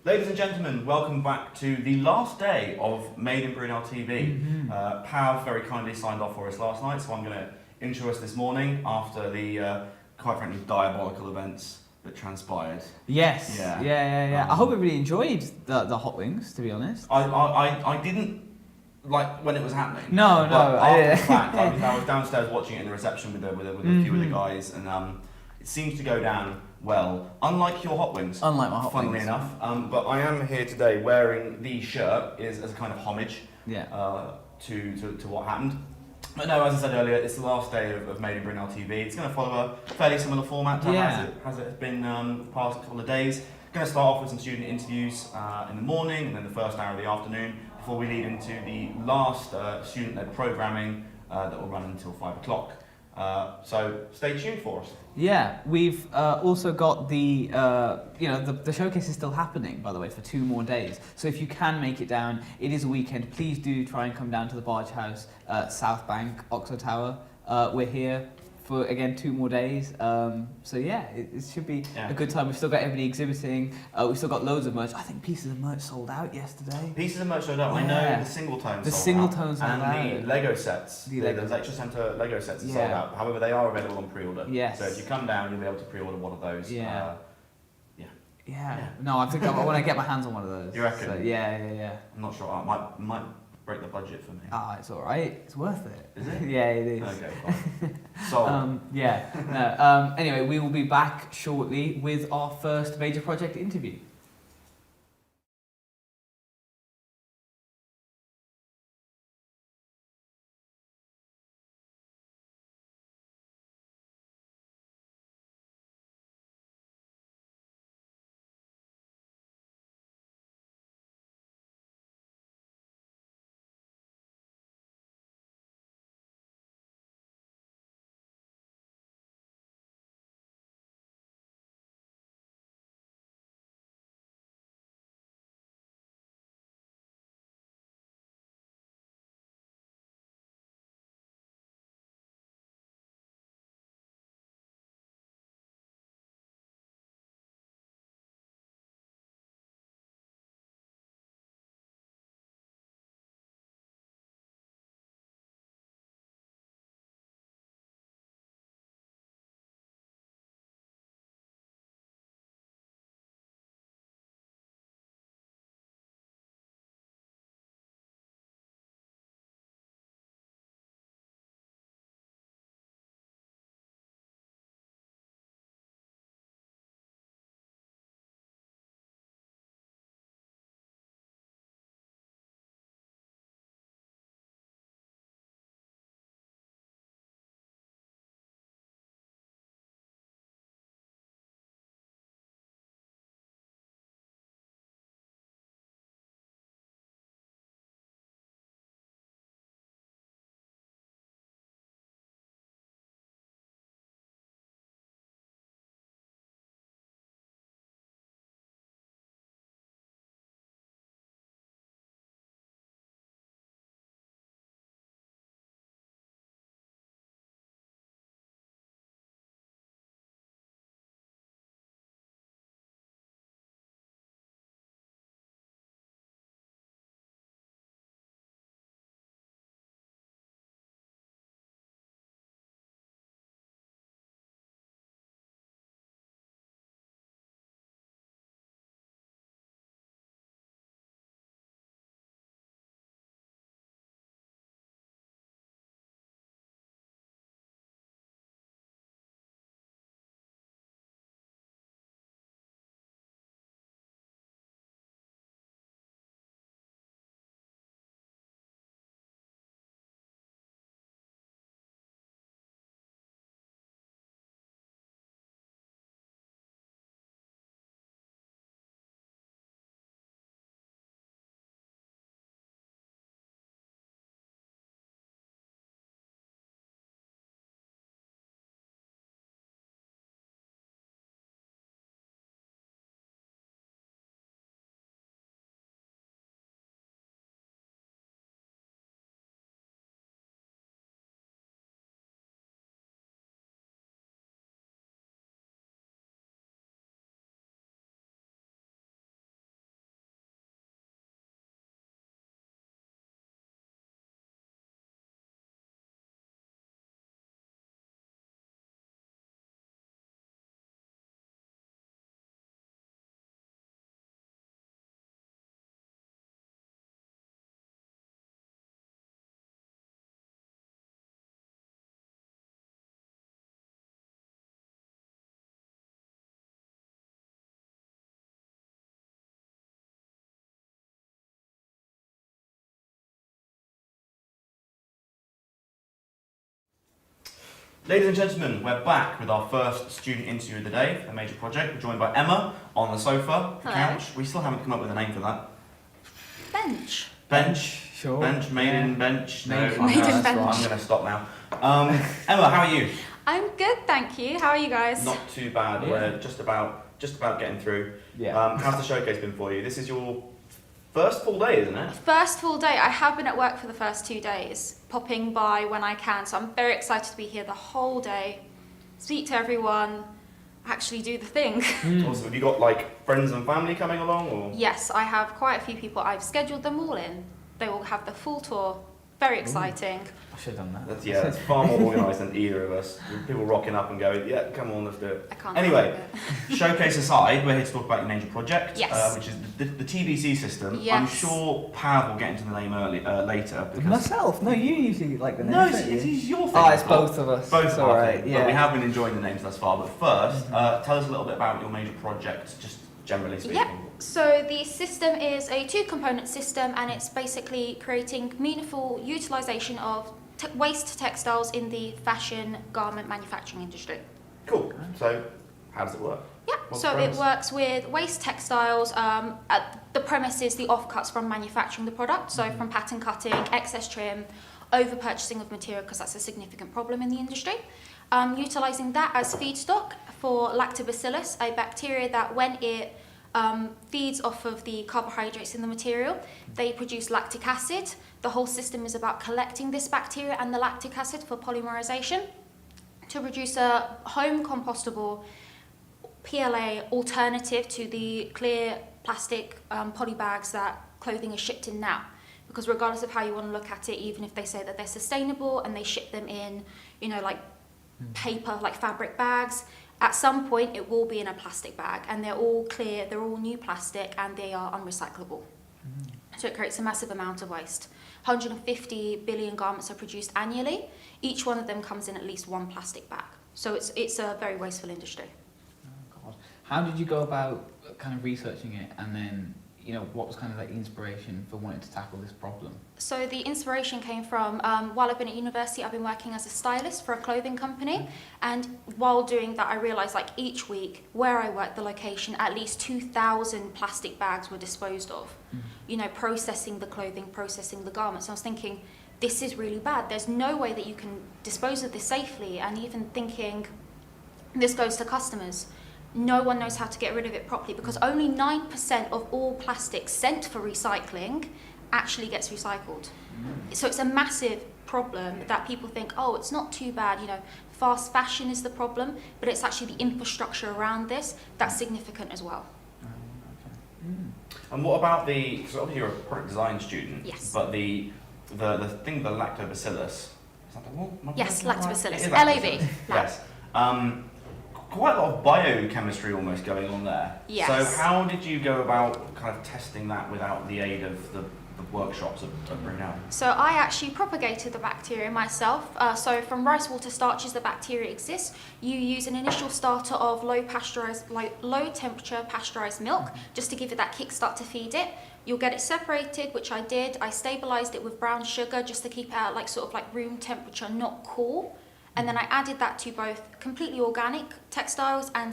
Ladies and gentlemen, welcome back to the last day of Made in Brunel TV. Pav very kindly signed off for us last night, so I'm going to intro us this morning after the, quite frankly, diabolical events that transpired. Yes. Yeah. I hope everybody enjoyed the hot wings, to be honest. I didn't like when it was happening. No. After the fact, I was downstairs watching it in the reception with a few of the guys, and it seems to go down well. Unlike your hot wings. Unlike my hot funnily wings. enough. But I am here today wearing the shirt as a kind of homage to what happened. But no, as I said earlier, it's the last day of Made in Brunel TV. It's going to follow a fairly similar format to as it has been the past couple of days. Going to start off with some student interviews in the morning and then the first hour of the afternoon before we lead into the last student-led programming that will run until 5 o'clock. So stay tuned for us. Yeah, we've also got the the showcase is still happening, by the way, for 2 more days. So if you can make it down, it is a weekend. Please do try and come down to the Barge House, South Bank, Oxo Tower. We're here for, again, 2 more days. So yeah, it should be a good time. We've still got everybody exhibiting. We've still got loads of merch. I think pieces of merch sold out yesterday. Pieces of merch sold out. I know the single tones sold out. And the Lego sets. The Lecture Centre Lego sets are sold out. However, they are available on pre-order. Yes. So if you come down, you'll be able to pre-order one of those. Yeah. No, I think I want to get my hands on one of those. You reckon? So, yeah. I'm not sure. I might break the budget for me. It's all right. It's worth it. Is it? Yeah, it is. Okay, fine. So. Anyway, we will be back shortly with our first major project interview. Ladies and gentlemen, we're back with our first student interview of the day for the major project. We're joined by Emma on the sofa, the couch. We still haven't come up with a name for that. Bench. Bench. Sure. Bench, maiden bench. No, Maiden bench. I'm going to stop now. Emma, how are you? I'm good, thank you. How are you guys? Not too bad. Yeah. We're just about getting through. Yeah. How's the showcase been for you? This is your first full day, isn't it? First full day. I have been at work for the first 2 days, popping by when I can. So I'm very excited to be here the whole day, speak to everyone, actually do the thing. Awesome. Have you got like friends and family coming along, or? Yes, I have quite a few people. I've scheduled them all in. They will have the full tour. Very exciting. I should have done that. That's far more organised than either of us. People rocking up and going, yeah, come on, let's do it. I can't. Anyway, showcase aside, we're here to talk about your major project, Yes. which is the TBC system. Yes. I'm sure Pav will get into the name later. Because Myself? No, you usually like the name. no, don't you? it's your thing. Oh, it's both of us. Both It's of all our right. thing, Yeah. but we have been enjoying the names thus far. But first, tell us a little bit about your major project, just generally speaking. Yep. So the system is a 2-component system, and it's basically creating meaningful utilisation of waste textiles in the fashion garment manufacturing industry. Cool. So, how does it work? Yeah, What's so the it premise? works with waste textiles. The premise is the offcuts from manufacturing the product, so from pattern cutting, excess trim, over purchasing of material, because that's a significant problem in the industry. Utilising that as feedstock for lactobacillus, a bacteria that when it feeds off of the carbohydrates in the material, they produce lactic acid. The whole system is about collecting this bacteria and the lactic acid for polymerization to produce a home compostable PLA alternative to the clear plastic poly bags that clothing is shipped in now. Because regardless of how you want to look at it, even if they say that they're sustainable and they ship them in, like paper, like fabric bags, at some point it will be in a plastic bag, and they're all clear, they're all new plastic, and they are unrecyclable. So it creates a massive amount of waste. 150 billion garments are produced annually. Each one of them comes in at least one plastic bag. So it's a very wasteful industry. Oh, God. How did you go about kind of researching it, and then what was kind of like inspiration for wanting to tackle this problem? So the inspiration came from while I've been at university, I've been working as a stylist for a clothing company, and while doing that, I realised like each week where I worked, the location, at least 2,000 plastic bags were disposed of. Processing the clothing, processing the garments. I was thinking, this is really bad. There's no way that you can dispose of this safely. And even thinking, this goes to customers. No one knows how to get rid of it properly, because only 9% of all plastic sent for recycling actually gets recycled. So it's a massive problem that people think, oh, it's not too bad, fast fashion is the problem, but it's actually the infrastructure around this that's significant as well. And what about so obviously you're a product design student. Yes. But the thing, the lactobacillus. Is that the what? Yes, lactobacillus. It is LAB. Yes. Quite a lot of biochemistry almost going on there. Yes. So how did you go about kind of testing that without the aid of the workshops at Brunel? So I actually propagated the bacteria myself. So from rice water starches, the bacteria exists. You use an initial starter of low temperature pasteurized milk, just to give it that kickstart to feed it. You'll get it separated, which I did. I stabilized it with brown sugar just to keep it at like room temperature, not cool. And then I added that to both completely organic textiles and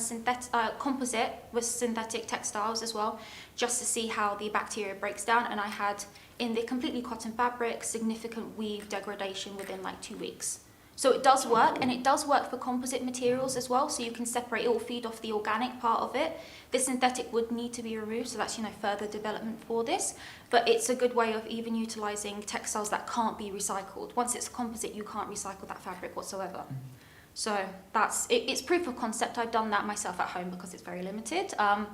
composite with synthetic textiles as well, just to see how the bacteria breaks down. And I had, in the completely cotton fabric, significant weave degradation within like 2 weeks. So it does work, and it does work for composite materials as well. So you can separate, it will feed off the organic part of it. The synthetic would need to be removed, so that's further development for this. But it's a good way of even utilising textiles that can't be recycled. Once it's a composite, you can't recycle that fabric whatsoever. So it's proof of concept. I've done that myself at home because it's very limited. But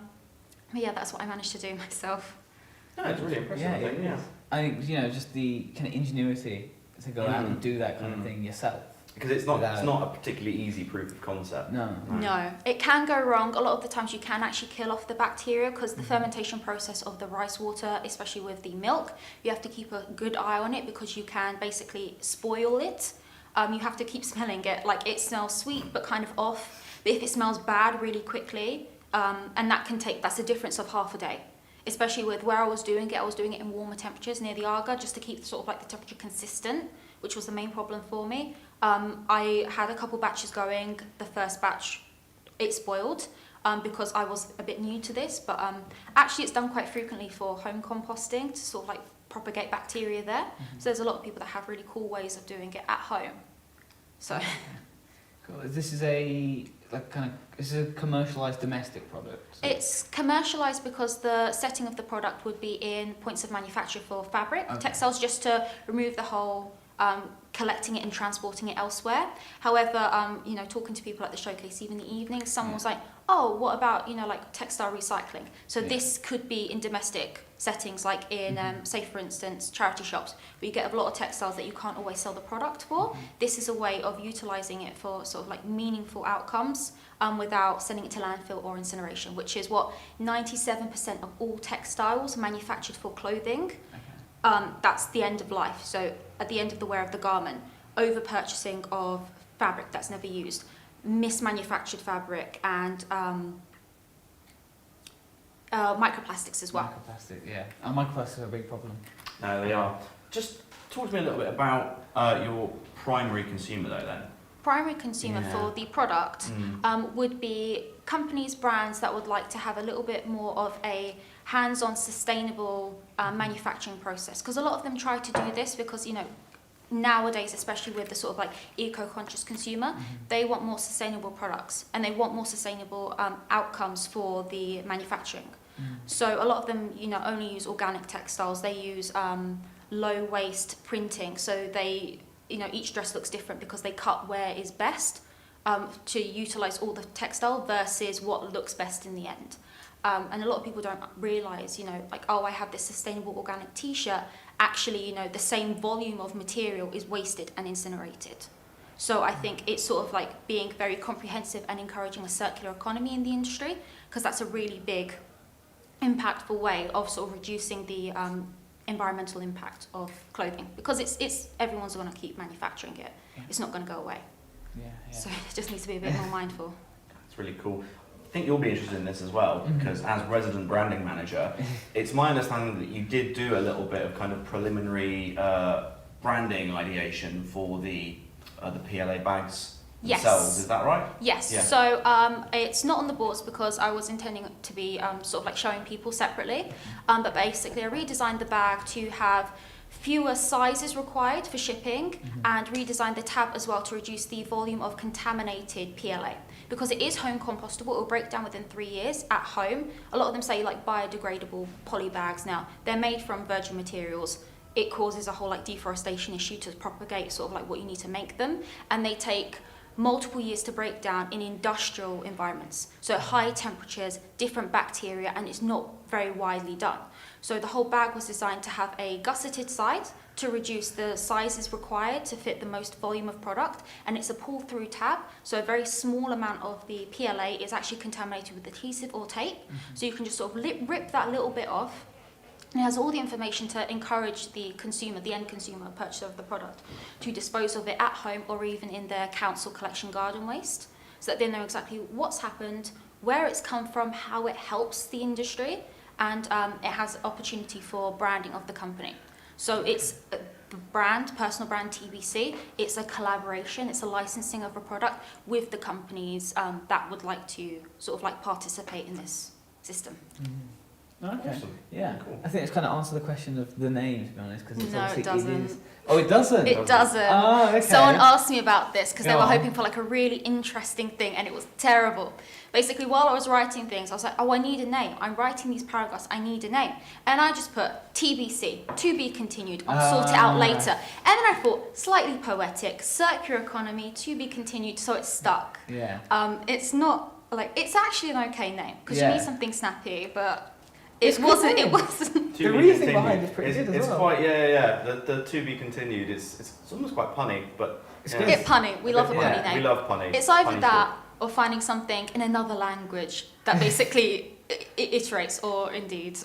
yeah, that's what I managed to do myself. No, it's really impressive. I think just the kind of ingenuity to go out and do that kind of thing yourself. Because it's not a particularly easy proof of concept. No, it can go wrong. A lot of the times you can actually kill off the bacteria, because the fermentation process of the rice water, especially with the milk, you have to keep a good eye on it, because you can basically spoil it. You have to keep smelling it. Like, it smells sweet but kind of off. But if it smells bad really quickly, and that's a difference of half a day. especially with where I was doing it in warmer temperatures near the Aga, just to keep sort of like the temperature consistent, which was the main problem for me. I had a couple batches going. The first batch, it spoiled because I was a bit new to this, but actually it's done quite frequently for home composting to sort of like propagate bacteria there. So there's a lot of people that have really cool ways of doing it at home. So cool. This is a this is a commercialized domestic product. So. It's commercialized because the setting of the product would be in points of manufacture for fabric, textiles, just to remove the whole collecting it and transporting it elsewhere. However, you know, talking to people at the showcase, even in the evening, someone was like, oh, what about, you know, like textile recycling? So this could be in domestic settings, like in, say, for instance, charity shops, where you get a lot of textiles that you can't always sell the product for. This is a way of utilizing it for sort of like meaningful outcomes without sending it to landfill or incineration, which is what 97% of all textiles manufactured for clothing, that's the end of life. So at the end of the wear of the garment, over purchasing of fabric that's never used, mismanufactured fabric, and microplastics as well. Microplastic, yeah. And microplastics are a big problem. No, they are. Just talk to me a little bit about your primary consumer though then. Primary consumer for the product would be companies, brands that would like to have a little bit more of a hands-on sustainable manufacturing process, because a lot of them try to do this because, you know, nowadays, especially with the sort of like eco-conscious consumer, they want more sustainable products and they want more sustainable outcomes for the manufacturing. So a lot of them, you know, only use organic textiles. They use low waste printing. So they, you know, each dress looks different because they cut where is best to utilize all the textile versus what looks best in the end. And a lot of people don't realize, you know, like, oh, I have this sustainable organic t-shirt. Actually, you know, the same volume of material is wasted and incinerated. So I think it's sort of like being very comprehensive and encouraging a circular economy in the industry, because that's a really big, impactful way of sort of reducing the environmental impact of clothing, because it's everyone's going to keep manufacturing it. It's not going to go away. So it just needs to be a bit more mindful. That's really cool. I think you'll be interested in this as well, because as resident branding manager, it's my understanding that you did do a little bit of kind of preliminary branding ideation for the PLA bags themselves. Is that right? Yes. Yeah. So it's not on the boards because I was intending it to be sort of like showing people separately, but basically I redesigned the bag to have fewer sizes required for shipping and redesigned the tab as well to reduce the volume of contaminated PLA. Because it is home compostable, it will break down within 3 years at home. A lot of them say like biodegradable poly bags. Now, they're made from virgin materials. It causes a whole like deforestation issue to propagate sort of like what you need to make them. And they take multiple years to break down in industrial environments. So high temperatures, different bacteria, and it's not very widely done. So the whole bag was designed to have a gusseted side to reduce the sizes required to fit the most volume of product, and it's a pull-through tab, so a very small amount of the PLA is actually contaminated with adhesive or tape, so you can just sort of rip that little bit off. It has all the information to encourage the consumer, the end consumer, purchaser of the product, to dispose of it at home or even in their council collection garden waste, so that they know exactly what's happened, where it's come from, how it helps the industry, and it has opportunity for branding of the company. So it's the brand, personal brand TBC, it's a collaboration, it's a licensing of a product with the companies that would like to sort of like participate in this system. Okay. Awesome. Yeah. Cool. I think it's kind of answered the question of the name, to be honest, because it's No, obviously it doesn't. is. Oh, it doesn't. It doesn't. Oh, okay. Someone asked me about this because they Go were on. hoping for like a really interesting thing, and it was terrible. Basically, while I was writing things, I was like, oh, I need a name. I'm writing these paragraphs, I need a name. And I just put TBC, to be continued, I'll sort it out later. And then I thought, slightly poetic, circular economy, to be continued, so it stuck. Yeah. It's not, like, it's actually an okay name, because you need something snappy, but It's it good wasn't, name. it wasn't. The reasoning behind it's pretty good as It's well. quite, yeah. The to be continued is it's almost quite punny, but It's yeah. good. It's punny, we love a punny name. We love punny. It's either Punny's that or finding something in another language that basically iterates, or indeed.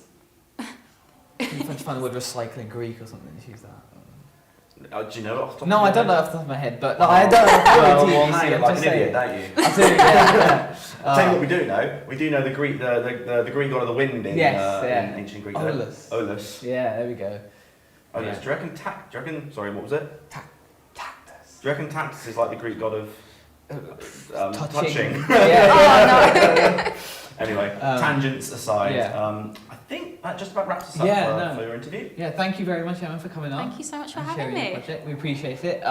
You find the word recycling Greek or something, just use that. Do you know it off the top No, of your I don't know head? off the top of my head, but no, I don't know. Well, TBC, hang it I'm like just an idiot, saying. don't you? I do, yeah. I'll tell you what we do know. We do know the Greek god of the wind in, in ancient Greek. Olus. Olus. Yeah, there we go. Olus. Yeah. Do you reckon? Sorry, what was it? Tactus. Do you reckon Tactus is like the Greek god of touching? Yeah. Oh, Anyway, tangents aside, yeah. I think that just about wraps us up for your interview. Yeah, thank you very much, Emma, for coming on. Thank you so much for and having sharing me. your project. We appreciate it.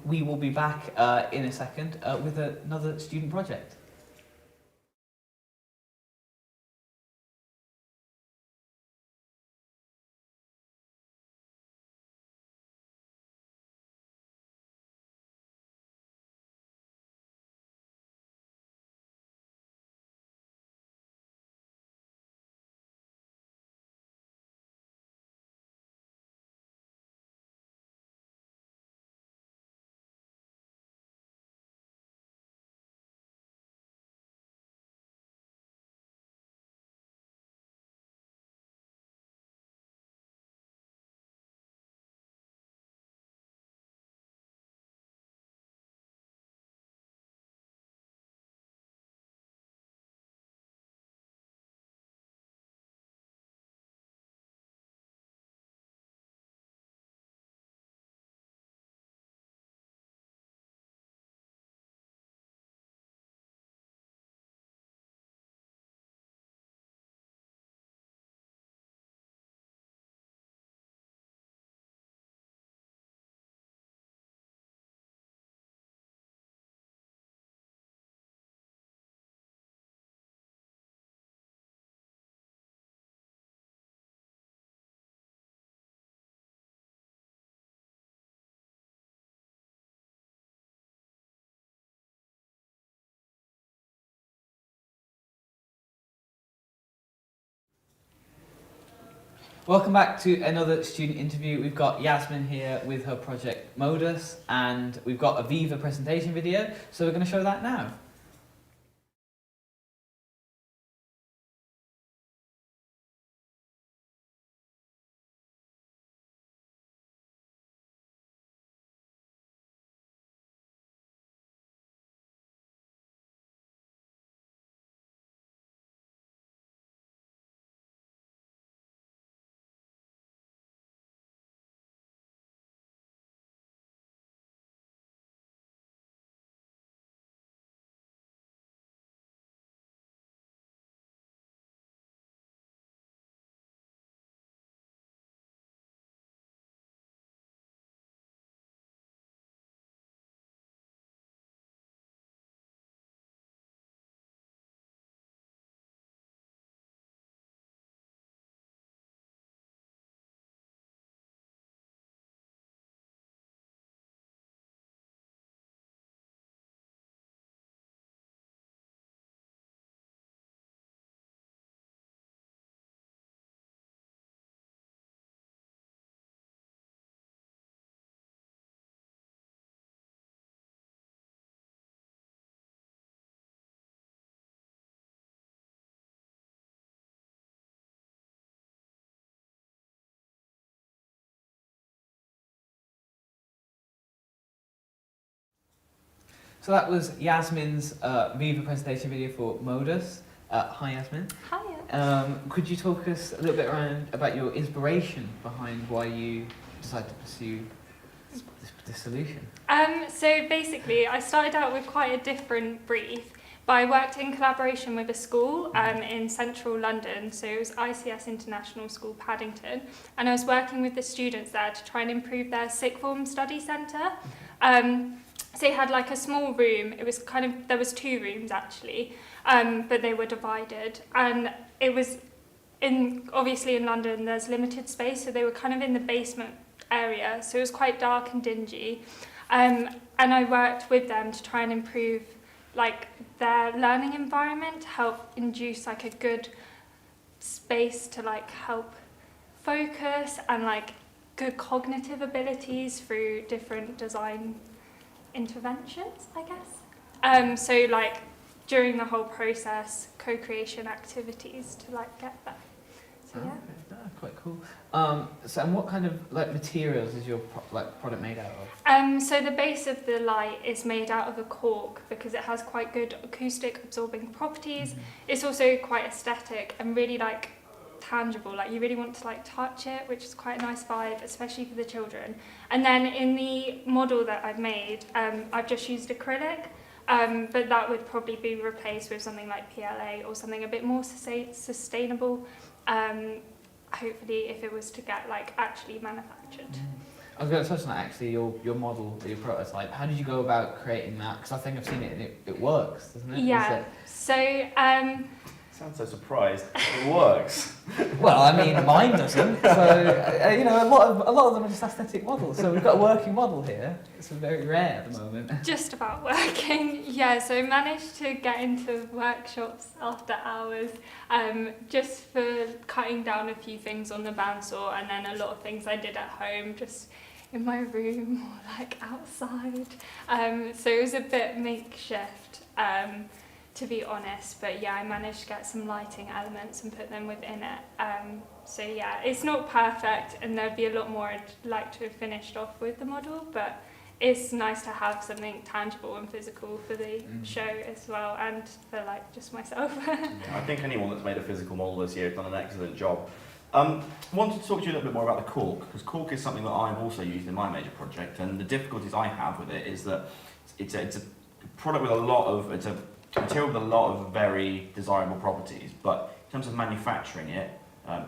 We will be back in a second with another student project. Welcome back to another student interview. We've got Yasmin here with her project Modus, and we've got a Viva presentation video, so we're going to show that now. So that was Yasmin's Viva presentation video for Modus. Hi Yasmin. Hiya. Could you talk us a little bit around about your inspiration behind why you decided to pursue this solution? So basically, I started out with quite a different brief, but I worked in collaboration with a school in central London, so it was ICS International School Paddington, and I was working with the students there to try and improve their sixth form study centre. So they had like a small room. It was there was two rooms actually, but they were divided, and it was obviously in London there's limited space, so they were kind of in the basement area, so it was quite dark and dingy, and I worked with them to try and improve like their learning environment, to help induce like a good space to like help focus and like good cognitive abilities through different design interventions, I guess. So like during the whole process, co-creation activities to like get that. So yeah. Okay, Quite cool. So, and what kind of like materials is your product made out of? So the base of the light is made out of a cork because it has quite good acoustic absorbing properties. It's also quite aesthetic and really like tangible, like you really want to like touch it, which is quite a nice vibe, especially for the children. And then in the model that I've made, I've just used acrylic, but that would probably be replaced with something like PLA or something a bit more sustainable, hopefully if it was to get like actually manufactured. I was going to touch on that actually, your model, your prototype. How did you go about creating that? Because I think I've seen it and it works, doesn't it? Yeah, so Sounds so surprised. It works. well, I mean, mine doesn't. So you know, a lot of them are just aesthetic models. So we've got a working model here. It's very rare at the moment. just about working. Yeah, so I managed to get into workshops after hours, just for cutting down a few things on the bandsaw, and then a lot of things I did at home, just in my room or like outside. So it was a bit makeshift, to be honest, but yeah, I managed to get some lighting elements and put them within it. So yeah, it's not perfect, and there'd be a lot more I'd like to have finished off with the model, but it's nice to have something tangible and physical for the show as well, and for like just myself. Yeah, I think anyone that's made a physical model this year has done an excellent job. Wanted to talk to you a little bit more about the cork, because cork is something that I've also used in my major project, and the difficulties I have with it is that it's a product with it's a material with a lot of very desirable properties, but in terms of manufacturing it,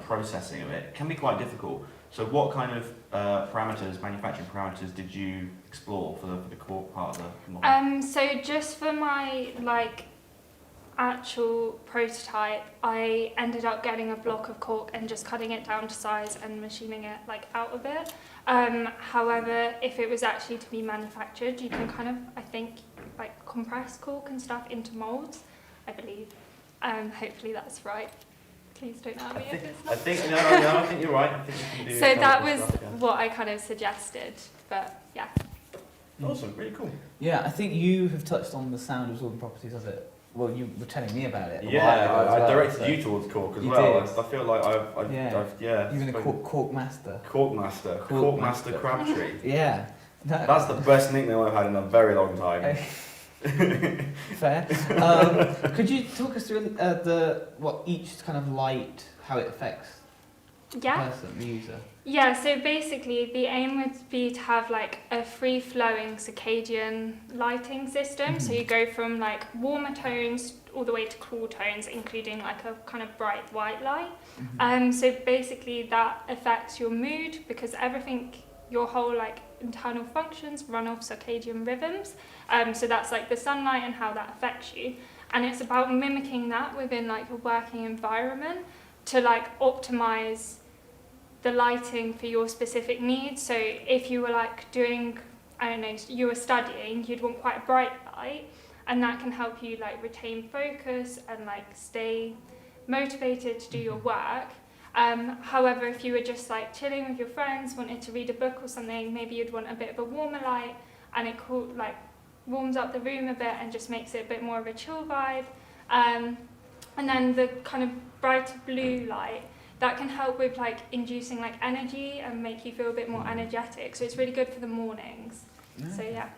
processing of it, can be quite difficult. So what kind of manufacturing parameters did you explore for the cork part of the model? So just for my actual prototype, I ended up getting a block of cork and just cutting it down to size and machining it out of it. However, if it was actually to be manufactured, you can kind of, I think, compress cork and stuff into molds, I believe. Hopefully that's right. Please don't ask me if it's not. I think you're right. I think you can do so that was what I kind of suggested, but yeah. Awesome, really cool. Yeah, I think you have touched on the sound absorbing properties of it. Well, you were telling me about it. I directed you towards cork as well. Did. I feel like I've You're going to cork master. Cork master Crabtree. Yeah. That's the best nickname I've had in a very long time. Fair. Could you talk us through what each kind of light, how it affects the person, the user? Yeah, so basically the aim would be to have a free-flowing circadian lighting system. So you go from warmer tones all the way to cool tones, including a kind of bright white light. So basically that affects your mood, because everything, your whole internal functions run off circadian rhythms. So that's the sunlight and how that affects you. And it's about mimicking that within a working environment to optimize the lighting for your specific needs. So if you were doing, I don't know, you were studying, you'd want quite a bright light, and that can help you retain focus and stay motivated to do your work. However, if you were just chilling with your friends, wanted to read a book or something, maybe you'd want a bit of a warmer light, and it warms up the room a bit and just makes it a bit more of a chill vibe. And then the kind of brighter blue light, that can help with inducing energy and make you feel a bit more energetic. So it's really good for the mornings. Yeah. So yeah.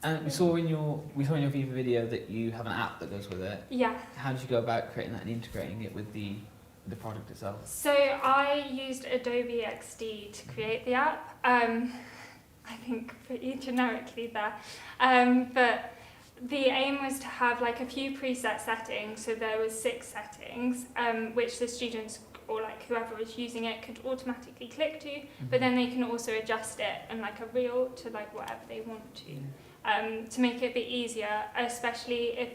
And we saw in your Viva video that you have an app that goes with it. Yeah. How did you go about creating that and integrating it with the product itself? So I used Adobe XD to create the app. I think pretty generically there. But the aim was to have a few preset settings. So there was 6 settings, which the students or whoever was using it could automatically click to, but then they can also adjust it and a reel to whatever they want to make it a bit easier, especially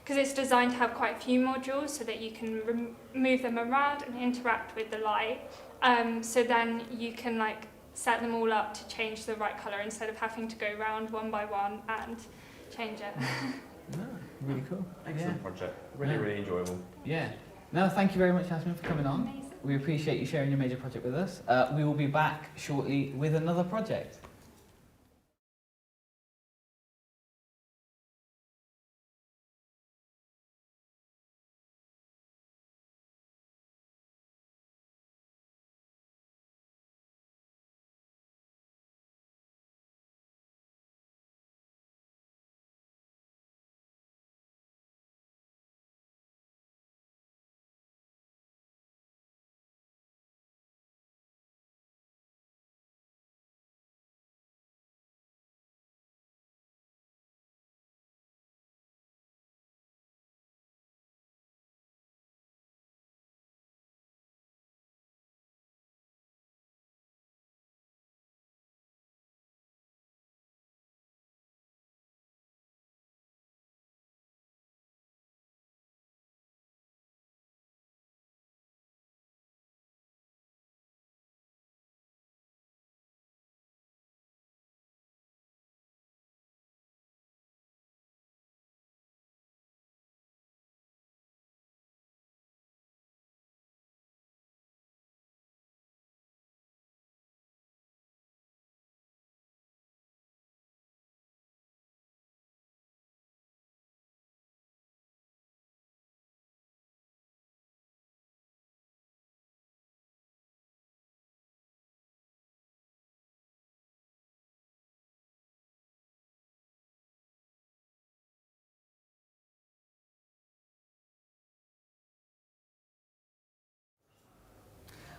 because it's designed to have quite a few modules so that you can move them around and interact with the light. So then you can set them all up to change the right colour instead of having to go round one by one and change it. Really cool. Excellent project. Really enjoyable. Yeah. No, thank you very much, Jasmine, for coming on. Amazing. We appreciate you sharing your major project with us. We will be back shortly with another project.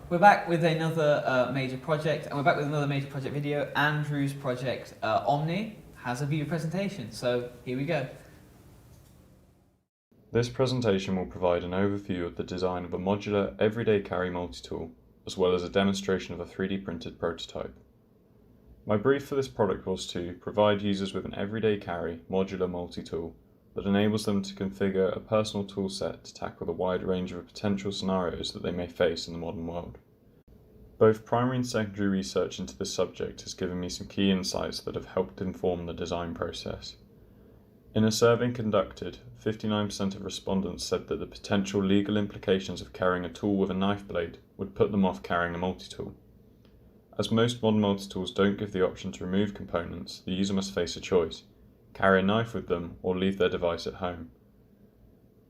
We're back with another major project, and we're back with another major project video. Andrew's project, Omni, has a video presentation, so here we go. This presentation will provide an overview of the design of a modular everyday carry multi-tool, as well as a demonstration of a 3D printed prototype. My brief for this product was to provide users with an everyday carry modular multi-tool that enables them to configure a personal tool set to tackle the wide range of potential scenarios that they may face in the modern world. Both primary and secondary research into this subject has given me some key insights that have helped inform the design process. In a survey conducted, 59% of respondents said that the potential legal implications of carrying a tool with a knife blade would put them off carrying a multi-tool. As most modern multi-tools don't give the option to remove components, the user must face a choice: carry a knife with them or leave their device at home.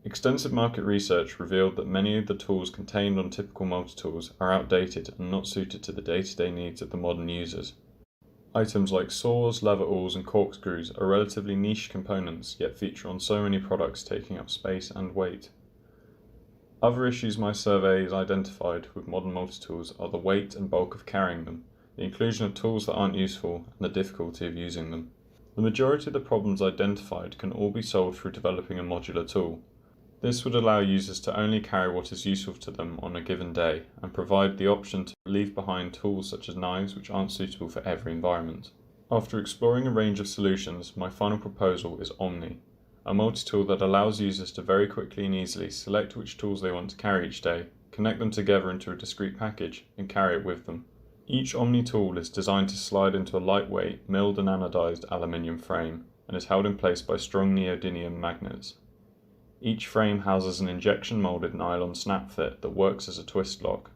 Extensive market research revealed that many of the tools contained on typical multi-tools are outdated and not suited to the day-to-day needs of the modern users. Items like saws, lever awls and corkscrews are relatively niche components, yet feature on so many products, taking up space and weight. Other issues my survey has identified with modern multi-tools are the weight and bulk of carrying them, the inclusion of tools that aren't useful, and the difficulty of using them. The majority of the problems identified can all be solved through developing a modular tool. This would allow users to only carry what is useful to them on a given day, and provide the option to leave behind tools such as knives which aren't suitable for every environment. After exploring a range of solutions, my final proposal is Omni, a multi-tool that allows users to very quickly and easily select which tools they want to carry each day, connect them together into a discrete package, and carry it with them. Each Omni tool is designed to slide into a lightweight, milled and anodized aluminium frame, and is held in place by strong neodymium magnets. Each frame houses an injection molded nylon snap fit that works as a twist lock.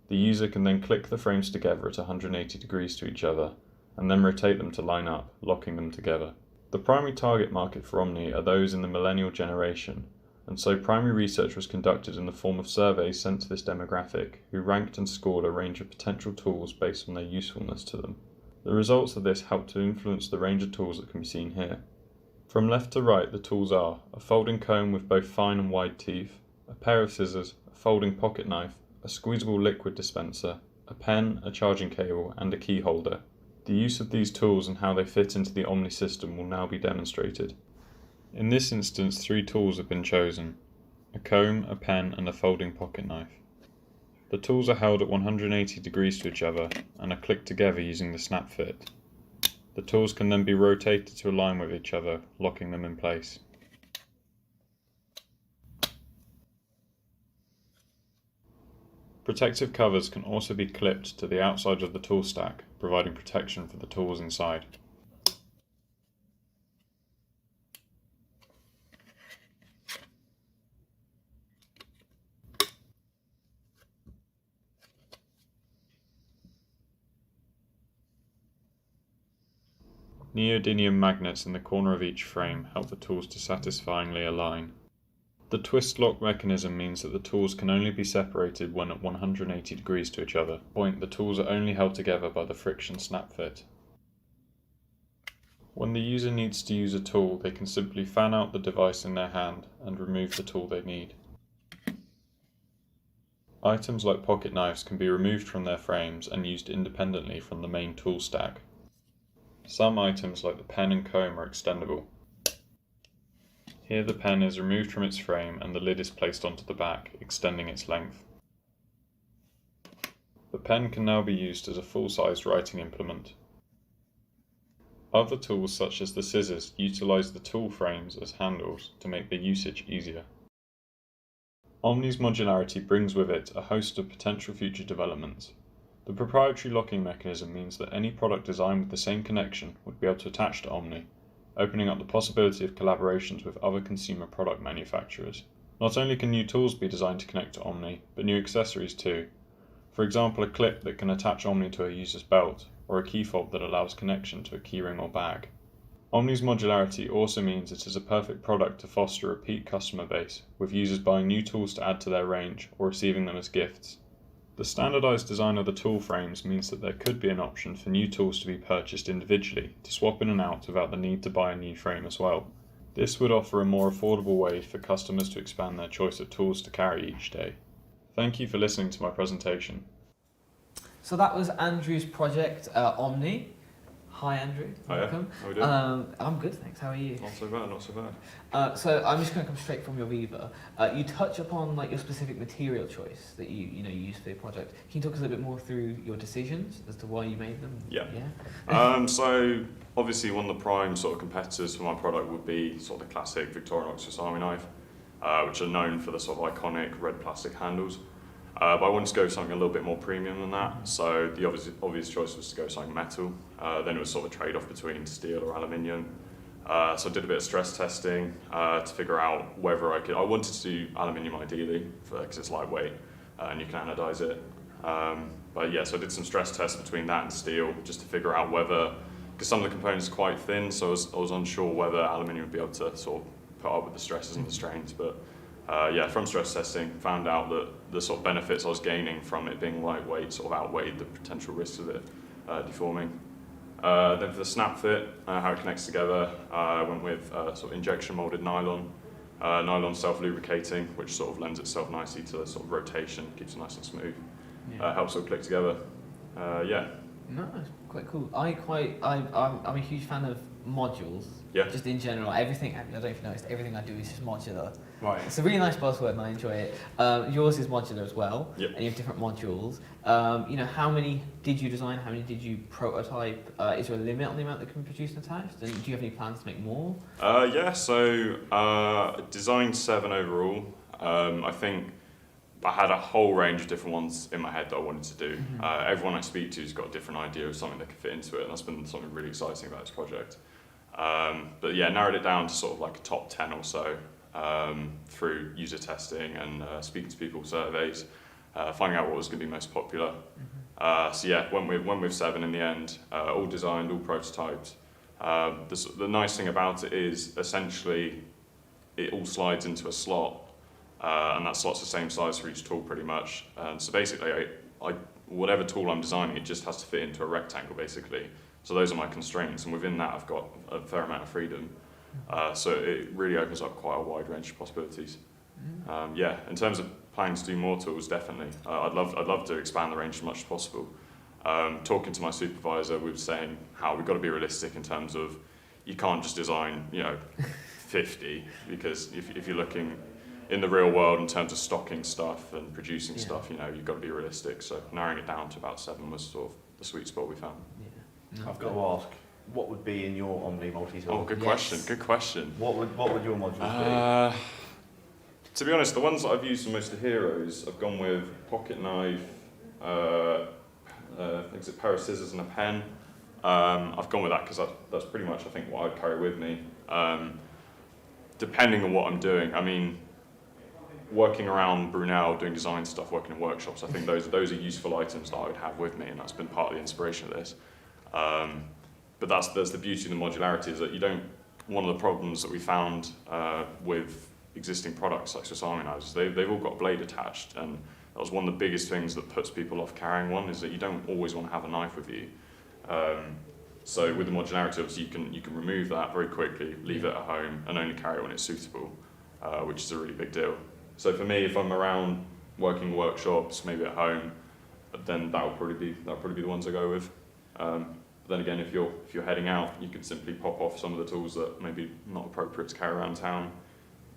The user can then click the frames together at 180 degrees to each other, and then rotate them to line up, locking them together. The primary target market for Omni are those in the millennial generation, and so primary research was conducted in the form of surveys sent to this demographic, who ranked and scored a range of potential tools based on their usefulness to them. The results of this helped to influence the range of tools that can be seen here. From left to right, the tools are a folding comb with both fine and wide teeth, a pair of scissors, a folding pocket knife, a squeezable liquid dispenser, a pen, a charging cable, and a key holder. The use of these tools and how they fit into the Omni system will now be demonstrated. In this instance, 3 tools have been chosen: a comb, a pen, and a folding pocket knife. The tools are held at 180 degrees to each other and are clicked together using the snap fit. The tools can then be rotated to align with each other, locking them in place. Protective covers can also be clipped to the outside of the tool stack, providing protection for the tools inside. Neodymium magnets in the corner of each frame help the tools to satisfyingly align. The twist lock mechanism means that the tools can only be separated when at 180 degrees to each other. At this point, the tools are only held together by the friction snap fit. When the user needs to use a tool, they can simply fan out the device in their hand and remove the tool they need. Items like pocket knives can be removed from their frames and used independently from the main tool stack. Some items like the pen and comb are extendable. Here the pen is removed from its frame and the lid is placed onto the back, extending its length. The pen can now be used as a full-sized writing implement. Other tools such as the scissors utilize the tool frames as handles to make their usage easier. Omni's modularity brings with it a host of potential future developments. The proprietary locking mechanism means that any product designed with the same connection would be able to attach to Omni, opening up the possibility of collaborations with other consumer product manufacturers. Not only can new tools be designed to connect to Omni, but new accessories too. For example, a clip that can attach Omni to a user's belt, or a key fob that allows connection to a keyring or bag. Omni's modularity also means it is a perfect product to foster a repeat customer base, with users buying new tools to add to their range or receiving them as gifts. The standardized design of the tool frames means that there could be an option for new tools to be purchased individually to swap in and out without the need to buy a new frame as well. This would offer a more affordable way for customers to expand their choice of tools to carry each day. Thank you for listening to my presentation. So that was Andrew's project, Omni. Hi Andrew, welcome. How are we doing? I'm good, thanks. How are you? Not so bad, not so bad. So I'm just going to come straight from your Viva. You touch upon like your specific material choice that you use for your project. Can you talk us a little bit more through your decisions as to why you made them? Yeah. So obviously one of the prime sort of competitors for my product would be sort of the classic Victorian Oxford Swiss Army knife, which are known for the sort of iconic red plastic handles. But I wanted to go with something a little bit more premium than that, so the obvious choice was to go with something metal. Then it was sort of a trade-off between steel or aluminium. So I did a bit of stress testing to figure out whether I could. I wanted to do aluminium ideally, because it's lightweight and you can anodize it. But yeah, so I did some stress tests between that and steel just to figure out whether, because some of the components are quite thin, so I was unsure whether aluminium would be able to sort of put up with the stresses and the strains. But yeah, from stress testing, found out that the sort of benefits I was gaining from it being lightweight sort of outweighed the potential risks of it deforming. Then for the snap fit, how it connects together, I went with sort of injection molded nylon. Nylon self-lubricating, which sort of lends itself nicely to the sort of rotation, keeps it nice and smooth. Helps it all click together. Yeah. No, it's quite cool. I'm a huge fan of modules. Yeah. Just in general, everything. I don't know if you noticed, everything I do is just modular. Right. It's a really nice buzzword, and I enjoy it. Yours is modular as well. Yep. And you have different modules. How many did you design? How many did you prototype? Is there a limit on the amount that can be produced and attached? And do you have any plans to make more? Yeah. So designed 7 overall. I think I had a whole range of different ones in my head that I wanted to do. Everyone I speak to has got a different idea of something that could fit into it, and that's been something really exciting about this project. But yeah, narrowed it down to sort of like a top 10 or so through user testing and speaking to people, surveys, finding out what was going to be most popular. So yeah, went with 7 in the end, all designed, all prototyped. The nice thing about it is essentially it all slides into a slot. And that slot's the same size for each tool pretty much. And so basically, whatever tool I'm designing, it just has to fit into a rectangle basically. So those are my constraints, and within that I've got a fair amount of freedom. So it really opens up quite a wide range of possibilities. Yeah, in terms of planning to do more tools, definitely. I'd love to expand the range as much as possible. Talking to my supervisor, we were saying how we've got to be realistic in terms of you can't just design 50, because if you're looking in the real world in terms of stocking stuff and producing stuff, you've got to be realistic. So narrowing it down to about 7 was sort of the sweet spot we found. Yeah. I've got to ask, what would be in your Omni multi-tool? Oh, good question. Good question. What would your modules be? To be honest, the ones that I've used for most of the heroes, I've gone with pocket knife, I think it's a pair of scissors and a pen. I've gone with that because that's pretty much, I think, what I'd carry with me. Depending on what I'm doing, I mean, working around Brunel, doing design stuff, working in workshops, I think those are useful items that I would have with me, and that's been part of the inspiration of this. But that's the beauty of the modularity, is that you don't. One of the problems that we found with existing products like Swiss Army knives, they've all got a blade attached, and that was one of the biggest things that puts people off carrying one, is that you don't always want to have a knife with you. So with the modularity, obviously you can remove that very quickly, leave it at home, and only carry it when it's suitable, which is a really big deal. So for me, if I'm around working workshops, maybe at home, then that'll probably be the ones I go with. Then again, if you're heading out, you could simply pop off some of the tools that maybe not appropriate to carry around town.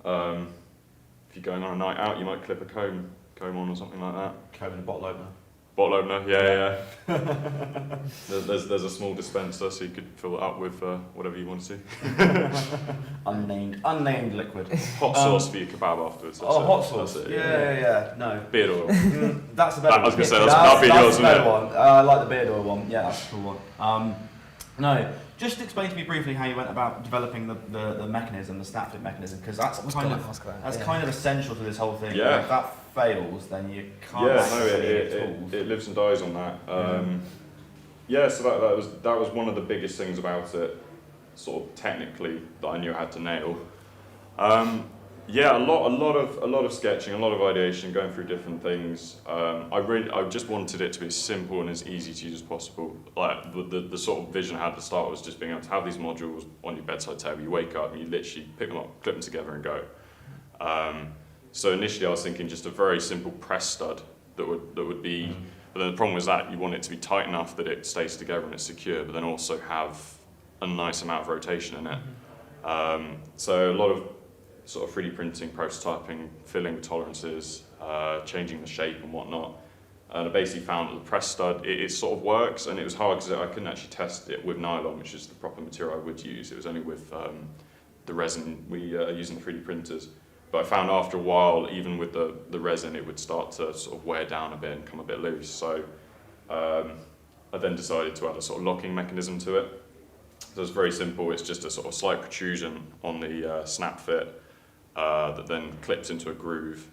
If you're going on a night out, you might clip a comb on or something like that. Comb and a bottle opener. Bottle opener, yeah. There's a small dispenser, so you could fill it up with whatever you want to. Unnamed liquid. Hot sauce for your kebab afterwards. Hot sauce. Yeah. No. Beard oil. That's a better one. I was going to say, that'd be yours, That's a better one. I like the beard oil one. Yeah, that's a cool one. No, just explain to me briefly how you went about developing the mechanism, the snap fit mechanism, because that's kind of essential to this whole thing. Yeah. If that fails, then you can't. It lives and dies on that. So that was one of the biggest things about it, sort of technically, that I knew I had to nail. A lot of sketching, a lot of ideation, going through different things. I just wanted it to be as simple and as easy to use as possible. Like the sort of vision I had at the start was just being able to have these modules on your bedside table. You wake up and you literally pick them up, clip them together, and go. So initially I was thinking just a very simple press stud that would be But then the problem with that, you want it to be tight enough that it stays together and it's secure, but then also have a nice amount of rotation in it. So a lot of sort of 3D printing, prototyping, filling with tolerances, changing the shape and whatnot. And I basically found that the press stud, it sort of works, and it was hard because I couldn't actually test it with nylon, which is the proper material I would use. It was only with the resin we are using 3D printers. But I found after a while, even with the resin, it would start to sort of wear down a bit and come a bit loose. So I then decided to add a sort of locking mechanism to it. So it's very simple. It's just a sort of slight protrusion on the snap fit that then clips into a groove.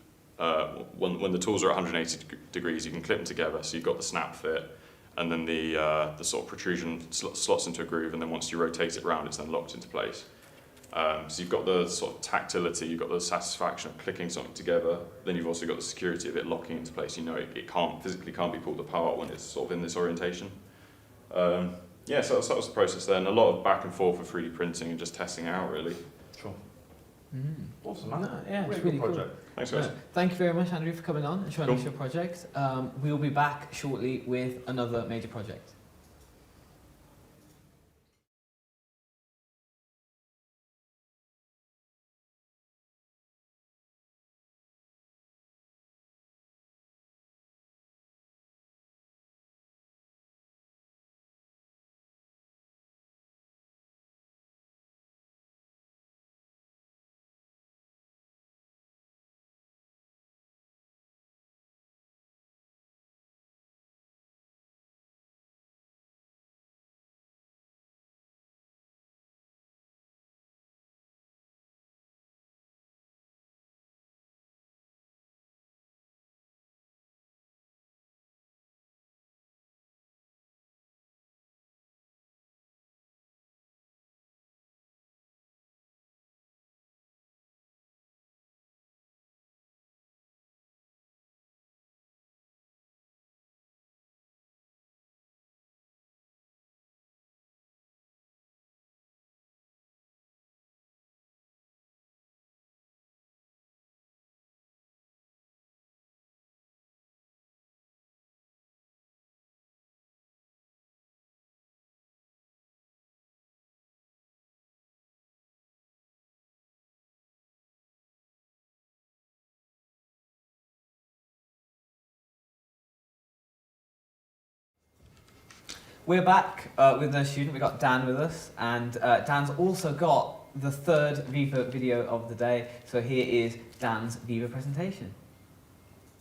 When the tools are at 180 degrees, you can clip them together. So you've got the snap fit, and then the sort of protrusion slots into a groove, and then once you rotate it around, it's then locked into place. So you've got the sort of tactility, you've got the satisfaction of clicking something together, then you've also got the security of it locking into place. You know it physically can't be pulled apart when it's sort of in this orientation. Yeah, so that was the process then. A lot of back and forth with 3D printing and just testing it out, really. Sure. Awesome, man. No, yeah, really it's really good project. cool. Thanks, guys. No, thank you very much, Andrew, for coming on and showing Cool. us your project. We'll be back shortly with another major project. We're back with a student. We've got Dan with us, and Dan's also got the third Viva video of the day. So here is Dan's Viva presentation.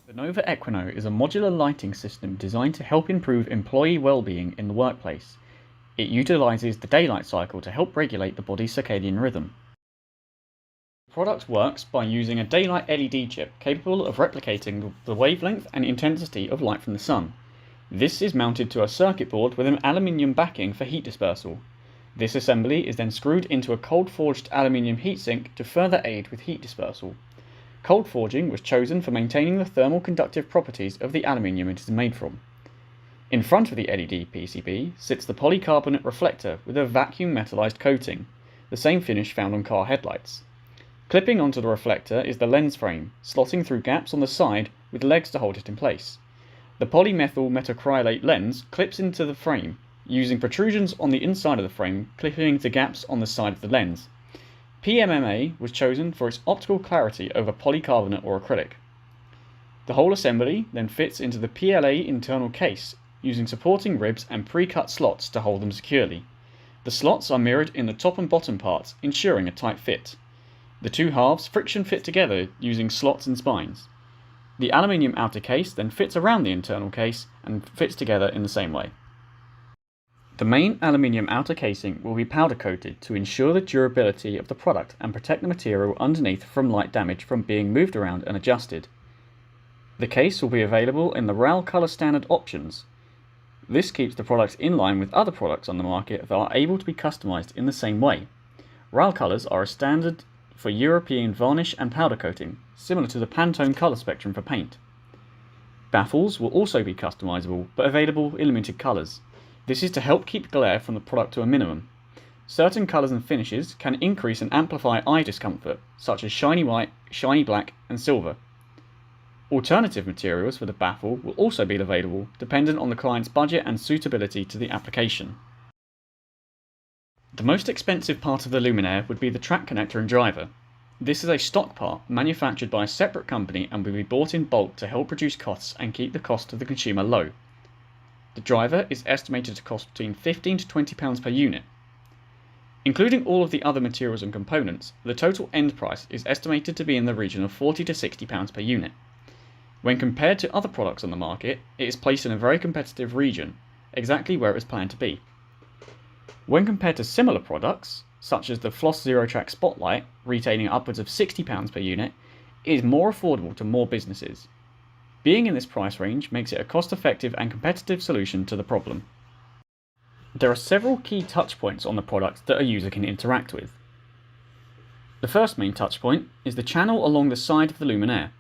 The Nova Equino is a modular lighting system designed to help improve employee well-being in the workplace. It utilises the daylight cycle to help regulate the body's circadian rhythm. The product works by using a daylight LED chip capable of replicating the wavelength and intensity of light from the sun. This is mounted to a circuit board with an aluminium backing for heat dispersal. This assembly is then screwed into a cold-forged aluminium heatsink to further aid with heat dispersal. Cold forging was chosen for maintaining the thermal conductive properties of the aluminium it is made from. In front of the LED PCB sits the polycarbonate reflector with a vacuum metallized coating, the same finish found on car headlights. Clipping onto the reflector is the lens frame, slotting through gaps on the side with legs to hold it in place. The polymethyl methacrylate lens clips into the frame, using protrusions on the inside of the frame clipping into gaps on the side of the lens. PMMA was chosen for its optical clarity over polycarbonate or acrylic. The whole assembly then fits into the PLA internal case, using supporting ribs and pre-cut slots to hold them securely. The slots are mirrored in the top and bottom parts, ensuring a tight fit. The two halves friction fit together using slots and spines. The aluminium outer case then fits around the internal case and fits together in the same way. The main aluminium outer casing will be powder coated to ensure the durability of the product and protect the material underneath from light damage from being moved around and adjusted. The case will be available in the RAL colour standard options. This keeps the product in line with other products on the market that are able to be customised in the same way. RAL colours are a standard for European varnish and powder coating, similar to the Pantone colour spectrum for paint. Baffles will also be customisable, but available in limited colours. This is to help keep glare from the product to a minimum. Certain colours and finishes can increase and amplify eye discomfort, such as shiny white, shiny black and silver. Alternative materials for the baffle will also be available, dependent on the client's budget and suitability to the application. The most expensive part of the luminaire would be the track connector and driver. This is a stock part manufactured by a separate company and will be bought in bulk to help reduce costs and keep the cost to the consumer low. The driver is estimated to cost between £15 to £20 per unit. Including all of the other materials and components, the total end price is estimated to be in the region of £40 to £60 per unit. When compared to other products on the market, it is placed in a very competitive region, exactly where it was planned to be. When compared to similar products, such as the Floss Zero Track Spotlight, retailing upwards of £60 per unit, it is more affordable to more businesses. Being in this price range makes it a cost-effective and competitive solution to the problem. There are several key touchpoints on the product that a user can interact with. The first main touchpoint is the channel along the side of the luminaire.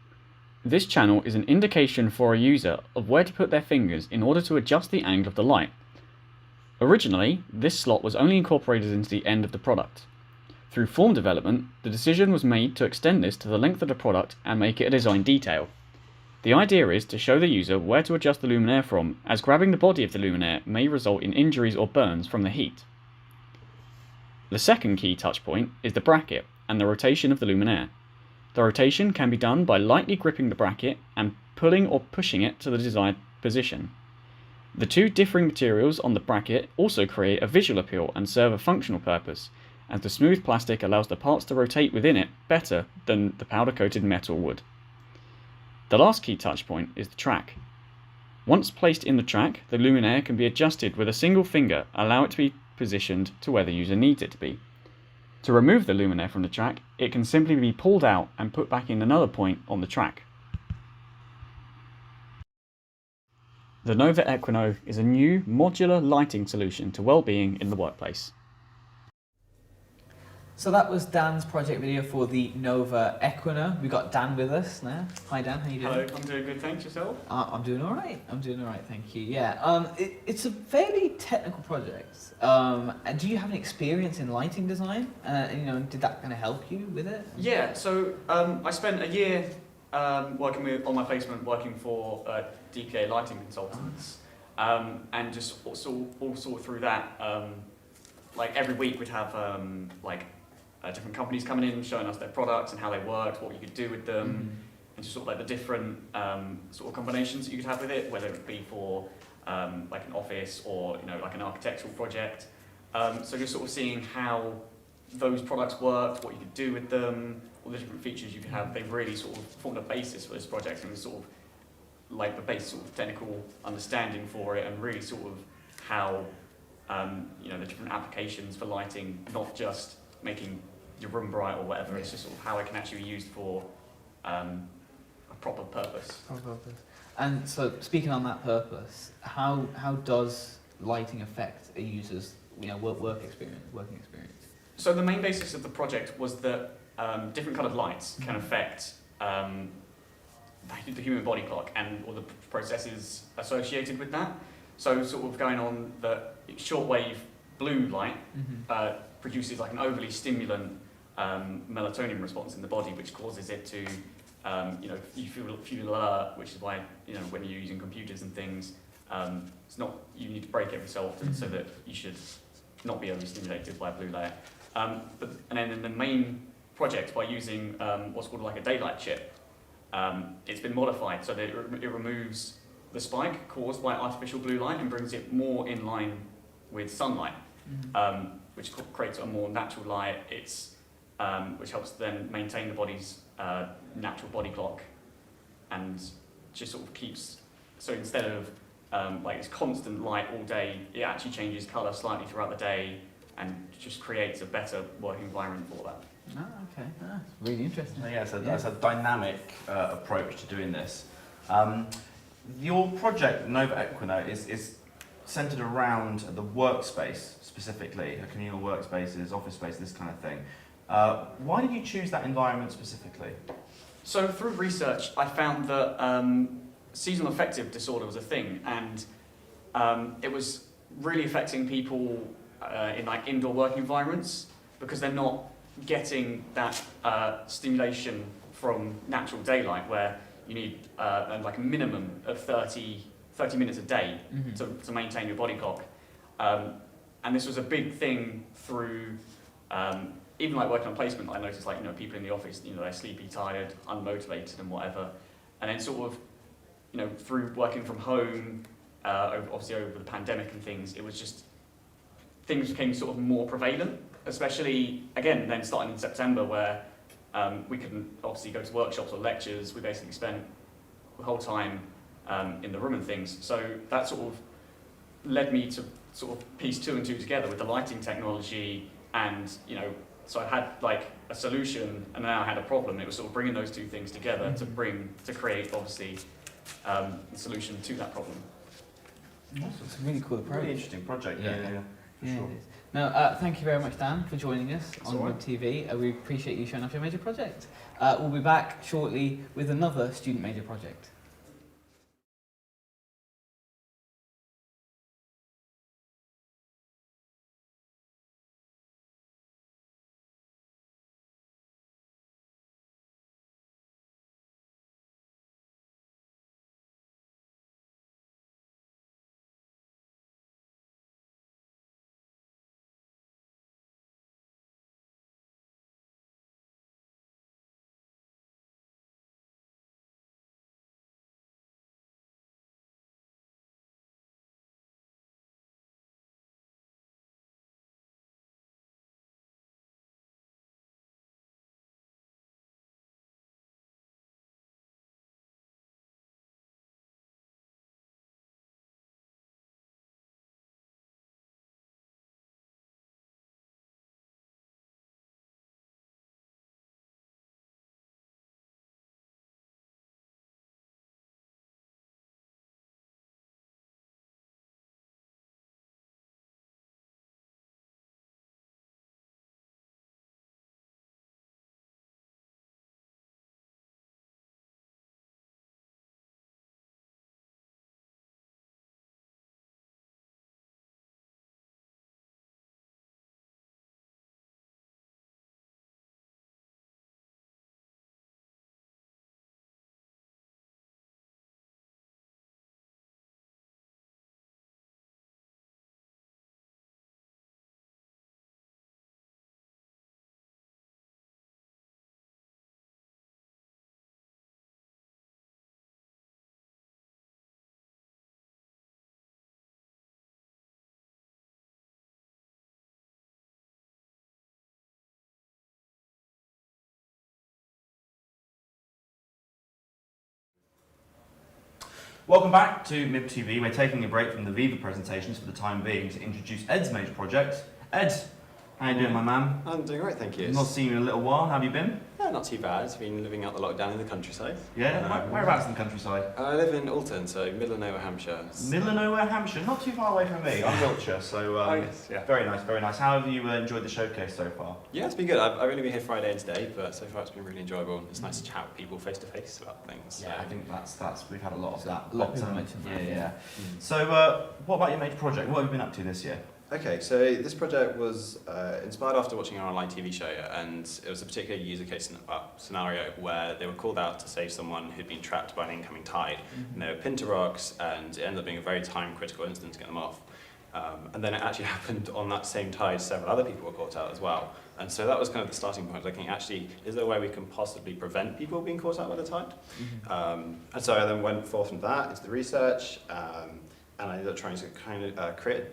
This channel is an indication for a user of where to put their fingers in order to adjust the angle of the light. Originally, this slot was only incorporated into the end of the product. Through form development, the decision was made to extend this to the length of the product and make it a design detail. The idea is to show the user where to adjust the luminaire from, as grabbing the body of the luminaire may result in injuries or burns from the heat. The second key touchpoint is the bracket and the rotation of the luminaire. The rotation can be done by lightly gripping the bracket and pulling or pushing it to the desired position. The two differing materials on the bracket also create a visual appeal and serve a functional purpose, as the smooth plastic allows the parts to rotate within it better than the powder-coated metal would. The last key touchpoint is the track. Once placed in the track, the luminaire can be adjusted with a single finger, allow it to be positioned to where the user needs it to be. To remove the luminaire from the track, it can simply be pulled out and put back in another point on the track. The Nova Equino is a new modular lighting solution to well-being in the workplace. So that was Dan's project video for the Nova Equino. We got Dan with us now. Hi Dan, how you doing? Hello, I'm doing good, thanks. Yourself? I'm doing all right. Thank you. Yeah. It's a fairly technical project. And do you have an experience in lighting design? Did that kind of help you with it? Yeah. So I spent a year working on my placement, working for DPA lighting consultants, and just also through that, like every week we'd have different companies coming in showing us their products and how they worked, what you could do with them, and just sort of like the different sort of combinations that you could have with it, whether it be for like an office or like an architectural project. So just sort of seeing how those products worked, what you could do with them, all the different features you could have. They really sort of formed a basis for this project, and sort of like the base sort of technical understanding for it, and really sort of how the different applications for lighting, not just making your room bright or whatever. It's just sort of how it can actually be used for a proper purpose. And so, speaking on that purpose, how does lighting affect a user's working experience? So the main basis of the project was that different coloured lights can affect the human body clock and all the processes associated with that. So sort of going on the shortwave blue light produces like an overly stimulant melatonin response in the body, which causes it to you feel alert, which is why when you're using computers and things, it's not, you need to break every so often so that you should not be overly stimulated by a blue layer. And then in the main project, by using what's called like a daylight chip, it's been modified so that it removes the spike caused by artificial blue light and brings it more in line with sunlight, which creates a more natural light. Which helps then maintain the body's natural body clock, and just sort of keeps, so instead of like this constant light all day, it actually changes colour slightly throughout the day and just creates a better working environment for that. Oh, okay. That's really interesting. Yeah, so that's a dynamic approach to doing this. Your project, Nova Equino, is centred around the workspace specifically, communal workspaces, office space, this kind of thing. Why did you choose that environment specifically? So through research, I found that seasonal affective disorder was a thing, and it was really affecting people in like indoor work environments because they're not getting that stimulation from natural daylight, where you need like a minimum of 30 minutes a day to maintain your body clock. And this was a big thing through, even like working on placement, I noticed like, people in the office, they're sleepy, tired, unmotivated and whatever. And then sort of, through working from home, obviously over the pandemic and things, it was just, things became sort of more prevalent, especially, again, then starting in September where we couldn't obviously go to workshops or lectures. We basically spent the whole time in the room and things. So that sort of led me to sort of piece 2 and 2 together with the lighting technology and, so I had like a solution and now I had a problem. It was sort of bringing those 2 things together to create obviously the solution to that problem. Awesome. It's a really cool approach. Really interesting project. Yeah. For sure. It is. Now, thank you very much, Dan, for joining us That's on all right. Mib TV. We appreciate you showing off your major project. We'll be back shortly with another student major project. Welcome back to Mib TV. We're taking a break from the Viva presentations for the time being to introduce Ed's major project. Ed, how you doing, my man? I'm doing right, thank you. Not seen you in a little while. How have you been? Yeah, not too bad. I've been living out the lockdown in the countryside. Yeah, whereabouts in the countryside? I live in Alton, so middle of nowhere, Hampshire. Middle of nowhere, Hampshire. Not too far away from me. I'm Wiltshire, so yes, yeah. Very nice, very nice. How have you enjoyed the showcase so far? Yeah, it's been good. I've only been here Friday and today, but so far it's been really enjoyable. It's nice to chat with people face to face about things. Yeah, I think that's we've had a lot of that. A lot of people mentioned that. Yeah. So, what about your major project? What have you been up to this year? Okay, so this project was inspired after watching an online TV show, and it was a particular user case scenario where they were called out to save someone who'd been trapped by an incoming tide, and they were pinned to rocks, and it ended up being a very time-critical incident to get them off. And then it actually happened on that same tide, several other people were caught out as well. And so that was kind of the starting point, looking actually, is there a way we can possibly prevent people being caught out by the tide? And so I then went forth from that into the research, and I ended up trying to kind of create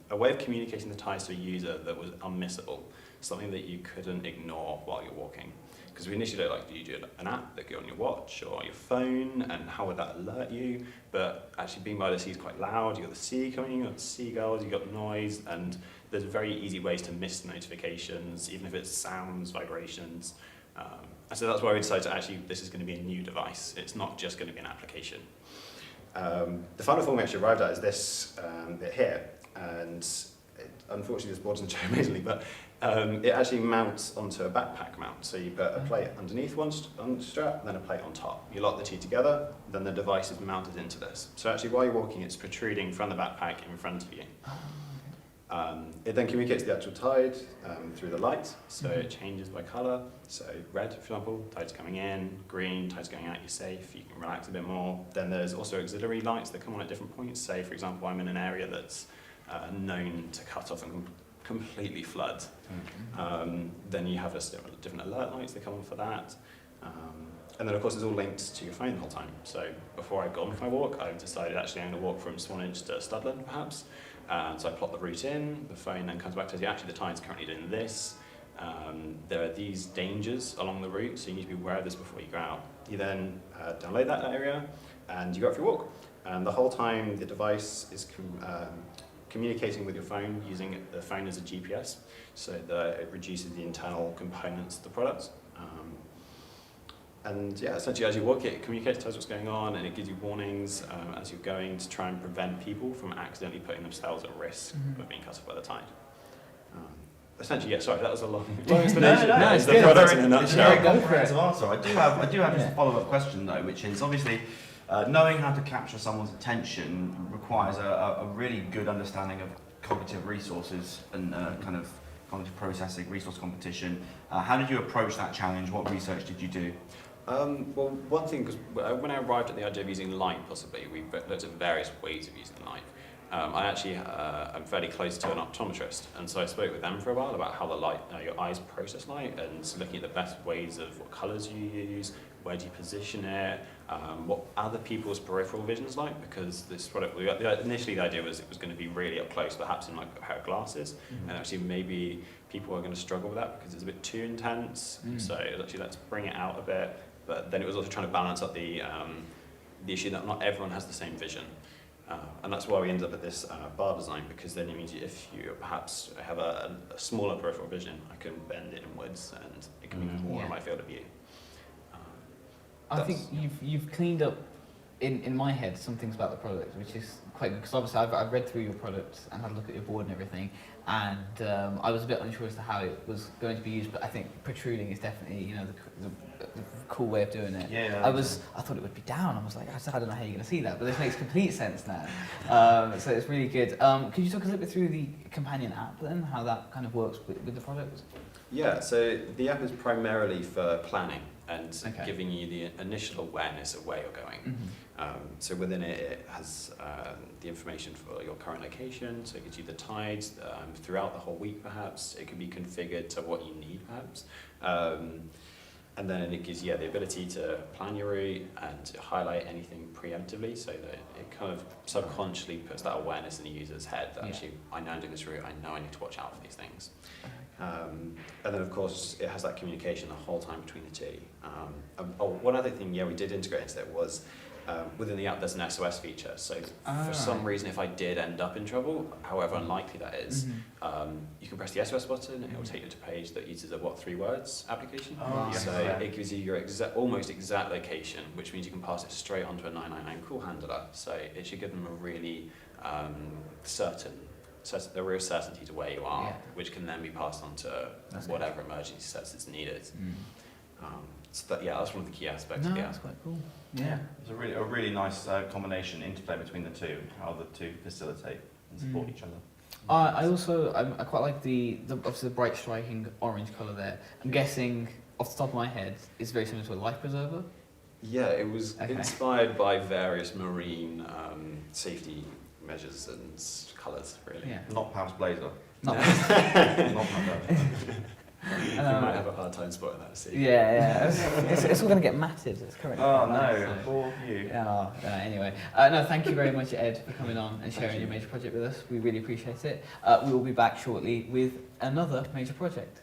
a way of communicating the tides to a user that was unmissable, something that you couldn't ignore while you're walking. Because we initially like, do you do an app that go on your watch or your phone, and how would that alert you? But actually being by the sea is quite loud, you've got the sea coming, you've got the seagulls, you've got noise, and there's very easy ways to miss notifications, even if it's sounds, vibrations. And so that's why we decided to actually, this is going to be a new device. It's not just going to be an application. The final form we actually arrived at is this bit here, and unfortunately this board doesn't show amazingly, but it actually mounts onto a backpack mount. So you put a plate underneath one strap, then a plate on top. You lock the two together, then the device is mounted into this. So actually while you're walking, it's protruding from the backpack in front of you. It then communicates the actual tide through the light, so it changes by colour. So red, for example, tide's coming in, green, tide's going out, you're safe, you can relax a bit more. Then there's also auxiliary lights that come on at different points. Say, for example, I'm in an area that's known to cut off and completely flood. Then you have different alert lights that come on for that. And then, of course, it's all linked to your phone the whole time. So before I've gone for my walk, I've decided actually I'm going to walk from Swanage to Studland, perhaps. So I plot the route in, the phone then comes back to you, actually the tide's currently doing this. There are these dangers along the route, so you need to be aware of this before you go out. You then download that area and you go out for your walk. And the whole time the device is communicating with your phone using the phone as a GPS, so that it reduces the internal components of the product. And yeah, essentially as you walk, it communicates, tells what's going on, and it gives you warnings as you're going to try and prevent people from accidentally putting themselves at risk of being cut off by the tide. Essentially, yeah, sorry, that was a long explanation. No, it's the product in a nutshell. It's a very comprehensive answer. I do have just a follow-up question though, which is obviously knowing how to capture someone's attention requires a really good understanding of cognitive resources and kind of cognitive processing, resource competition. How did you approach that challenge? What research did you do? Well, one thing, because when I arrived at the idea of using light, possibly, we looked at various ways of using light. I actually am fairly close to an optometrist, and so I spoke with them for a while about how the light, your eyes process light, and looking at the best ways of what colours you use, where do you position it, what other people's peripheral vision's like, because this product, initially the idea was it was going to be really up close, perhaps in like a pair of glasses, and actually maybe people are going to struggle with that because it's a bit too intense, so actually let's bring it out a bit. But then it was also trying to balance up the issue that not everyone has the same vision. And that's why we ended up at this bar design, because then it means if you perhaps have a smaller peripheral vision, I can bend it inwards and it can be more in my field of view. I think you've cleaned up in my head some things about the product, which is quite good, because obviously I've read through your product and had a look at your board and everything, and I was a bit unsure as to how it was going to be used, but I think protruding is definitely the cool way of doing it. Yeah. I thought it would be down. I was like, I don't know how you're going to see that, but this makes complete sense now. So it's really good. Could you talk a little bit through the companion app then, how that kind of works with the product? Yeah, so the app is primarily for planning and giving you the initial awareness of where you're going. So within it, it has the information for your current location, so it gives you the tides throughout the whole week perhaps. It can be configured to what you need perhaps. And then it gives you the ability to plan your route and highlight anything preemptively, so that it kind of subconsciously puts that awareness in the user's head that actually, I know I'm doing this route, I know I need to watch out for these things. And then of course it has that communication the whole time between the two. One other thing we did integrate into it was within the app there's an SOS feature, so for some reason if I did end up in trouble, however unlikely that is, you can press the SOS button and it will take you to a page that uses a 3 words application. It gives you your almost exact location, which means you can pass it straight onto a 999 call handler, so it should give them a really a real certainty to where you are, which can then be passed on to whatever emergency services needed. So that's one of the key aspects. That's quite cool. Yeah, it's a really nice combination, interplay between the two, how the two facilitate and support each other. I quite like the obviously the bright striking orange colour there. I'm guessing off the top of my head it's very similar to a life preserver. Yeah, it was inspired by various marine safety measures and colours, really. Yeah. Not Pabst Blazer. Not Not that. You might have a hard time spotting that sea. Yeah. It's all going to get matted. It's currently. Oh no, poor you. Anyway, thank you very much, Ed, for coming on and sharing your major project with us. We really appreciate it. We will be back shortly with another major project.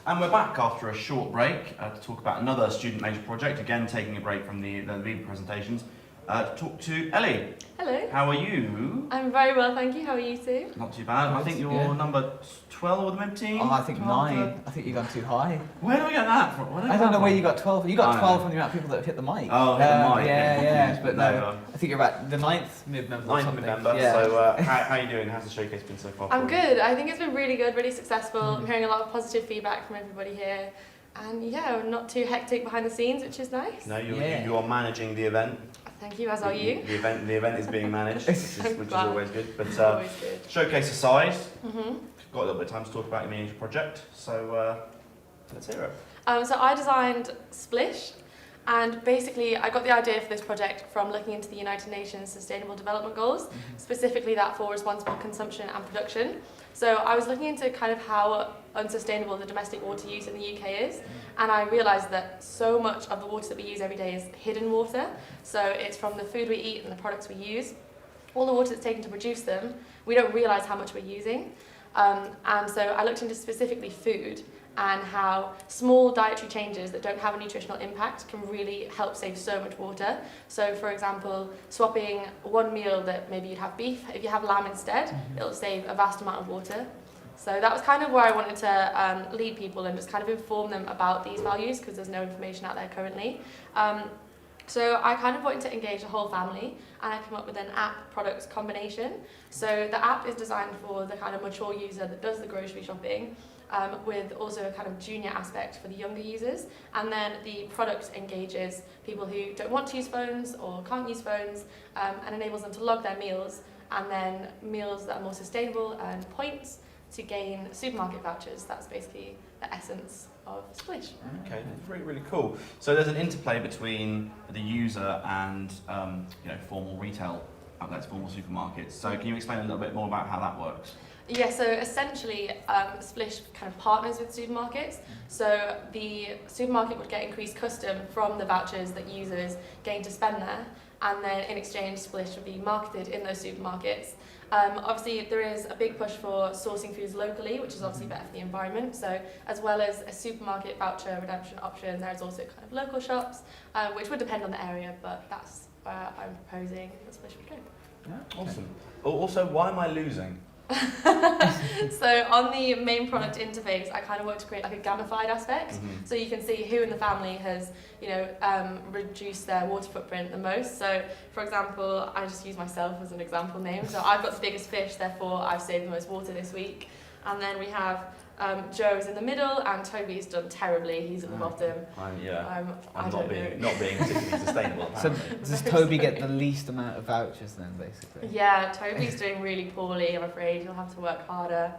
And we're back after a short break to talk about another student major project, again taking a break from the Mib presentations, to talk to Ellie. Hello. How are you? I'm very well, thank you. How are you two? Not too bad. I think you're number 12 of the Mib team. Oh, I think 9. For... I think you've gone too high. Where do I get that from? I don't know where you got 12. You got 12 from the amount of people that have hit the mic. Oh, hit the mic. Yeah. But no, I think you're about the 9th Mib member. 9th Mib member. Yeah. So how are you doing? How's the showcase been so far? I'm good. I think it's been really good, really successful. I'm hearing a lot of positive feedback from everybody here. And yeah, not too hectic behind the scenes, which is nice. No, you are managing the event. Thank you, as are you. The event is being managed, which is always good. But always good. Showcase aside, we've got a little bit of time to talk about your miniature project. So let's hear it. So I designed Splish, and basically I got the idea for this project from looking into the United Nations Sustainable Development Goals, specifically that for responsible consumption and production. So I was looking into kind of how unsustainable the domestic water use in the UK is, and I realised that so much of the water that we use every day is hidden water. So it's from the food we eat and the products we use. All the water that's taken to produce them, we don't realise how much we're using. And so I looked into specifically food and how small dietary changes that don't have a nutritional impact can really help save so much water. So for example, swapping one meal that maybe you'd have beef, if you have lamb instead, it'll save a vast amount of water. So that was kind of where I wanted to lead people and just kind of inform them about these values, because there's no information out there currently. So I kind of wanted to engage the whole family, and I came up with an app-product combination. So the app is designed for the kind of mature user that does the grocery shopping, with also a kind of junior aspect for the younger users. And then the product engages people who don't want to use phones or can't use phones, and enables them to log their meals, and then meals that are more sustainable and points to gain supermarket vouchers. That's basically the essence of Splish. Okay, really, really cool. So there's an interplay between the user and formal retail outlets, formal supermarkets. So can you explain a little bit more about how that works? Yeah, so essentially Splish kind of partners with supermarkets. So the supermarket would get increased custom from the vouchers that users gain to spend there, and then in exchange Splish would be marketed in those supermarkets. Obviously there is a big push for sourcing foods locally, which is obviously better for the environment. So as well as a supermarket voucher redemption option, there's also kind of local shops, which would depend on the area, but that's where I'm proposing that Splish would go. Yeah, awesome. Also, why am I losing? So on the main product interface, I kind of want to create like a gamified aspect, so you can see who in the family has, reduced their water footprint the most. So for example, I just use myself as an example name. So I've got the biggest fish, therefore I've saved the most water this week. And then we have Joe's in the middle, and Toby's done terribly. He's at the bottom. I'm not being particularly sustainable. So does Toby get the least amount of vouchers then, basically? Yeah, Toby's doing really poorly. I'm afraid he'll have to work harder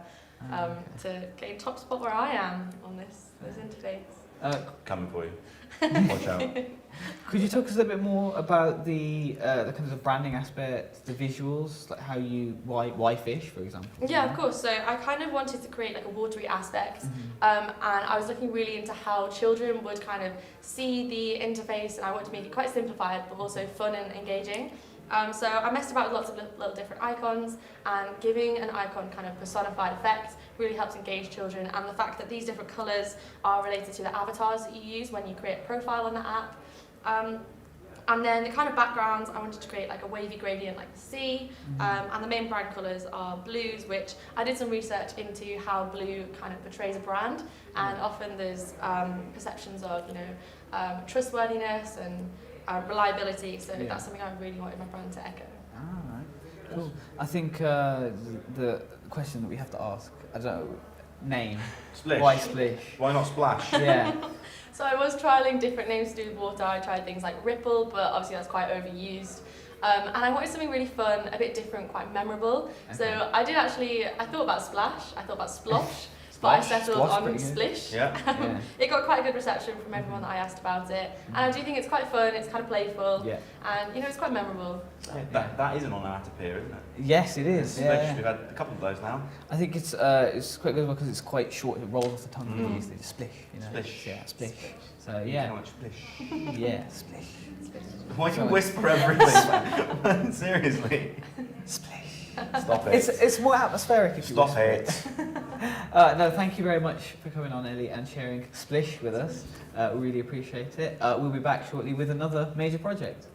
to gain top spot where I am on this interface. Coming for you. Watch out. Could you talk to us a little bit more about the kind of the branding aspect, the visuals, like why fish, for example? Yeah, of course. So I kind of wanted to create like a watery aspect, and I was looking really into how children would kind of see the interface, and I wanted to make it quite simplified but also fun and engaging. So I messed about with lots of little different icons, and giving an icon kind of personified effect really helps engage children, and the fact that these different colours are related to the avatars that you use when you create a profile on the app. And then the kind of backgrounds, I wanted to create like a wavy gradient like the sea, and the main brand colours are blues, which I did some research into how blue kind of portrays a brand, and often there's perceptions of trustworthiness and reliability, so that's something I really wanted my brand to echo. Right. Cool. I think the question that we have to ask, I don't know, name. Splish. Why Splish? Why not Splash? Yeah. So I was trialling different names to do with water. I tried things like Ripple, but obviously that's quite overused. And I wanted something really fun, a bit different, quite memorable. Okay. So I thought about Splash, I thought about Splosh, but I settled on Splish. Yeah. It got quite a good reception from everyone that I asked about it. And I do think it's quite fun, it's kind of playful, and it's quite memorable. So. Yeah, that is an onomatopoeia, isn't it? Yes, it is. Yeah. We've had a couple of those now. I think it's quite good because it's quite short. It rolls off the tongue really easily. Splish, Splish. Yeah, Splish. So yeah. Splish. Yeah, Splish. Why do you whisper everything, man? Seriously. Splish. Stop it. It's more atmospheric if you Stop whisper it. No, thank you very much for coming on, Ellie, and sharing Splish with us. Really appreciate it. We'll be back shortly with another major project.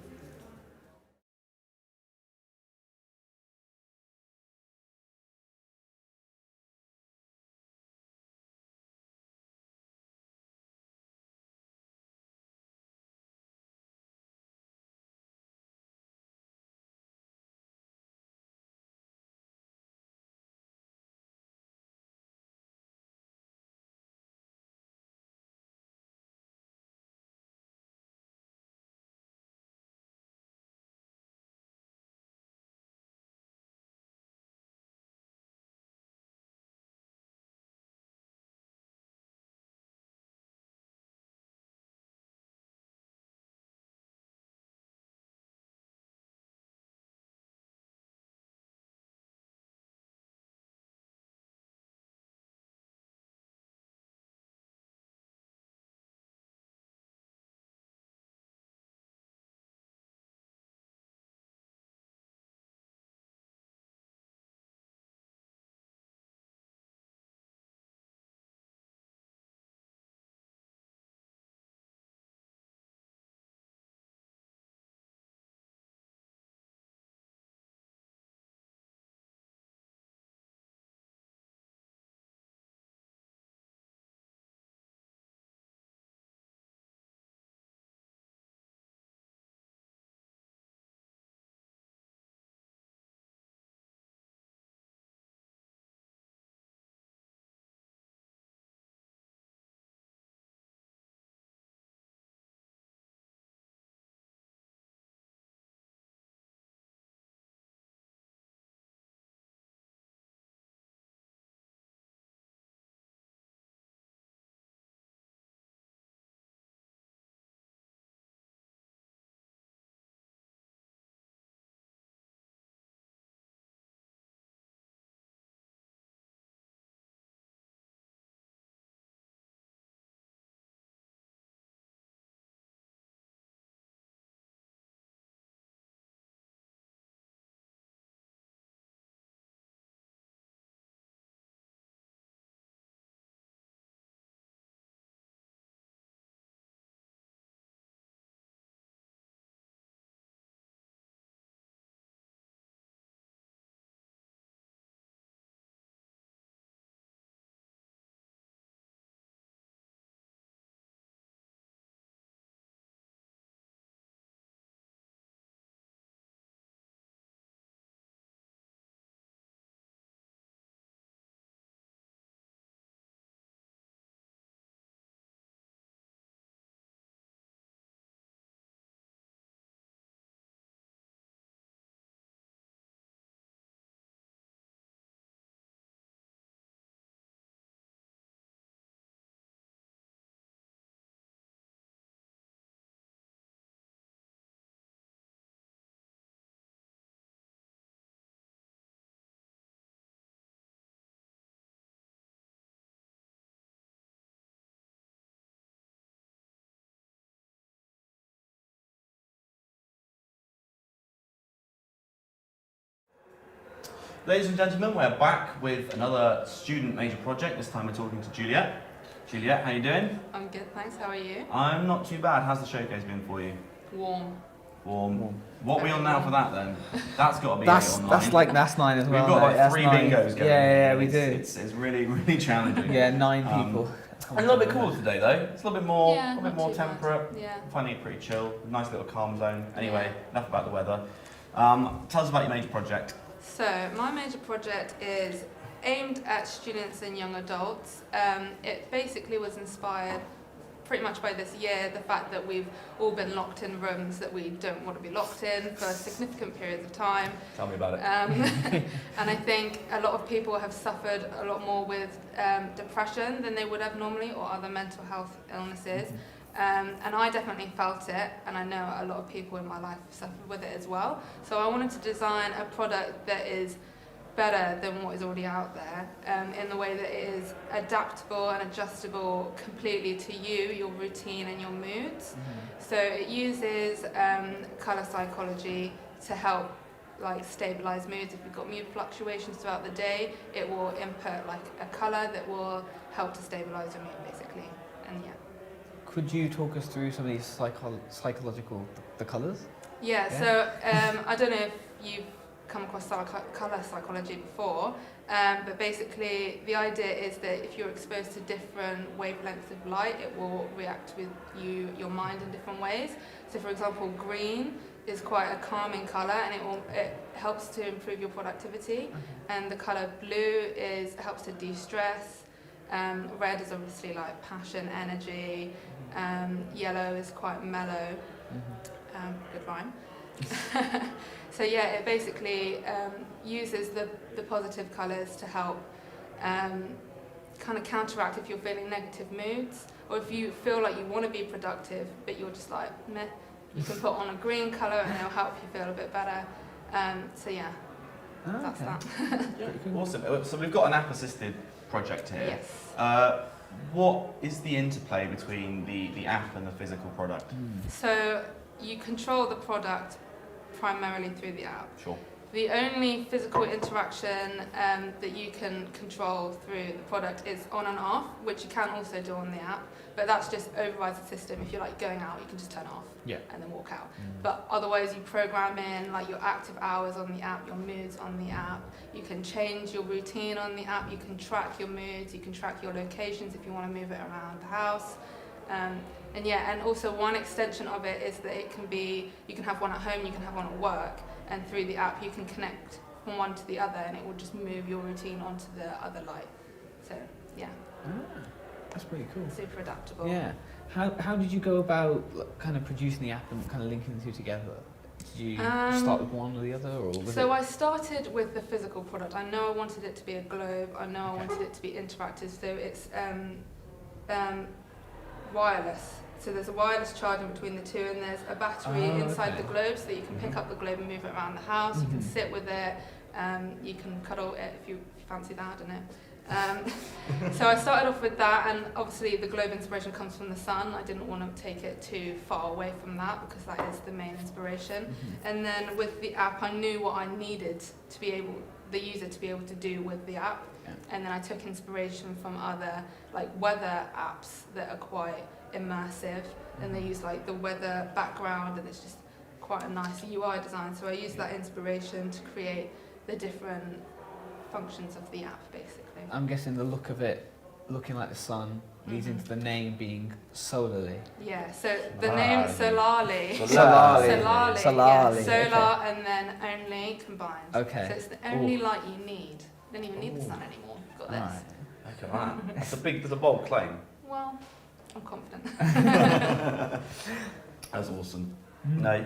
Ladies and gentlemen, we're back with another student major project. This time we're talking to Juliet. Juliet, how you doing? I'm good, thanks. How are you? I'm not too bad. How's the showcase been for you? Warm. Warm. What are we on now for that then? That's got to be That's 8 or 9. that's like that's 9 as well. We've got like that's 3 9. bingos going. Yeah, we do. It's really, really challenging. Yeah, 9 people. And a little bit cooler today though. It's a little bit more, Yeah, a little bit not more too bad. temperate. Yeah. Finding it pretty chill. Nice little calm zone. Anyway, Yeah. enough about the weather. Tell us about your major project. So my major project is aimed at students and young adults. It basically was inspired pretty much by this year, the fact that we've all been locked in rooms that we don't want to be locked in for significant periods of time. Tell me about it. And I think a lot of people have suffered a lot more with depression than they would have normally, or other mental health illnesses. And I definitely felt it, and I know a lot of people in my life have suffered with it as well. So I wanted to design a product that is better than what is already out there, in the way that it is adaptable and adjustable completely to you, your routine and your moods. So it uses colour psychology to help like stabilize moods. If you've got mood fluctuations throughout the day, it will input like a color that will help to stabilize your mood basically. And yeah. Could you talk us through some of these psychological the colors? Yeah. So I don't know if you've come across color psychology before, but basically the idea is that if you're exposed to different wavelengths of light, it will react with your mind in different ways. So for example, green is quite a calming color, and it helps to improve your productivity. And the color blue helps to de-stress. Red is obviously like passion, energy. Yellow is quite mellow. Good rhyme. So yeah, it basically uses the positive colours to help kind of counteract if you're feeling negative moods, or if you feel like you want to be productive but you're just like meh, you can put on a green colour and it'll help you feel a bit better. So yeah, that's that. Awesome. So we've got an app-assisted project here. Yes. What is the interplay between the app and the physical product? So you control the product primarily through the app. Sure. The only physical interaction that you can control through the product is on and off, which you can also do on the app, but that's just overrides the system. If you're like going out, you can just turn it off and then walk out. But otherwise you program in like your active hours on the app, your moods on the app. You can change your routine on the app, you can track your moods, you can track your locations if you want to move it around the house. And also one extension of it is that you can have one at home, you can have one at work, and through the app you can connect from one to the other, and it will just move your routine onto the other light. So yeah. That's pretty cool. Super adaptable. Yeah. How did you go about kind of producing the app and kind of linking the two together? Did you start with one or the other, or was So I started with the physical product. I know I wanted it to be a globe. I know I wanted it to be interactive. So it's wireless. So there's a wireless charging between the two, and there's a battery inside the globe, so that you can pick up the globe and move it around the house. You can sit with it. You can cuddle it if you fancy that, I don't know. So I started off with that, and obviously the globe inspiration comes from the sun. I didn't want to take it too far away from that, because that is the main inspiration. And then with the app, I knew what I needed to be the user to be able to do with the app. And then I took inspiration from other like weather apps that are quite immersive, and they use like the weather background, and it's just quite a nice UI design. So I used that inspiration to create the different functions of the app, basically. I'm guessing the look of it, looking like the sun, leads into the name being solarly. Yeah, so the name Solarly. Solarly. Yeah, solar and then only combined. Okay. So it's the only light you need. You don't even need the sun anymore. You've got this. Look at that. That's a bold claim. Well, I'm confident. That's awesome. No,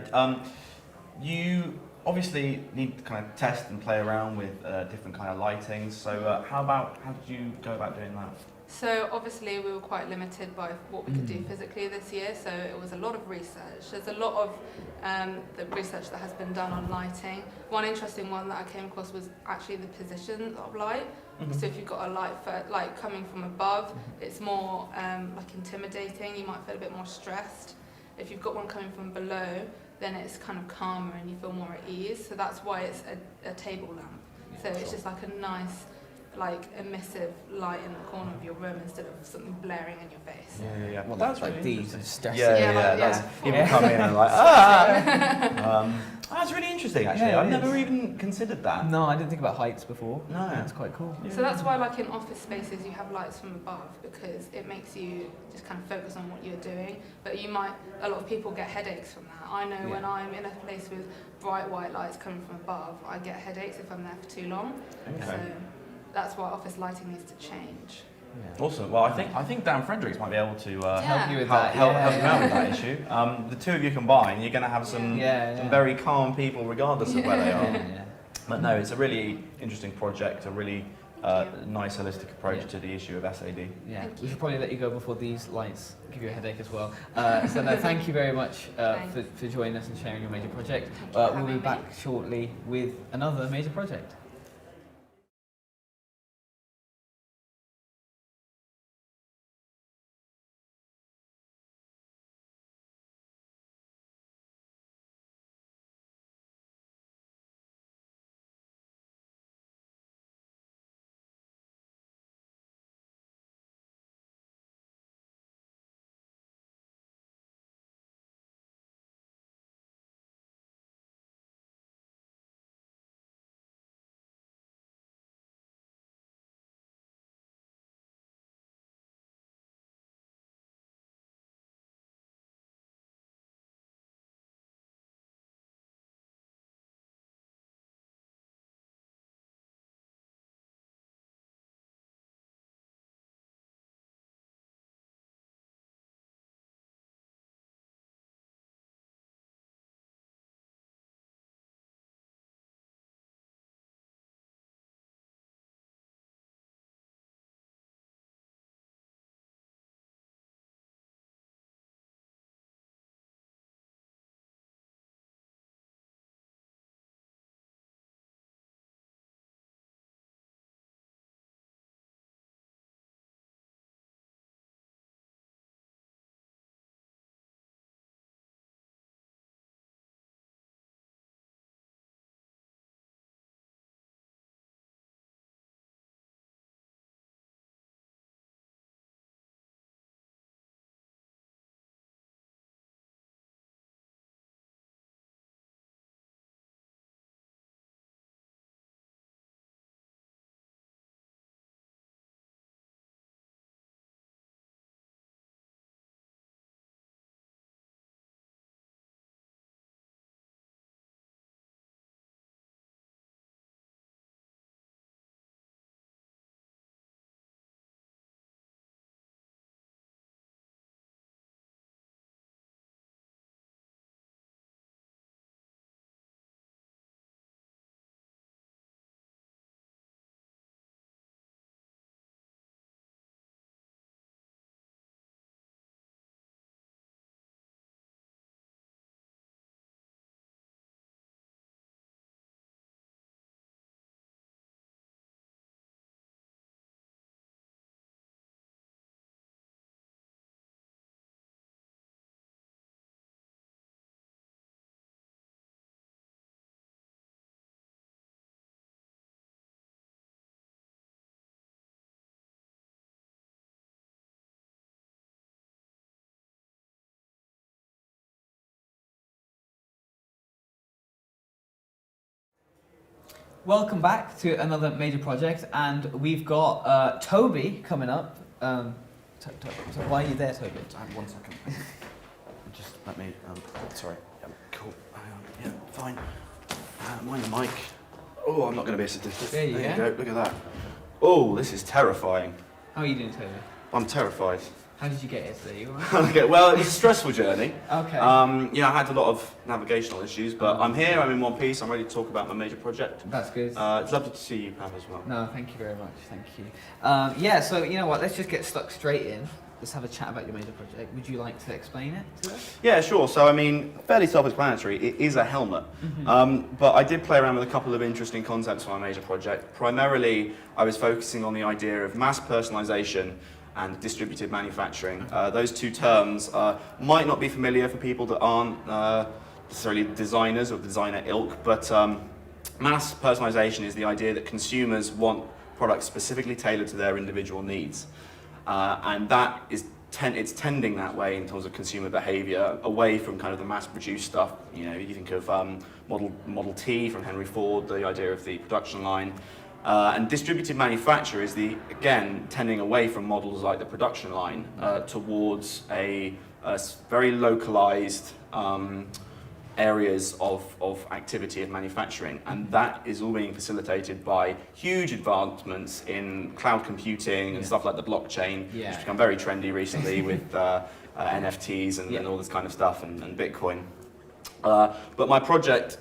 you obviously need to kind of test and play around with different kind of lightings. So how did you go about doing that? So obviously we were quite limited by what we could do physically this year, so it was a lot of research. There's a lot of the research that has been done on lighting. One interesting one that I came across was actually the position of light. So if you've got a light coming from above, it's more like intimidating. You might feel a bit more stressed. If you've got one coming from below, then it's kind of calmer and you feel more at ease. So that's why it's a table lamp. So it's just like a nice, like emissive light in the corner of your room instead of something blaring in your face. Yeah. Well, that's like these stressing. People come in and like, that's really interesting, actually. I've never even considered that. No, I didn't think about heights before. No. That's quite cool. So that's why, like in office spaces, you have lights from above, because it makes you just kind of focus on what you're doing. But a lot of people get headaches from that. I know when I'm in a place with bright white lights coming from above, I get headaches if I'm there for too long. Okay. So that's why office lighting needs to change. Awesome. Well, I think Dan Fredericks might be able to help you with help you out with that. that issue. The two of you combined, you're going to have some very calm people, regardless of where they are. But no, it's a really interesting project, a really nice holistic approach to the issue of SAD. Yeah, we should probably let you go before these lights give you a headache as well. So no, thank you very much for joining us and sharing your major project. We'll be back shortly with another major project. Welcome back to another major project, and we've got Toby coming up. So why are you there, Toby? 1 second. Just let me. Sorry. Yeah, cool. Hang on. Yeah, fine. Mind the mic. Oh, I'm not going to be a statistic. There you go. Look at that. Oh, this is terrifying. How are you doing, Toby? I'm terrified. How did you get here today? You all right? Okay, well, it was a stressful journey. Okay. Yeah, I had a lot of navigational issues, but I'm here, I'm in one piece, I'm ready to talk about my major project. That's good. It's lovely to see you, Pam, as well. No, thank you very much. Thank you. Yeah, so you know what? Let's just get stuck straight in. Let's have a chat about your major project. Would you like to explain it to us? Yeah, sure. So, I mean, fairly self-explanatory. It is a helmet. But I did play around with a couple of interesting concepts for my major project. Primarily, I was focusing on the idea of mass personalization and distributed manufacturing. Those two terms might not be familiar for people that aren't necessarily designers or designer ilk, but mass personalization is the idea that consumers want products specifically tailored to their individual needs. And that is it's tending that way in terms of consumer behavior, away from kind of the mass-produced stuff. You know, you think of Model T from Henry Ford, the idea of the production line. And distributed manufacture is again tending away from models like the production line towards a very localized areas of activity of manufacturing, and that is all being facilitated by huge advancements in cloud computing and stuff like the blockchain, which has become very trendy recently with NFTs and all this kind of stuff and Bitcoin. But my project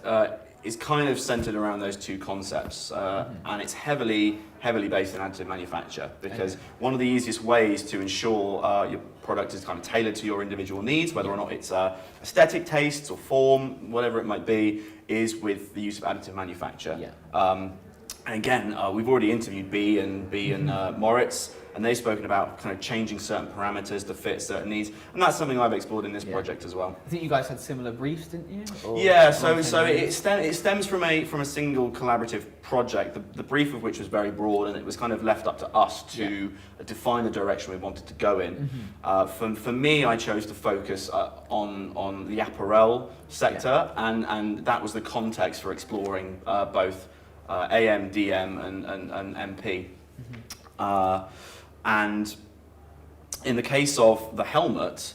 is kind of centered around those two concepts, and it's heavily based in additive manufacture, because one of the easiest ways to ensure your product is kind of tailored to your individual needs, whether or not it's aesthetic tastes or form, whatever it might be, is with the use of additive manufacture. And again, we've already interviewed B and Moritz, and they've spoken about kind of changing certain parameters to fit certain needs, and that's something I've explored in this project as well. I think you guys had similar briefs, didn't you? Or So it stems from a single collaborative project, the brief of which was very broad, and it was kind of left up to us to define the direction we wanted to go in. For me, I chose to focus on the apparel sector, and that was the context for exploring both AM, DM, and MP. And in the case of the helmet,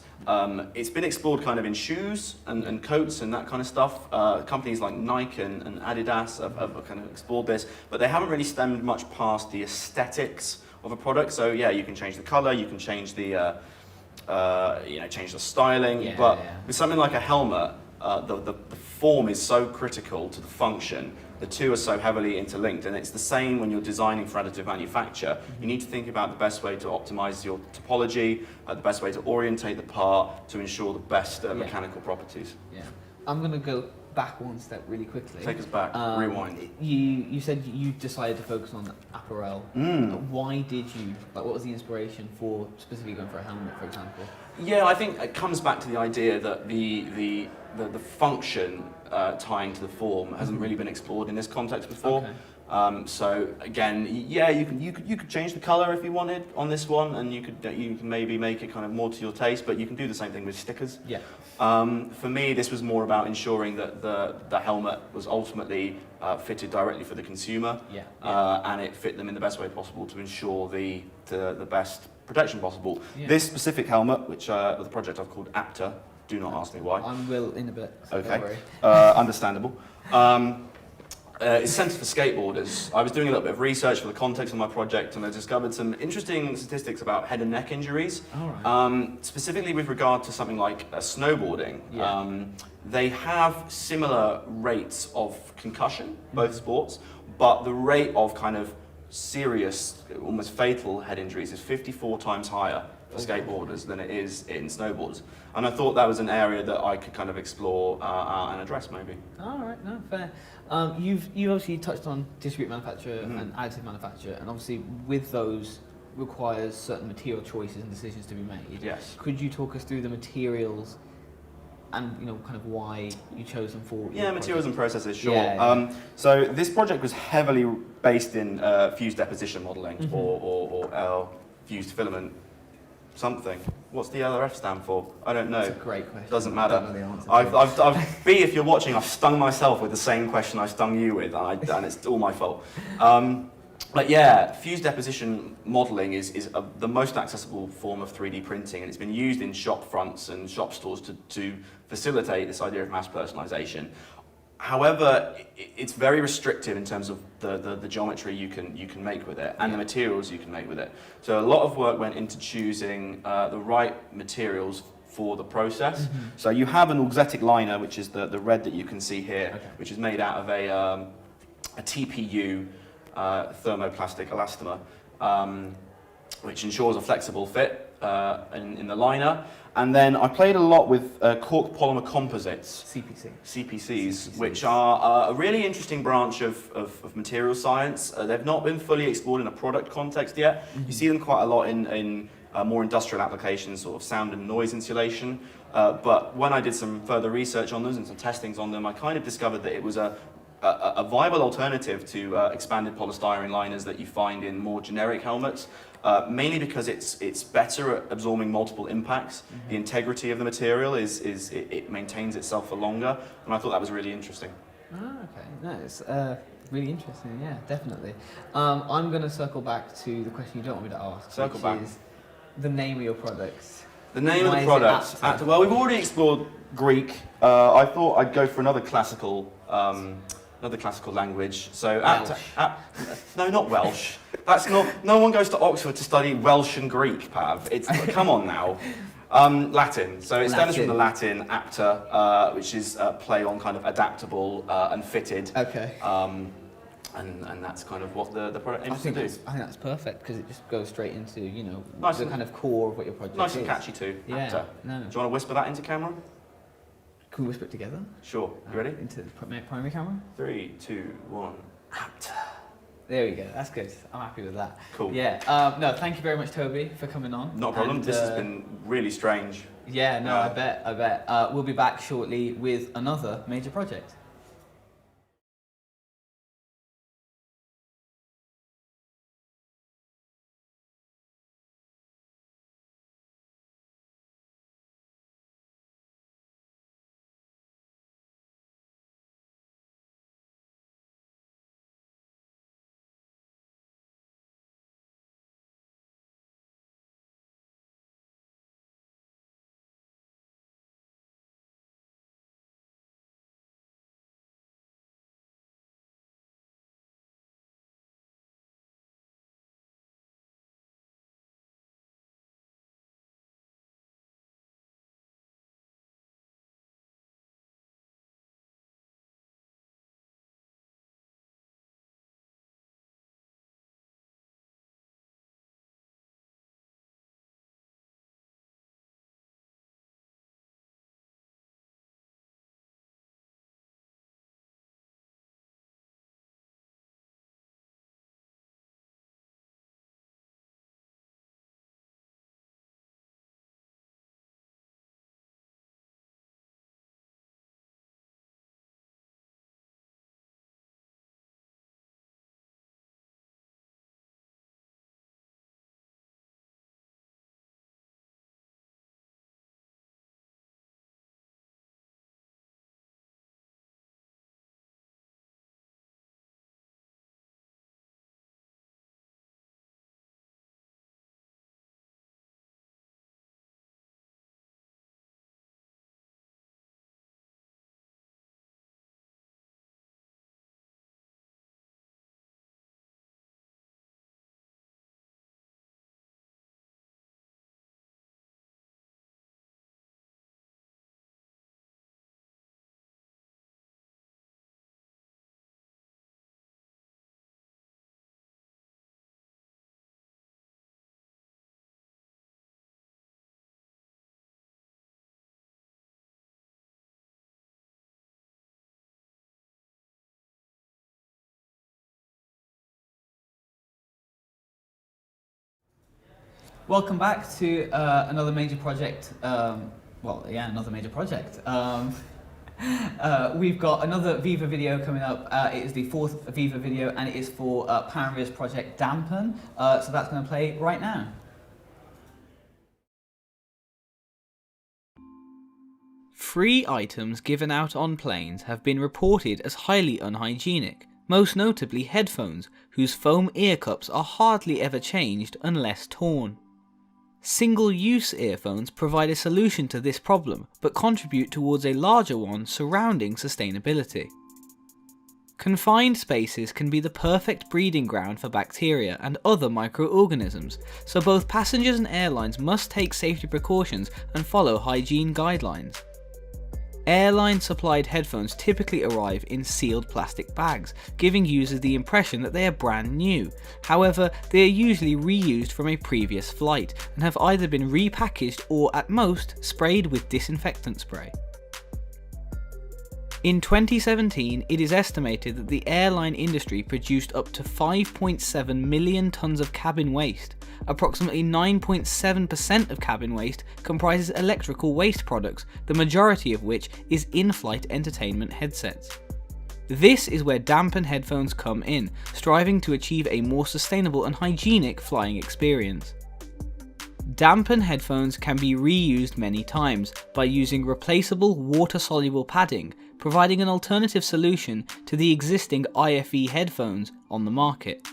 it's been explored kind of in shoes and coats and that kind of stuff. Companies like Nike and Adidas have kind of explored this, but they haven't really stemmed much past the aesthetics of a product. So yeah, you can change the color, you can change the change the styling, but with something like a helmet, the form is so critical to the function. The two are so heavily interlinked, and it's the same when you're designing for additive manufacture. You need to think about the best way to optimize your topology, the best way to orientate the part to ensure the best mechanical properties. I'm going to go back one step really quickly. Take us back, rewind. You said you decided to focus on apparel. Why did you, what was the inspiration for specifically going for a helmet, for example? Yeah, I think it comes back to the idea that the function tying to the form hasn't really been explored in this context before. So again, you could change the color if you wanted on this one, and you can maybe make it kind of more to your taste, but you can do the same thing with stickers. For me, this was more about ensuring that the helmet was ultimately fitted directly for the consumer, and it fit them in the best way possible to ensure the best protection possible. This specific helmet, which the project I've called APTA, do not ask me why. I will in a bit. So okay, don't worry. Understandable. It's centered for skateboarders. I was doing a little bit of research for the context of my project, and I discovered some interesting statistics about head and neck injuries, specifically with regard to something like snowboarding. They have similar rates of concussion, both sports, but the rate of kind of serious, almost fatal head injuries is 54 times higher for skateboarders than it is in snowboards. And I thought that was an area that I could kind of explore and address maybe. All right, no, fair. You've obviously touched on distributed manufacture and additive manufacture, and obviously with those requires certain material choices and decisions to be made. Yes. Could you talk us through the materials and kind of why you chose them for? Yeah, materials and processes, sure. So this project was heavily based in fused deposition modeling or fused filament something. What's the other F stand for? I don't know. That's a great question. Doesn't I matter. don't know the answer. B, if you're watching, I've stung myself with the same question I stung you with, and it's all my fault. But yeah, fused deposition modelling is the most accessible form of 3D printing, and it's been used in shop fronts and shop stores to facilitate this idea of mass personalisation. However, it's very restrictive in terms of the geometry you can make with it and the materials you can make with it. So a lot of work went into choosing the right materials for the process. Mm-hmm. So you have an auxetic liner, which is the red that you can see here, which is made out of a TPU thermoplastic elastomer, which ensures a flexible fit in the liner. And then I played a lot with cork polymer composites, CPCs, which are a really interesting branch of material science. They've not been fully explored in a product context yet. Mm-hmm. You see them quite a lot in more industrial applications, sort of sound and noise insulation. But when I did some further research on those and some testings on them, I kind of discovered that it was a viable alternative to expanded polystyrene liners that you find in more generic helmets, mainly because it's better at absorbing multiple impacts. Mm-hmm. The integrity of the material it maintains itself for longer, and I thought that was really interesting. Oh, okay. No, it's really interesting. Yeah, definitely. I'm going to circle back to the question you don't want me to ask. Circle back. Is the name of your products. The name of the product. Well, we've already explored Greek. I thought I'd go for another classical language. So, no, not Welsh. That's not. No one goes to Oxford to study Welsh and Greek, Pav. It's come on now. Latin. So it stems from the Latin apta, which is play on kind of adaptable and fitted. Okay. And that's kind of what the product aims to do. I think that's perfect because it just goes straight into nice the kind of core of what your project nice is. And catchy too. Yeah. Apta. No. Do you want to whisper that into camera? Can we whisper it together? Sure. You ready? Into the primary camera? 3, 2, 1. Apta. There we go. That's good. I'm happy with that. Cool. Yeah. No, thank you very much, Toby, for coming on. Not a problem. This has been really strange. Yeah. No, I bet. We'll be back shortly with another major project. Welcome back to another major project. Another major project. We've got another Viva video coming up. It is the 4th Viva video, and it is for Paramvir's project Dampen. So that's going to play right now. Free items given out on planes have been reported as highly unhygienic, most notably headphones, whose foam ear cups are hardly ever changed unless torn. Single-use earphones provide a solution to this problem, but contribute towards a larger one surrounding sustainability. Confined spaces can be the perfect breeding ground for bacteria and other microorganisms, so both passengers and airlines must take safety precautions and follow hygiene guidelines. Airline-supplied headphones typically arrive in sealed plastic bags, giving users the impression that they are brand new. However, they are usually reused from a previous flight and have either been repackaged or, at most, sprayed with disinfectant spray. In 2017, it is estimated that the airline industry produced up to 5.7 million tonnes of cabin waste. Approximately 9.7% of cabin waste comprises electrical waste products, the majority of which is in-flight entertainment headsets. This is where dampen headphones come in, striving to achieve a more sustainable and hygienic flying experience. Dampen headphones can be reused many times by using replaceable water-soluble padding, providing an alternative solution to the existing IFE headphones on the market.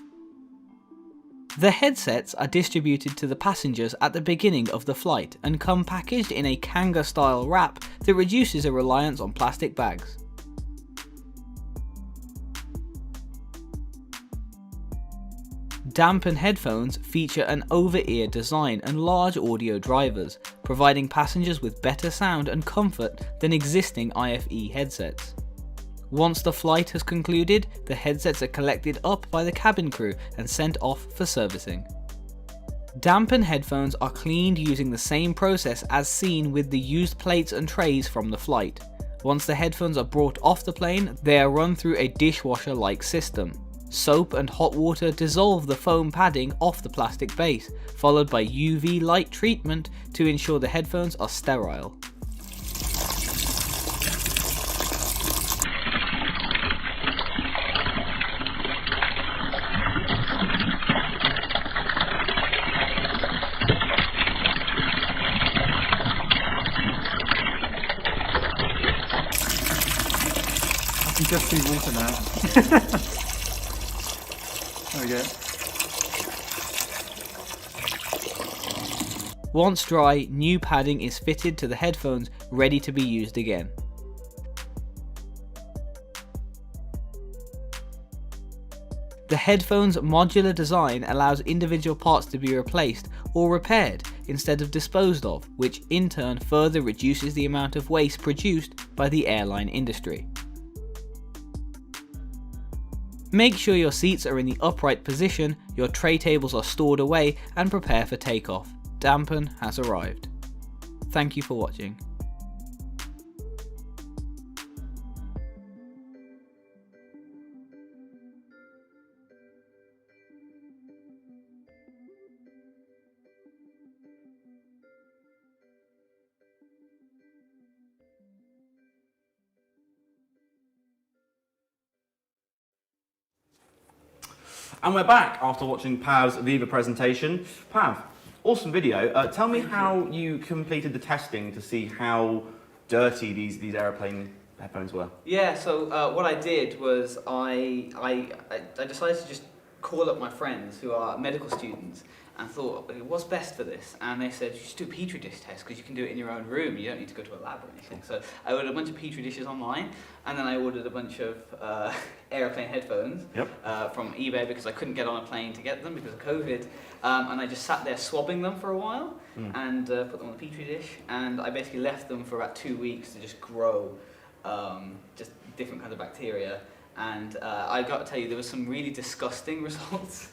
The headsets are distributed to the passengers at the beginning of the flight and come packaged in a Kanga-style wrap that reduces a reliance on plastic bags. Dampen headphones feature an over-ear design and large audio drivers, providing passengers with better sound and comfort than existing IFE headsets. Once the flight has concluded, the headsets are collected up by the cabin crew and sent off for servicing. Dampen headphones are cleaned using the same process as seen with the used plates and trays from the flight. Once the headphones are brought off the plane, they are run through a dishwasher-like system. Soap and hot water dissolve the foam padding off the plastic base, followed by UV light treatment to ensure the headphones are sterile. I can just see water now. There we go. Once dry, new padding is fitted to the headphones, ready to be used again. The headphones' modular design allows individual parts to be replaced or repaired instead of disposed of, which in turn further reduces the amount of waste produced by the airline industry. Make sure your seats are in the upright position, your tray tables are stored away, and prepare for takeoff. Dampen has arrived. Thank you for watching. And we're back after watching Pav's Viva presentation. Pav, awesome video. Tell me how you completed the testing to see how dirty these aeroplane headphones were. Yeah, so what I did was I decided to just call up my friends who are medical students and thought, what's best for this? And they said, you should do a petri dish test because you can do it in your own room. You don't need to go to a lab or anything. So I ordered a bunch of petri dishes online, and then I ordered a bunch of aeroplane headphones from eBay because I couldn't get on a plane to get them because of COVID. And I just sat there swabbing them for a while and put them on a petri dish. And I basically left them for about 2 weeks to just grow just different kinds of bacteria. And I got to tell you, there were some really disgusting results.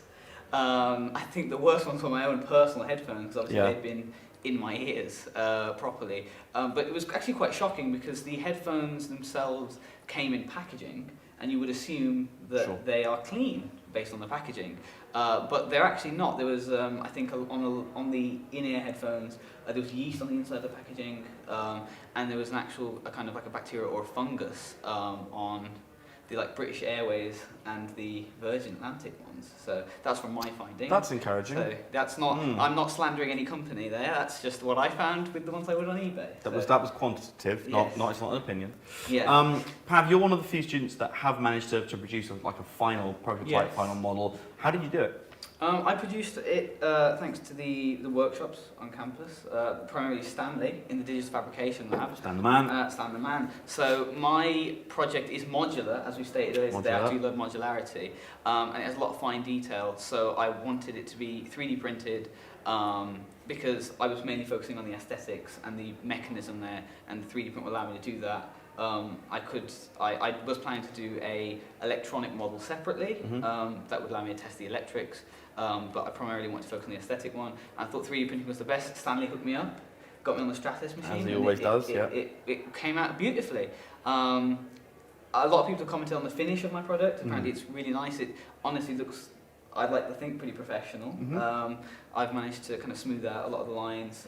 I think the worst ones were my own personal headphones, because obviously they'd been in my ears properly. But it was actually quite shocking because the headphones themselves came in packaging, and you would assume that they are clean based on the packaging. But they're actually not. There was, I think, on the in-ear headphones, there was yeast on the inside of the packaging, and there was an actual kind of like a bacteria or a fungus on the like British Airways and the Virgin Atlantic ones. So that's from my finding. That's encouraging. So that's not. I'm not slandering any company there. That's just what I found with the ones I ordered on eBay. That was quantitative, Yes. it's not an opinion. Yeah. Pav, you're one of the few students that have managed to produce like a final prototype, Yes. final model. How did you do it? I produced it thanks to the workshops on campus, primarily Stanley in the digital fabrication lab. Stan the man. Stan the man. So my project is modular, as we stated earlier today. I do love modularity, and it has a lot of fine detail. So I wanted it to be 3D printed because I was mainly focusing on the aesthetics and the mechanism there, and the 3D print will allow me to do that. I was planning to do a electronic model separately, that would allow me to test the electrics, but I primarily wanted to focus on the aesthetic one. I thought 3D printing was the best. Stanley hooked me up, got me on the Stratus machine. As he always does, yeah. It came out beautifully. A lot of people have commented on the finish of my product. Apparently it's really nice. It honestly looks, I'd like to think, pretty professional. I've managed to kind of smooth out a lot of the lines.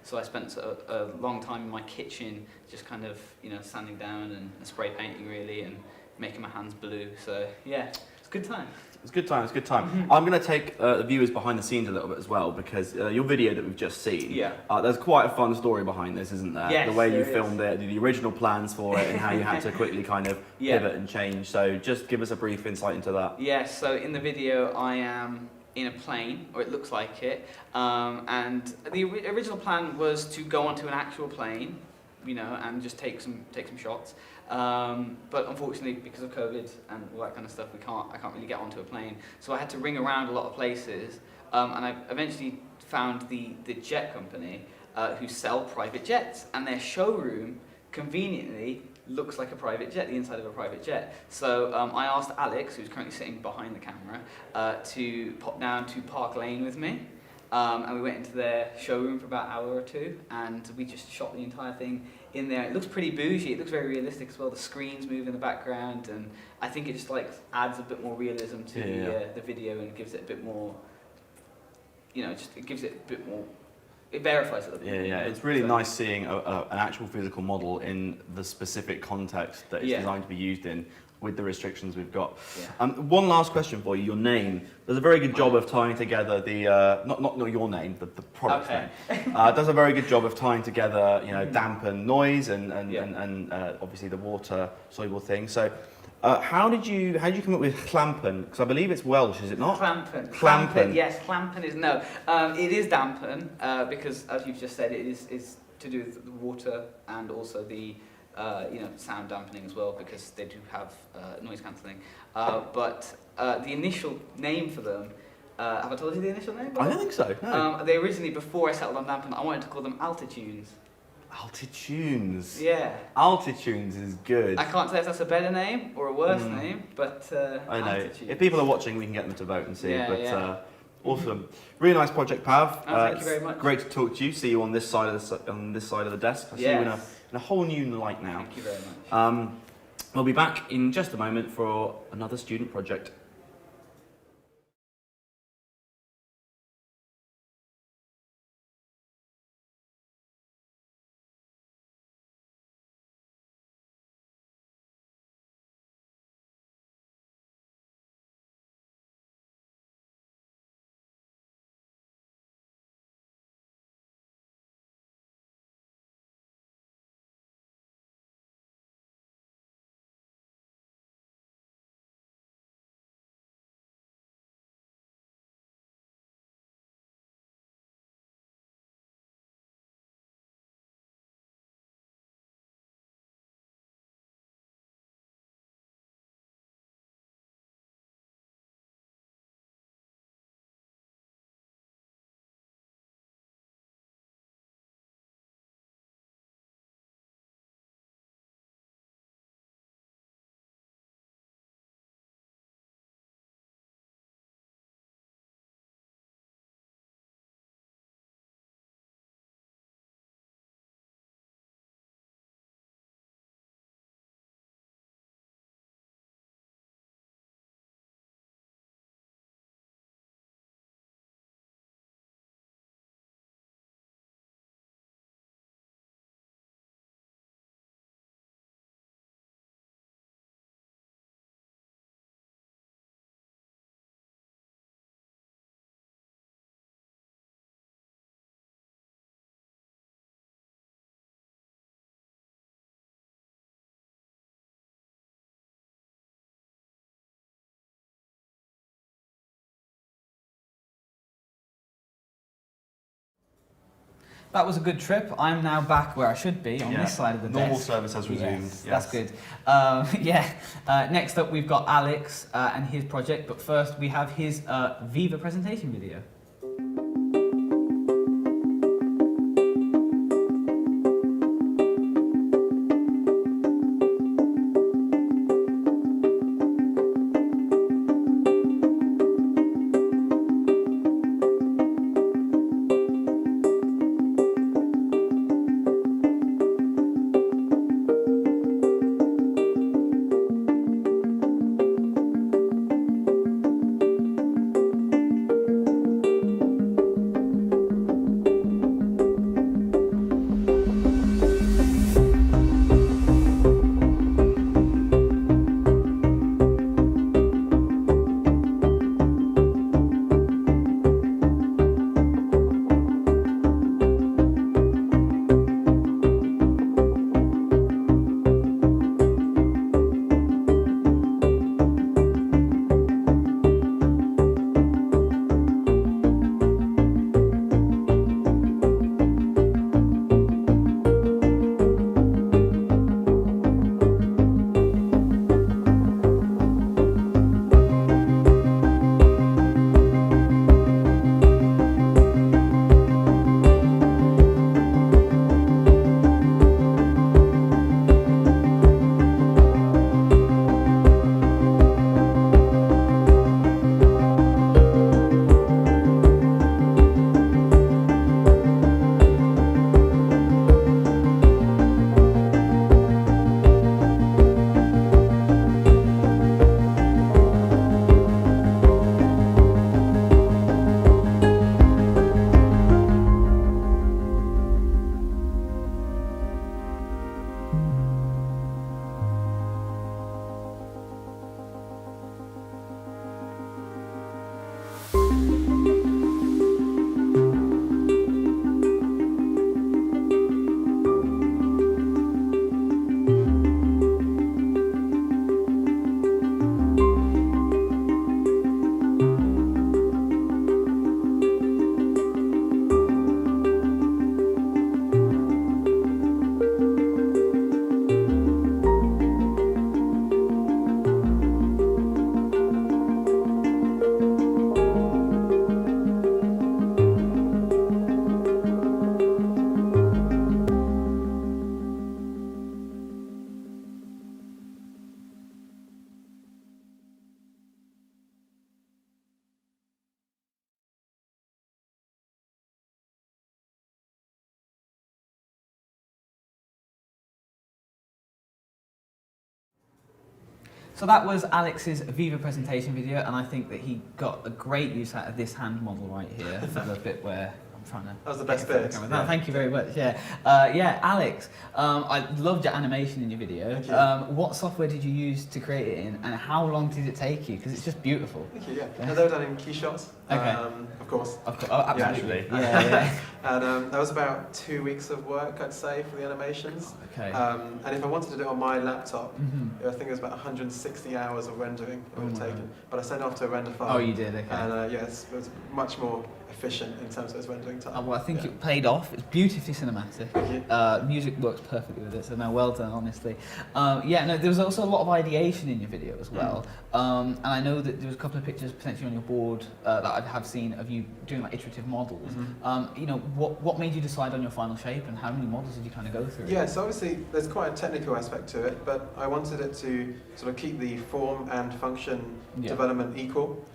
So I spent a long time in my kitchen just kind of, sanding down and spray painting really and making my hands blue. So yeah, it's a good time. It's a good time. I'm going to take the viewers behind the scenes a little bit as well, because your video that we've just seen, there's quite a fun story behind this, isn't there? Yes, the way you there filmed it, the original plans for it, and how you had to quickly kind of pivot and change. So just give us a brief insight into that. Yes, so in the video I am in a plane, or it looks like it, and the original plan was to go onto an actual plane, and just take some shots. But unfortunately, because of COVID and all that kind of stuff, I can't really get onto a plane. So I had to ring around a lot of places, and I eventually found the jet company who sell private jets, and their showroom conveniently looks like a private jet, the inside of a private jet. So I asked Alex, who's currently sitting behind the camera, to pop down to Park Lane with me. And we went into their showroom for about an hour or two, and we just shot the entire thing in there. It looks pretty bougie, it looks very realistic as well. The screens move in the background, and I think it just adds a bit more realism to the video and gives it a bit more, it gives it a bit more, it verifies it. It's really nice seeing an actual physical model in the specific context that it's designed to be used in, with the restrictions we've got. One last question for you. Your name does a very good job of tying together the not your name, the product name. Does a very good job of tying together damp and noise and obviously the water soluble thing. So how did you come up with Clampen? Because I believe it's Welsh, is it not? Clampen. Yes, Clampen is no. It is dampen because, as you've just said, it is to do with the water and also the sound dampening as well, because they do have noise cancelling. But the initial name for them, have I told you the initial name? I don't think so. No. They originally, before I settled on dampen, I wanted to call them Altitunes. Altitunes. Yeah. Altitunes is good. I can't say if that's a better name or a worse name, but I know. Altitudes. If people are watching, we can get them to vote and see. Awesome. Really nice project, Pav. Thank you very much. Great to talk to you. See you on this side of the desk. I see you in a whole new light now. Thank you very much. We'll be back in just a moment for another student project. That was a good trip. I'm now back where I should be, on this side of the desk. Normal service has resumed. Yes, that's good. Next up we've got Alex and his project, but first we have his Viva presentation video. So that was Alex's Viva presentation video, and I think that he got a great use out of this hand model right here for the bit where I'm trying to... That was the best bit. Yeah. No, thank you very much, yeah. Alex, I loved your animation in your video. Thank you. What software did you use to create it in, and how long did it take you? Because it's just beautiful. Thank you, yeah. No, they were done in Keyshots, Okay. Of course. Oh, absolutely. Yeah. And that was about 2 weeks of work, I'd say, for the animations. Okay. And if I wanted to do it on my laptop, I think it was about 160 hours of rendering it would have taken. But I sent it off to a render farm. Oh, you did, okay. And yes, it was much more efficient in terms of its rendering time. Well, I think it paid off. It's beautifully cinematic. Thank you. Music works perfectly with it, so no, well done, honestly. There was also a lot of ideation in your video as well. And I know that there was a couple of pictures potentially on your board that I have seen of you doing like iterative models. What made you decide on your final shape, and how many models did you kind of go through? Yeah, so obviously there's quite a technical aspect to it, but I wanted it to sort of keep the form and function development equal.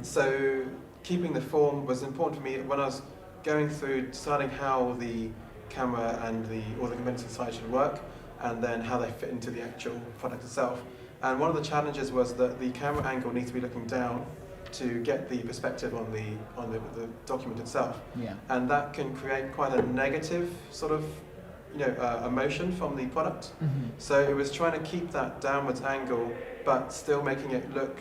So keeping the form was important for me when I was going through deciding how the camera and all the components inside should work, and then how they fit into the actual product itself. And one of the challenges was that the camera angle needs to be looking down to get the perspective on the document itself. Yeah. And that can create quite a negative sort of emotion from the product. So it was trying to keep that downwards angle, but still making it look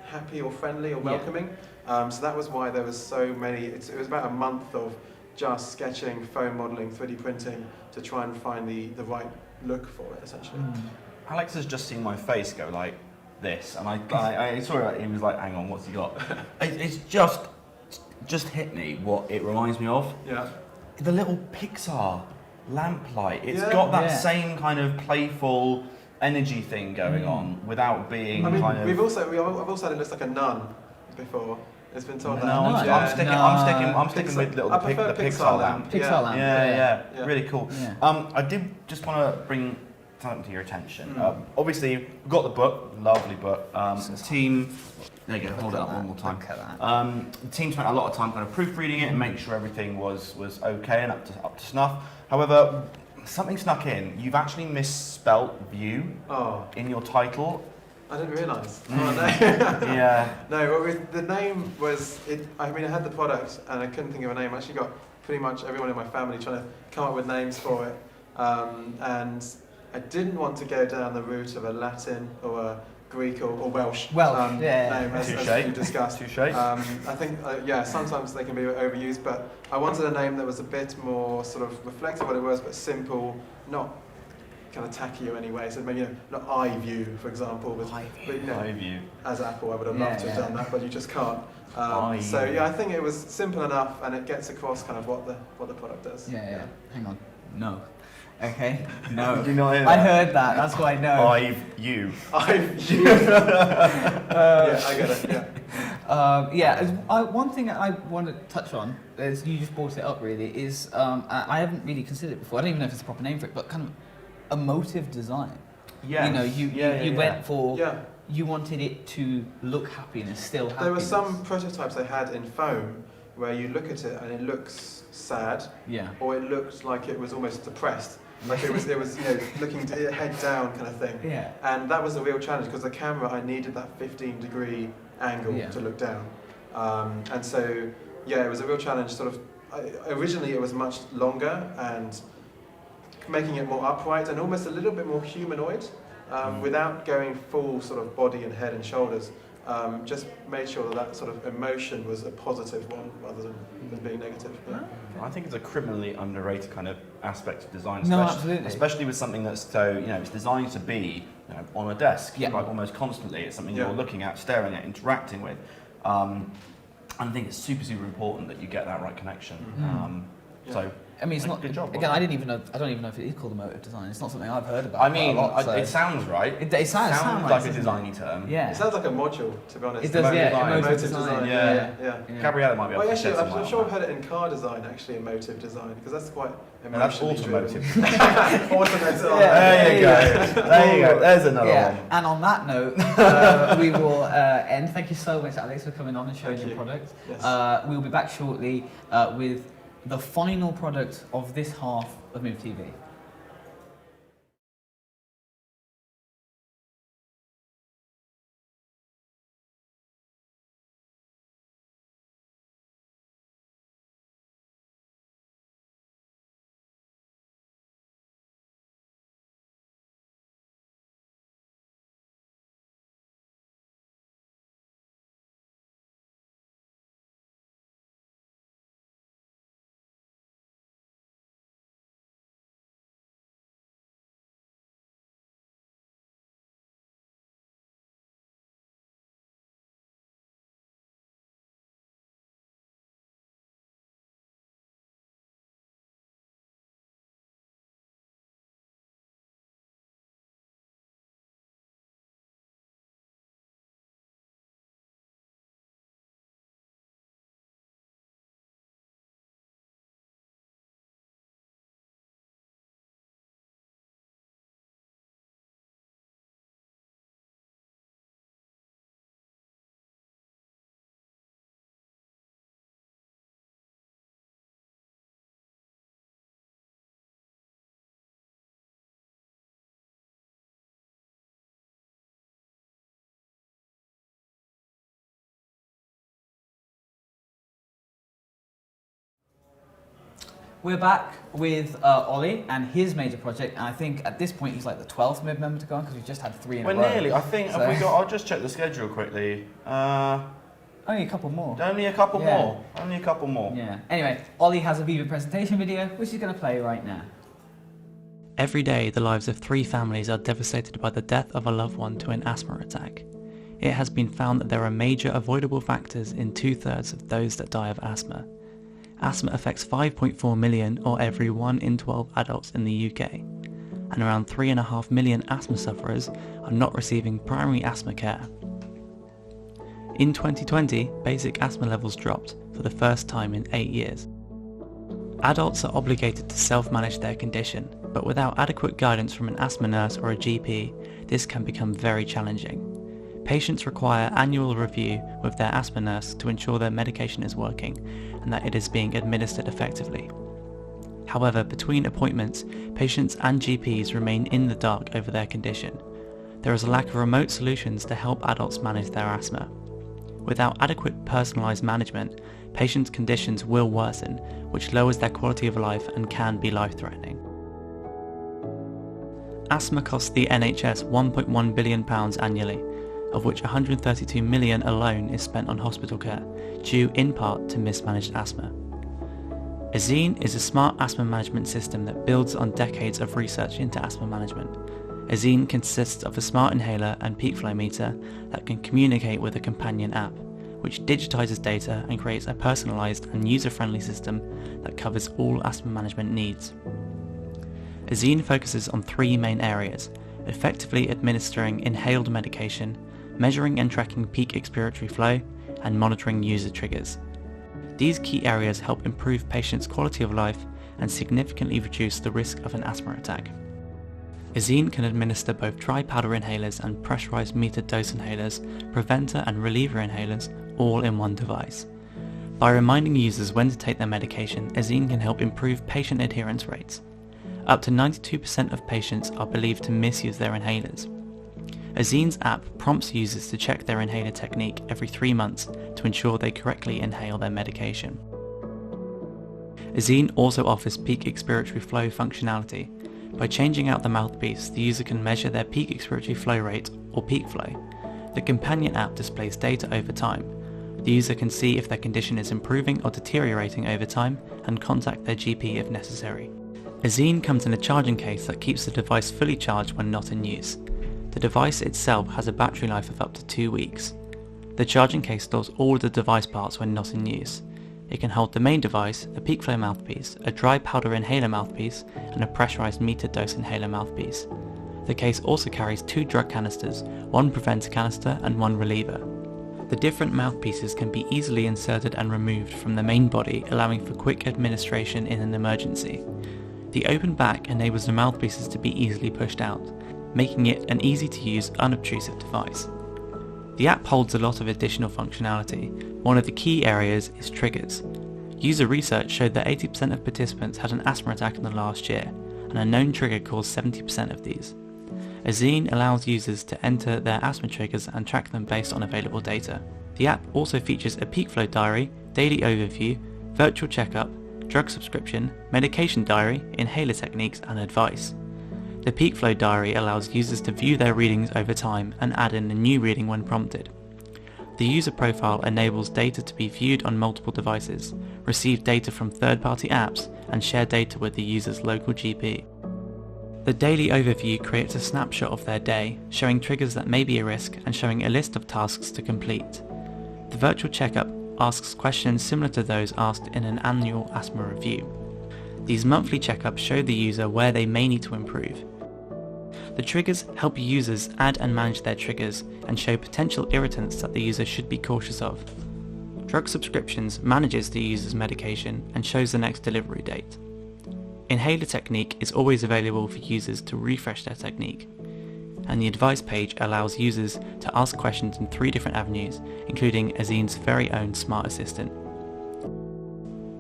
happy or friendly or welcoming. So that was why there was so many. It was about a month of just sketching, foam modelling, 3D printing to try and find the right look for it, essentially. Alex has just seen my face go like this, and I saw it. He was like, "Hang on, what's he got?" It's just hit me what it reminds me of. Yeah. the little Pixar lamplight. It's Yeah. got that Yeah. same kind of playful energy thing going on without being I mean, kind of. I've also had it looks like a nun before. It's been told No, that. I'm, Yeah. I'm sticking with little I the prefer Pixar lamp. Pixar lamp. Yeah, Yeah. really cool. Yeah. I did just want to bring something to your attention. Obviously, we've got the book, lovely book. The team, there you go, hold it up one more time. Look at that. The team spent a lot of time kind of proofreading it and making sure everything was okay and up to snuff. However, something snuck in. You've actually misspelt view in your title. I didn't realise. Mm. Oh, no. Yeah. No, well, the name was. I mean, I had the product and I couldn't think of a name. I actually got pretty much everyone in my family trying to come up with names for it, and I didn't want to go down the route of a Latin or a Greek or Welsh Welsh, name, as Touche. you discussed. Touche. I think, sometimes they can be overused, but I wanted a name that was a bit more sort of reflective of what it was, but simple, not kind of tacky in any way. So maybe, not iView, for example. But, iView. as Apple, I would have loved to have done that, but you just can't. iView. So I think it was simple enough, and it gets across kind of what the product does. Yeah. Hang on. No. Okay. No. Did you not hear I that? heard that. That's why I know. iView. iView. Yeah, I get it. Yeah. One thing I want to touch on, is you just brought it up really, is I haven't really considered it before. I don't even know if it's a proper name for it, but kind of emotive design. Yeah. You went for. Yeah. You wanted it to look happy and it's still happy. There were some prototypes I had in foam where you look at it and it looks sad, or it looked like it was almost depressed, like it was looking head down kind of thing. Yeah. And that was a real challenge because the camera, I needed that 15-degree angle to look down, and so it was a real challenge. Originally it was much longer and making it more upright and almost a little bit more humanoid, without going full sort of body and head and shoulders. Just made sure that sort of emotion was a positive one rather than being negative. Yeah. I think it's a criminally underrated kind of aspect of design, especially with something that's so, it's designed to be on a desk, like almost constantly. It's something you're looking at, staring at, interacting with. And I think it's super, super important that you get that right connection. So. I mean, it's not. Good job. Again, I don't even know if it is called emotive design. It's not something I've heard about. I mean, a lot, so. it sounds right. It sounds like a designy term. Yeah. It sounds like a module, to be honest. It does, emotive design. Yeah. Gabriella might be able to Actually, shed some light I'm on sure that. I've heard it in car design, actually, emotive design, because that's quite And that's emotionally automotive. Automotive. There you go. There you go. There's another one. And on that note, we will end. Thank you so much, Alex, for coming on and showing your product. Yes. We'll be back shortly with the final product of this half of Mib TV. We're back with Ollie and his major project, and I think at this point he's like the 12th Mib member to go on because we've just had 3 in a row. We're nearly. I think. So. Have we got? I'll just check the schedule quickly. Only a couple more. Only a couple more. Only a couple more. Yeah. Anyway, Ollie has a Viva presentation video, which he's going to play right now. Every day, the lives of 3 families are devastated by the death of a loved one to an asthma attack. It has been found that there are major avoidable factors in 2/3 of those that die of asthma. asthma affects 5.4 million, or every 1 in 12 adults in the UK, and around 3.5 million asthma sufferers are not receiving primary asthma care. In 2020, basic asthma levels dropped for the first time in 8 years. Adults are obligated to self-manage their condition, but without adequate guidance from an asthma nurse or a GP, this can become very challenging. Patients require annual review with their asthma nurse to ensure their medication is working and that it is being administered effectively. However, between appointments, patients and GPs remain in the dark over their condition. There is a lack of remote solutions to help adults manage their asthma. Without adequate personalised management, patients' conditions will worsen, which lowers their quality of life and can be life-threatening. Asthma costs the NHS £1.1 billion annually, of which 132 million alone is spent on hospital care, due in part to mismanaged asthma. Azine is a smart asthma management system that builds on decades of research into asthma management. Azine consists of a smart inhaler and peak flow meter that can communicate with a companion app, which digitizes data and creates a personalized and user-friendly system that covers all asthma management needs. Azine focuses on 3 main areas: effectively administering inhaled medication, measuring and tracking peak expiratory flow, and monitoring user triggers. These key areas help improve patients' quality of life and significantly reduce the risk of an asthma attack. Azine can administer both dry powder inhalers and pressurized metered dose inhalers, preventer and reliever inhalers, all in one device. By reminding users when to take their medication, Azine can help improve patient adherence rates. Up to 92% of patients are believed to misuse their inhalers. Azine's app prompts users to check their inhaler technique every 3 months to ensure they correctly inhale their medication. Azine also offers peak expiratory flow functionality. By changing out the mouthpiece, the user can measure their peak expiratory flow rate, or peak flow. The companion app displays data over time. The user can see if their condition is improving or deteriorating over time and contact their GP if necessary. Azine comes in a charging case that keeps the device fully charged when not in use. The device itself has a battery life of up to 2 weeks. The charging case stores all of the device parts when not in use. It can hold the main device, a peak flow mouthpiece, a dry powder inhaler mouthpiece, and a pressurized metered dose inhaler mouthpiece. The case also carries 2 drug canisters, 1 preventer canister and 1 reliever. The different mouthpieces can be easily inserted and removed from the main body, allowing for quick administration in an emergency. The open back enables the mouthpieces to be easily pushed out, making it an easy-to-use, unobtrusive device. The app holds a lot of additional functionality. One of the key areas is triggers. User research showed that 80% of participants had an asthma attack in the last year, and a known trigger caused 70% of these. Azine allows users to enter their asthma triggers and track them based on available data. The app also features a peak flow diary, daily overview, virtual checkup, drug subscription, medication diary, inhaler techniques, and advice. The peak flow diary allows users to view their readings over time and add in a new reading when prompted. The user profile enables data to be viewed on multiple devices, receive data from third-party apps, and share data with the user's local GP. The daily overview creates a snapshot of their day, showing triggers that may be a risk and showing a list of tasks to complete. The virtual checkup asks questions similar to those asked in an annual asthma review. These monthly checkups show the user where they may need to improve. The triggers help users add and manage their triggers and show potential irritants that the user should be cautious of. Drug subscriptions manages the user's medication and shows the next delivery date. Inhaler technique is always available for users to refresh their technique, and the advice page allows users to ask questions in 3 different avenues, including Azine's very own smart assistant.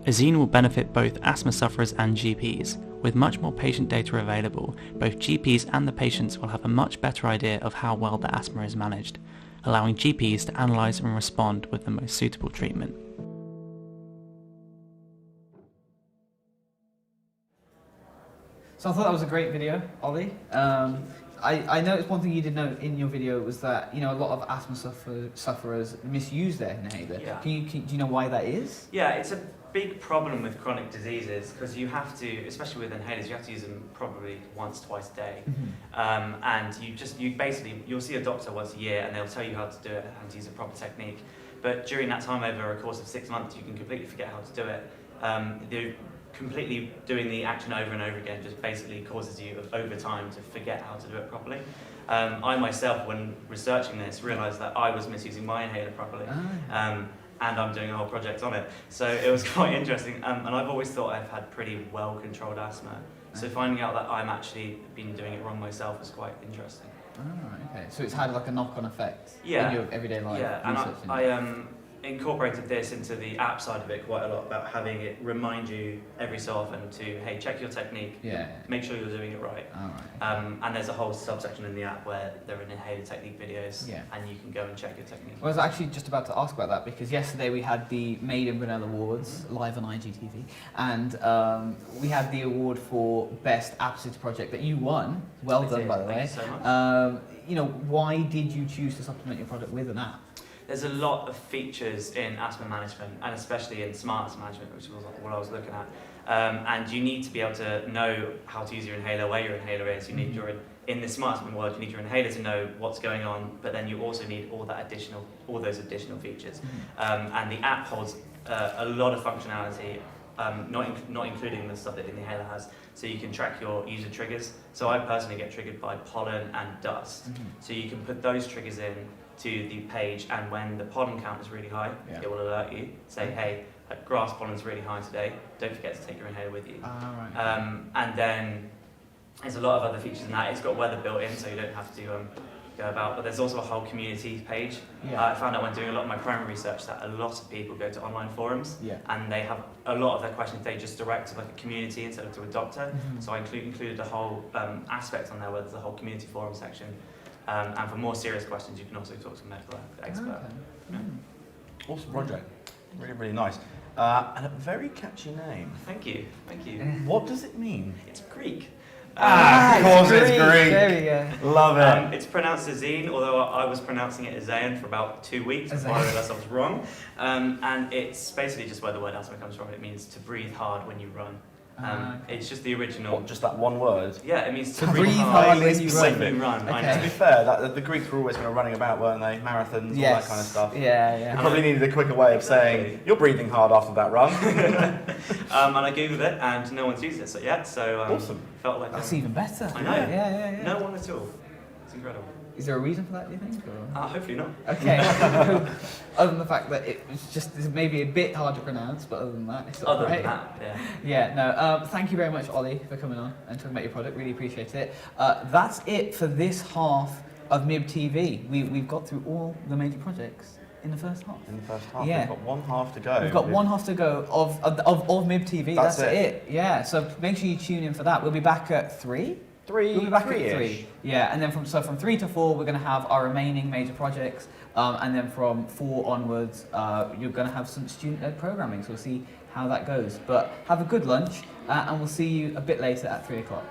Azine will benefit both asthma sufferers and GPs. With much more patient data available, both GPs and the patients will have a much better idea of how well the asthma is managed, allowing GPs to analyse and respond with the most suitable treatment. So I thought that was a great video, Ollie. I noticed one thing you did note in your video was that a lot of asthma sufferers misuse their inhaler. Yeah. Do you know why that is? Yeah, it's a big problem with chronic diseases because you have to, especially with inhalers, you have to use them probably once, twice a day. Mm-hmm. And you'll see a doctor once a year and they'll tell you how to do it and to use a proper technique. But during that time, over a course of 6 months, you can completely forget how to do it. They're completely doing the action over and over again just basically causes you over time to forget how to do it properly. I myself, when researching this, realised that I was misusing my inhaler properly. And I'm doing a whole project on it. So it was quite interesting. And I've always thought I've had pretty well-controlled asthma. So finding out that I'm actually been doing it wrong myself is quite interesting. Oh, okay. So it's had like a knock-on effect in your everyday life. Yeah, and I incorporated this into the app side of it quite a lot, about having it remind you every so often to, hey, check your technique, make sure you're doing it right. And there's a whole subsection in the app where there are inhaler technique videos, and you can go and check your technique. Well, I was actually just about to ask about that, because yesterday we had the Made in Brunel Awards live on IGTV, and we had the award for Best App Assist Project that you won. Well done, by the way. Thank you so much. You know, why did you choose to supplement your product with an app? There's a lot of features in asthma management, and especially in smart asthma management, which was what I was looking at. And you need to be able to know how to use your inhaler, where your inhaler is. You need in the smart asthma world, you need your inhaler to know what's going on, but then you also need all those additional features. And the app holds a lot of functionality, not including the stuff that the inhaler has. So you can track your user triggers. So I personally get triggered by pollen and dust. So you can put those triggers in to the page, and when the pollen count is really high, it will alert you, say, hey, grass pollen is really high today, don't forget to take your inhaler with you. And then there's a lot of other features in that. It's got weather built in, so you don't have to go about, but there's also a whole community page. I found out when doing a lot of my primary research that a lot of people go to online forums, and they have a lot of their questions they just direct to like a community instead of to a doctor. So I included a whole aspect on there where there's a whole community forum section. And for more serious questions, you can also talk to a medical expert. Awesome project. Really, really nice. And a very catchy name. Thank you. Thank you. What does it mean? It's Greek. Of course it's Greek. There we go. Love it. It's pronounced Azine, although I was pronouncing it Azayan for about 2 weeks before I realised I was wrong. And it's basically just where the word asthma comes from. It means to breathe hard when you run. It's just the original. What, just that one word? Yeah, it means to breathe hard when you run. Okay. To be fair, the Greeks were always kind of running about, weren't they? Marathons, all that kind of stuff. Yeah. You probably needed a quicker way of saying, you're breathing hard after that run. And I googled it, and no one's used it yet, so awesome. Felt like that's even better. I know. Yeah. No one at all. It's incredible. Is there a reason for that, do you think? Hopefully not. Okay. Other than the fact that it's maybe a bit hard to pronounce, but other than that, it's all right. No. Thank you very much, Ollie, for coming on and talking about your product. Really appreciate it. That's it for this half of Mib TV. We've got through all the major projects in the first half. We've got one half to go. We've got one half to go of Mib TV. That's it. Yeah. So make sure you tune in for that. We'll be back at 3. We'll be back at 3. Yeah, and then from 3 to 4, we're going to have our remaining major projects, and then from 4 onwards, you're going to have some student-led programming. So we'll see how that goes. But have a good lunch, and we'll see you a bit later at 3 o'clock.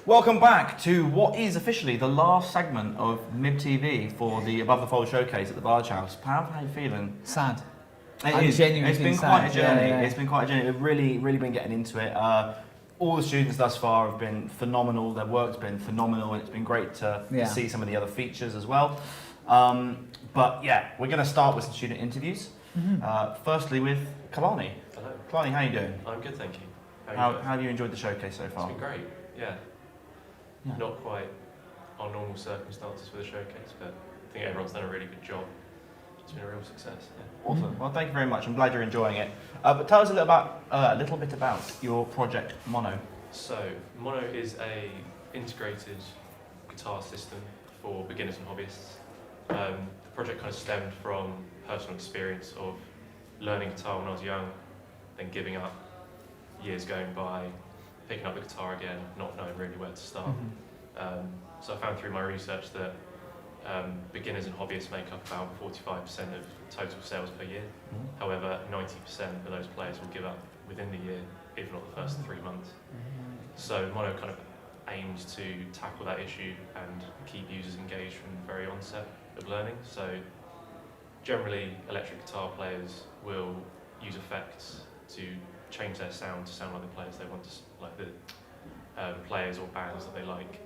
Welcome back to what is officially the last segment of Mib TV for the Above the Fold showcase at the Barge House. Pav, how are you feeling? Sad. It's been quite a journey. Yeah. It's been quite a journey. We've really been getting into it. All the students thus far have been phenomenal. Their work's been phenomenal, and it's been great to see some of the other features as well. But yeah, we're going to start with some student interviews. Firstly, with Kalani. Hello. Kalani, how are you doing? I'm good, thank you. How have you enjoyed the showcase so far? It's been great. Yeah. Not quite our normal circumstances for the showcase, but I think everyone's done a really good job. It's been a real success. Yeah. Awesome. Well, thank you very much. I'm glad you're enjoying it. But tell us a little bit about your project Mono. So, Mono is a integrated guitar system for beginners and hobbyists. The project kind of stemmed from personal experience of learning guitar when I was young, then giving up, years going by, picking up the guitar again, not knowing really where to start. So I found through my research that beginners and hobbyists make up about 45% of total sales per year. However, 90% of those players will give up within the year, if not the first 3 months. So Mono kind of aims to tackle that issue and keep users engaged from the very onset of learning. So generally, electric guitar players will use effects to change their sound to sound like the players they want to, like the players or bands that they like.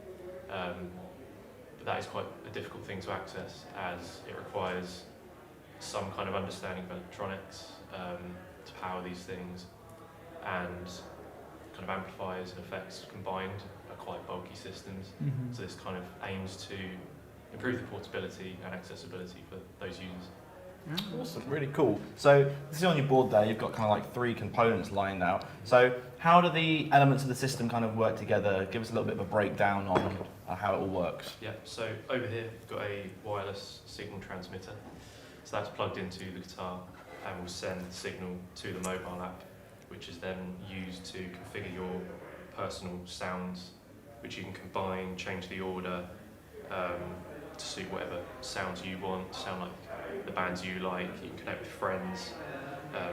But that is quite a difficult thing to access, as it requires some kind of understanding of electronics to power these things, and kind of amplifiers and effects combined are quite bulky systems. So this kind of aims to improve the portability and accessibility for those users. Awesome, really cool. So, this is on your board there, you've got kind of like 3 components lined out. So, how do the elements of the system kind of work together? Give us a little bit of a breakdown on how it all works. Yeah, so over here we've got a wireless signal transmitter. So that's plugged into the guitar and will send the signal to the mobile app, which is then used to configure your personal sounds, which you can combine, change the order, to suit whatever sounds you want, to sound like the bands you like. You can connect with friends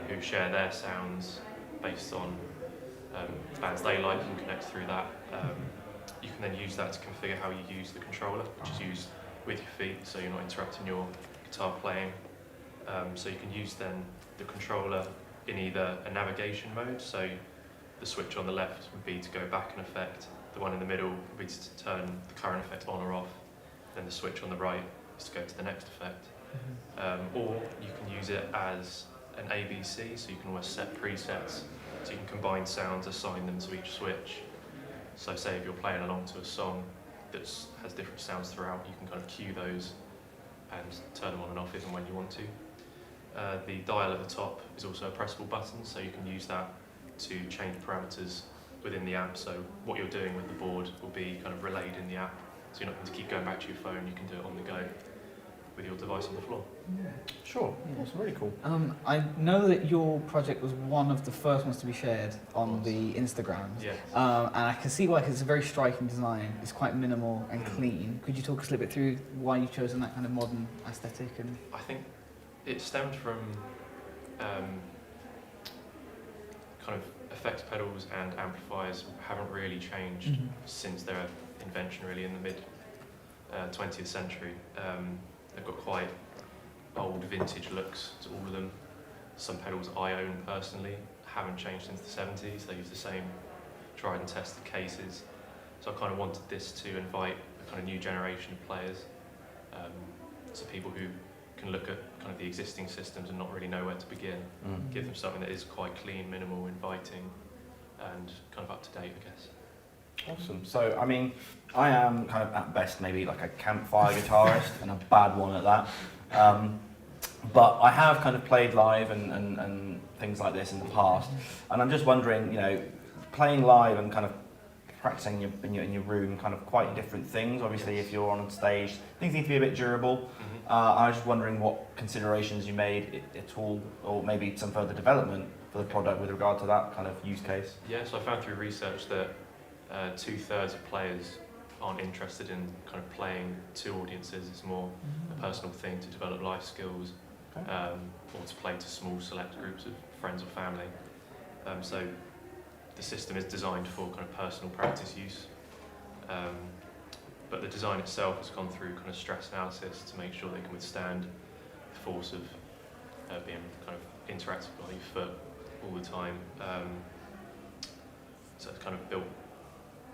who share their sounds based on bands they like. You can connect through that. You can then use that to configure how you use the controller, which is used with your feet, so you're not interrupting your guitar playing. So you can use then the controller in either a navigation mode, so the switch on the left would be to go back an effect, the one in the middle would be to turn the current effect on or off, then the switch on the right is to go to the next effect. Or you can use it as an ABC, so you can always set presets, so you can combine sounds, assign them to each switch. So say if you're playing along to a song that has different sounds throughout, you can kind of cue those and turn them on and off if and when you want to. The dial at the top is also a pressable button, so you can use that to change parameters within the app. So what you're doing with the board will be kind of relayed in the app, so you're not going to keep going back to your phone, you can do it on the go with your device on the floor. Sure, that's really cool. I know that your project was one of the first ones to be shared on the Instagram. Yes. And I can see why, 'cause it's a very striking design. It's quite minimal and clean. Could you talk us a little bit through why you've chosen that kind of modern aesthetic? And I think it stemmed from kind of effects pedals and amplifiers haven't really changed since their invention, really, in the mid 20th century. They've got quite old vintage looks to all of them. Some pedals I own personally haven't changed since the 70s. They use the same tried and tested cases. So I kind of wanted this to invite a kind of new generation of players. So people who can look at kind of the existing systems and not really know where to begin. Give them something that is quite clean, minimal, inviting, and kind of up to date, I guess. Awesome. So, I mean, I am kind of at best maybe like a campfire guitarist, and a bad one at that. But I have kind of played live and things like this in the past, and I'm just wondering, you know, playing live and kind of practicing in your room, kind of quite different things. Obviously, if you're on stage, things need to be a bit durable. I was just wondering what considerations you made at all, or maybe some further development for the product with regard to that kind of use case. Yeah, so I found through research that 2/3 of players aren't interested in kind of playing to audiences. It's more a personal thing to develop life skills, or to play to small select groups of friends or family. So the system is designed for kind of personal practice use. But the design itself has gone through kind of stress analysis to make sure they can withstand the force of being kind of interactive with your foot all the time. So it's kind of built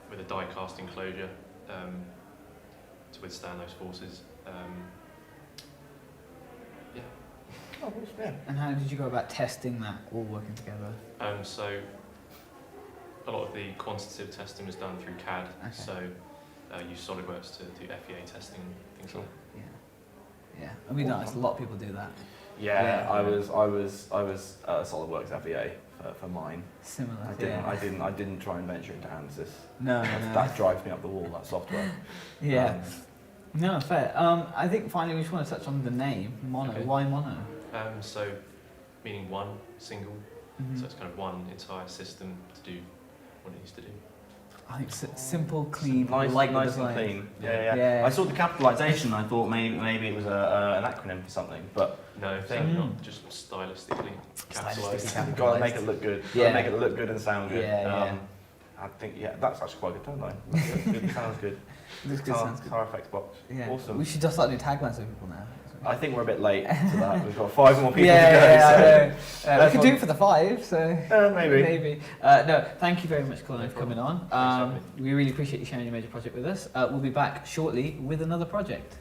with a die cast enclosure to withstand those forces. Yeah. Oh, yeah. And how did you go about testing that, all working together? So a lot of the quantitative testing was done through CAD. Okay. So use SolidWorks to do FEA testing and things like that. Yeah, I mean, a lot of people do that. Yeah, I was SolidWorks FEA for mine. Similar. I didn't try and venture into ANSYS. No, that drives me up the wall. That software. Yeah. No, fair. I think finally we just want to touch on the name Mono. Okay. Why Mono? So meaning one, single. Mhm. So it's kind of one entire system to do what it needs to do. I think simple, clean, nice design. and clean. Yeah. I saw the capitalisation. I thought maybe it was an acronym for something, but no, not just stylistically capitalised. You've got to make it look good. Yeah. Make it look good and sound good. Yeah. I think that's actually quite a good tagline. It sounds good. Looks good. Sounds good. Car effects box. Yeah. Awesome. We should just start doing taglines for people now. I think we're a bit late to that. We've got 5 more people to go. I could do it for the 5, so maybe. No, thank you very much, Colin, for coming on. We really appreciate you sharing your major project with us. We'll be back shortly with another project.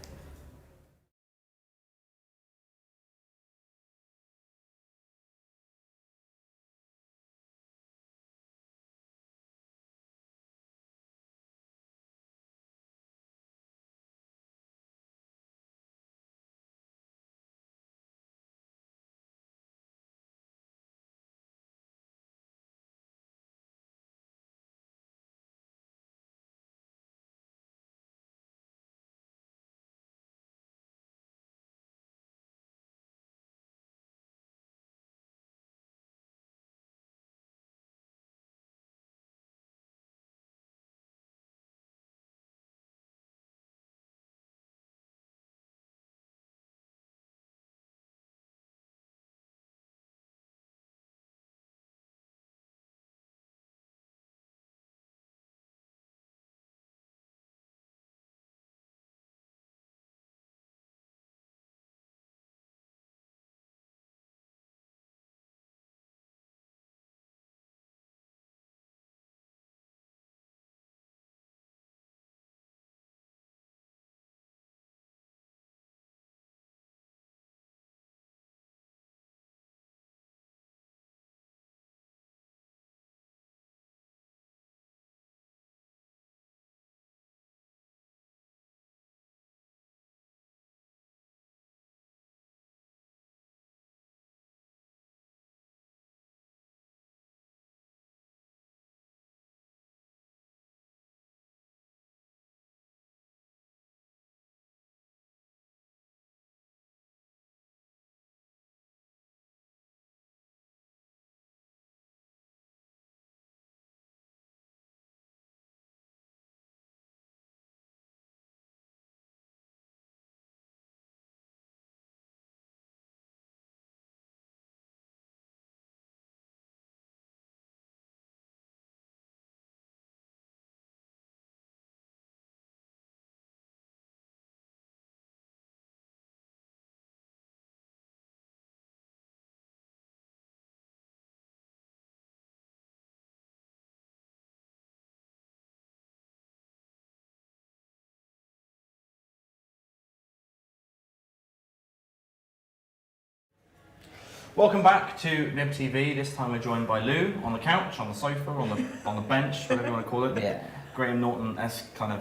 Welcome back to Mib Tv. This time we're joined by Lou on the couch, on the sofa, on the bench, whatever you want to call it. Yeah. Graham Norton-esque kind of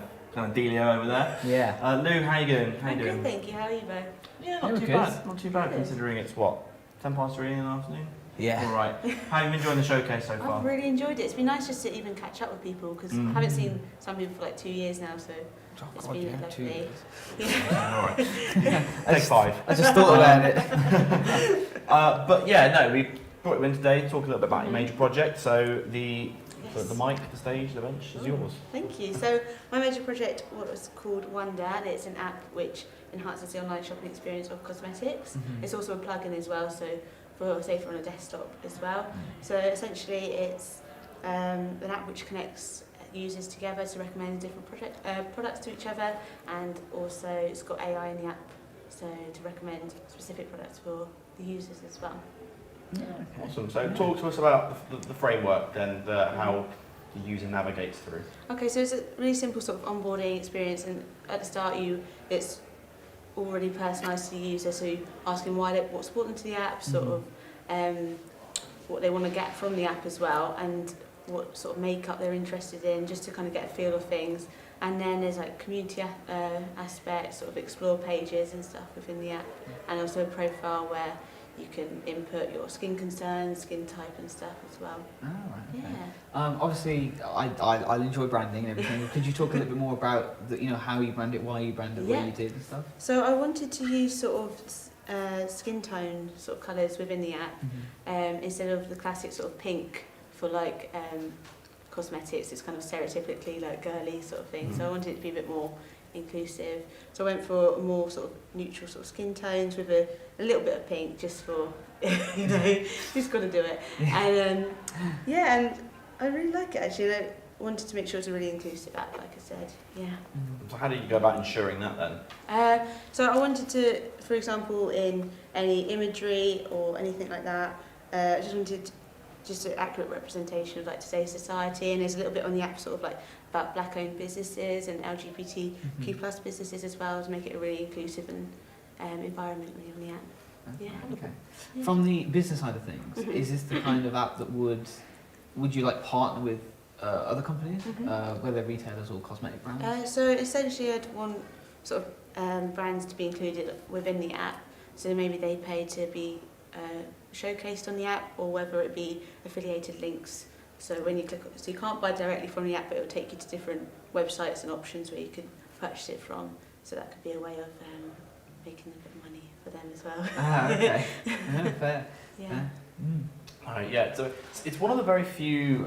dealio over there. Yeah. Lou, how you doing? I'm good, thank you. How are you both? Yeah, not too bad. Not too bad considering it's what, 3:10 in the afternoon. Yeah. All right. How have you been enjoying the showcase so far? I've really enjoyed it. It's been nice just to even catch up with people because I haven't seen some people for like 2 years now, so it's been lovely. 2 years. Yeah. All right. Take 5. I just thought about it. But yeah, no, we brought you in today to talk a little bit about your major project. So the mic, the stage, the bench is yours. Thank you. So my major project was called Wonder, and it's an app which enhances the online shopping experience of cosmetics. It's also a plugin as well, so safer on a desktop as well. So essentially it's an app which connects users together to recommend different products to each other, and also it's got AI in the app, so to recommend specific products for the users as well. Yeah, okay. Awesome. So talk to us about the framework then, how the user navigates through. Okay, so it's a really simple sort of onboarding experience, and at the start it's already personalised to the user, so asking what's brought them to the app, sort of what they want to get from the app as well, and what sort of makeup they're interested in, just to kind of get a feel of things. And then there's like community aspects, sort of explore pages and stuff within the app, and also a profile where you can input your skin concerns, skin type and stuff as well. Oh, right, okay. Yeah. Obviously, I enjoy branding and everything. Could you talk a little bit more about how you brand it, why you brand it, what you did and stuff? So I wanted to use sort of skin tone sort of colours within the app, instead of the classic sort of pink for like cosmetics. It's kind of stereotypically like girly sort of thing. So I wanted it to be a bit more inclusive. So I went for more sort of neutral sort of skin tones with a little bit of pink, just for just got to do it. And and I really like it actually. I wanted to make sure it's a really inclusive app, like I said. Yeah. So how did you go about ensuring that then? So I wanted to, for example, in any imagery or anything like that, I just wanted just an accurate representation of like today's society, and there's a little bit on the app sort of like about black-owned businesses and LGBTQ plus businesses as well, to make it a really inclusive and environmentally on the app. Yeah. Okay. Yeah. From the business side of things, is this the kind of app that would you like partner with other companies, whether retailers or cosmetic brands? So essentially I'd want sort of brands to be included within the app, so maybe they pay to be showcased on the app, or whether it be affiliated links. So when you click, so you can't buy directly from the app, but it will take you to different websites and options where you can purchase it from. So that could be a way of making a bit of money for them as well. Okay. Fair. Yeah. Fair. Yeah, so it's one of the very few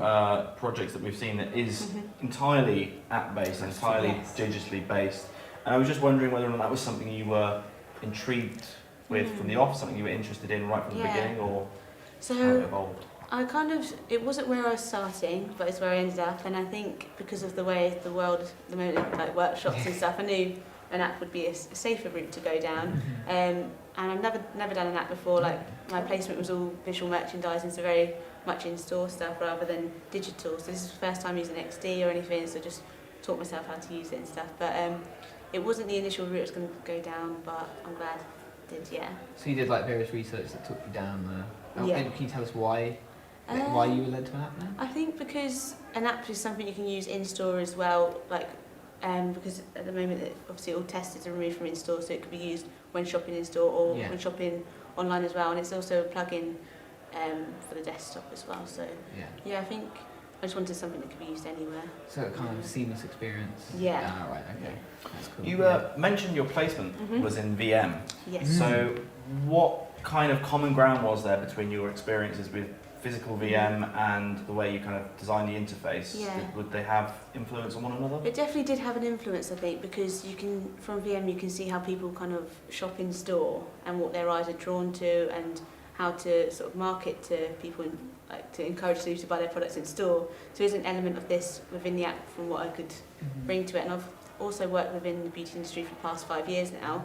projects that we've seen that is entirely app-based, entirely digitally based. And I was just wondering whether or not that was something you were intrigued with from the off, something you were interested in right from the beginning, or how it evolved? It wasn't where I was starting, but it's where I ended up. And I think because of the way the world at the moment, like workshops and stuff, I knew an app would be a safer route to go down. And I've never done an app before. Like my placement was all visual merchandising, so very much in-store stuff rather than digital. So this is the first time using XD or anything, so just taught myself how to use it and stuff. But it wasn't the initial route I was going to go down, but I'm glad I did, yeah. So you did like various research that took you down there. Yeah. Can you tell us why you were led to an app now? I think because an app is something you can use in-store as well, like because at the moment obviously all tests are removed from in-store, so it could be used when shopping in-store or when shopping online as well, and it's also a plug-in for the desktop as well. So yeah, I think I just wanted something that could be used anywhere. So a kind of seamless experience. Yeah. Ah, right. Okay. That's cool. You mentioned your placement was in VM. Yes. So what kind of common ground was there between your experiences with physical VM and the way you kind of design the interface? Yeah. Would they have influence on one another? It definitely did have an influence, I think, because you can, from VM, you can see how people kind of shop in store and what their eyes are drawn to, and how to sort of market to people, and like to encourage them to buy their products in store. So there's an element of this within the app from what I could bring to it. And I've also worked within the beauty industry for the past 5 years now.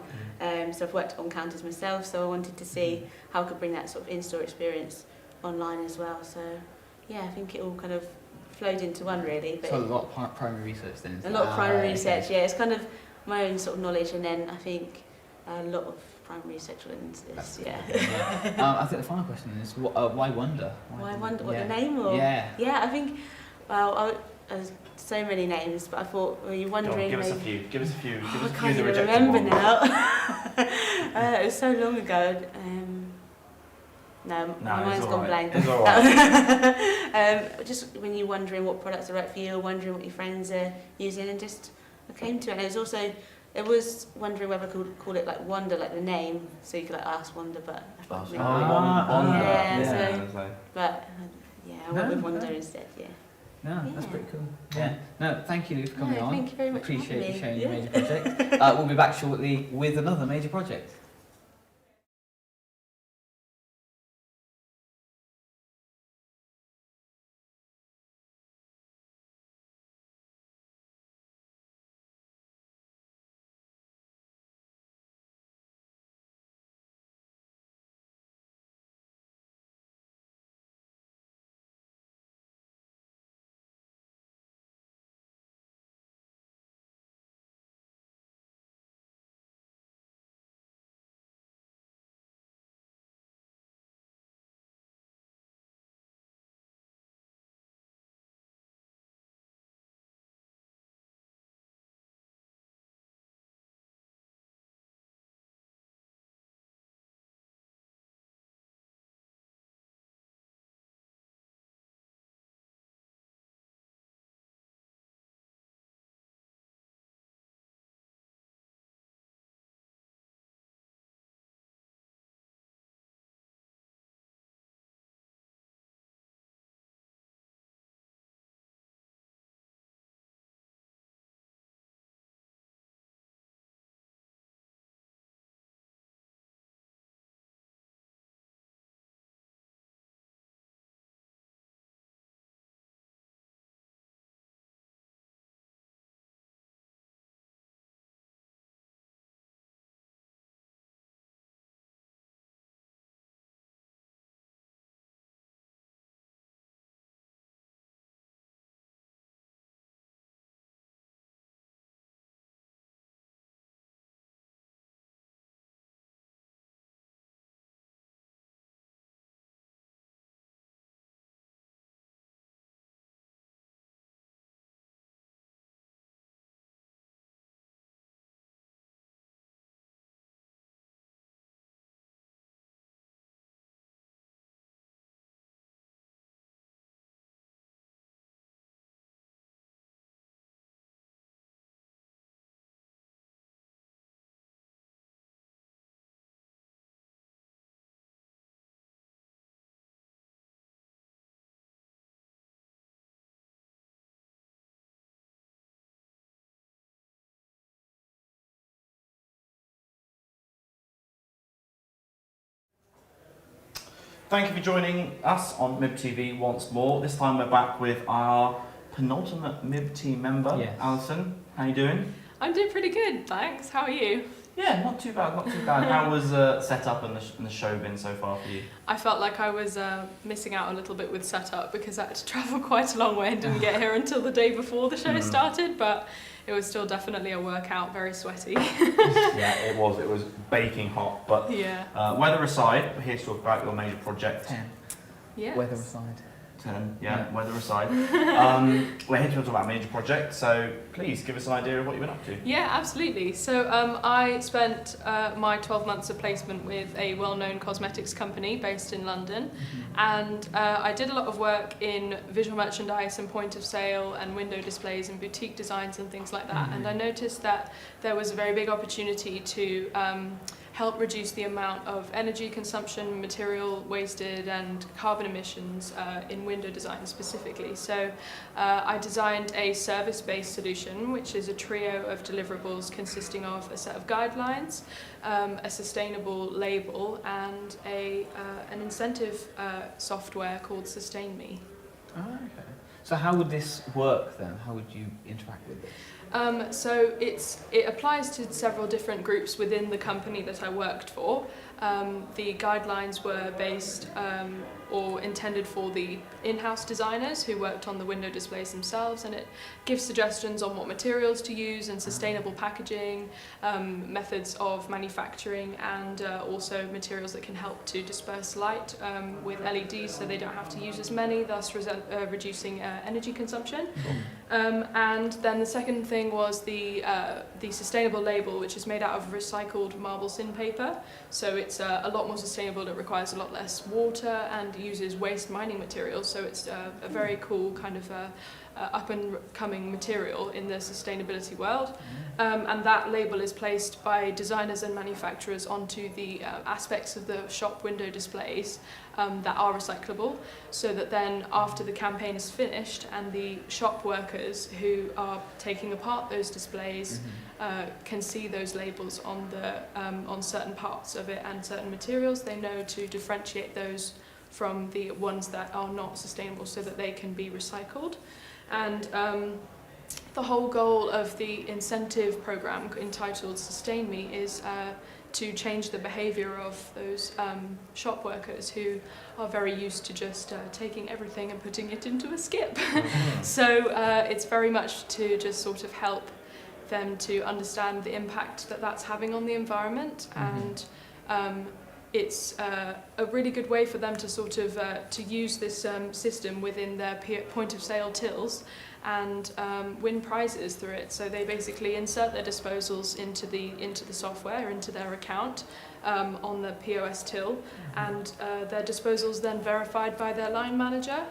So I've worked on counters myself, so I wanted to see how I could bring that sort of in-store experience online as well. So yeah, I think it all kind of flowed into one really. But so a lot of primary research then? A lot of primary research, yeah. It's kind of my own sort of knowledge, and then I think a lot of primary research into this, I think the final question is, why Wonder? Why Wonder? What, the name? Or? Yeah, I think, well, there's so many names, but I thought, were you wondering? Give us a few. Give us a few. Give us I a can't few even remember now. It was so long ago. No, my mind's gone blank. It's all right. Just when you're wondering what products are right for you, or wondering what your friends are using, and just I came to it. And it was wondering whether I could call it like Wonder, like the name, so you could like ask Wonder, but I thought I went with Wonder instead. Yeah. No, that's pretty cool. Yeah. No, thank you, Lou, for coming on. Thank you very much. Appreciate you sharing your major project. We'll be back shortly with another major project. Thank you for joining us on Mib TV once more. This time we're back with our penultimate Mib team member, Yes. Alison. How you doing? I'm doing pretty good, thanks. How are you? Yeah, not too bad, not too bad. How was setup and the show been so far for you? I felt like I was missing out a little bit with setup because I had to travel quite a long way and didn't get here until the day before the show started, but it was still definitely a workout, very sweaty. Yeah, it was. It was baking hot, but yeah. Weather aside, we're here to talk about your major project. 10. Yes. Weather aside. 10, yeah, weather aside. We're here to talk about major project, so please give us an idea of what you've been up to. Yeah, absolutely. So I spent my 12 months of placement with a well-known cosmetics company based in London, and I did a lot of work in visual merchandise and point of sale and window displays and boutique designs and things like that, and I noticed that there was a very big opportunity to help reduce the amount of energy consumption, material wasted and carbon emissions in window design specifically. So I designed a service-based solution, which is a trio of deliverables consisting of a set of guidelines, a sustainable label and an incentive software called Sustain Me. Oh, okay. So how would this work then? How would you interact with it? So it applies to several different groups within the company that I worked for. The guidelines were based or intended for the in-house designers who worked on the window displays themselves, and it gives suggestions on what materials to use and sustainable packaging, methods of manufacturing, and also materials that can help to disperse light with LEDs so they don't have to use as many, thus reducing energy consumption. And then the second thing was the sustainable label, which is made out of recycled marble sin paper. So it's a lot more sustainable, it requires a lot less water and uses waste mining materials, so it's a very cool kind of up and coming material in the sustainability world. And that label is placed by designers and manufacturers onto the aspects of the shop window displays that are recyclable, so that then after the campaign is finished and the shop workers who are taking apart those displays can see those labels on the on certain parts of it and certain materials, they know to differentiate those from the ones that are not sustainable so that they can be recycled. And the whole goal of the incentive program entitled Sustain Me is to change the behaviour of those shop workers who are very used to just taking everything and putting it into a skip. So it's very much to just sort of help them to understand the impact that that's having on the environment, and it's a really good way for them to sort of to use this system within their point of sale tills and win prizes through it. So they basically insert their disposals into the software, into their account on the POS till, and their disposals then verified by their line manager.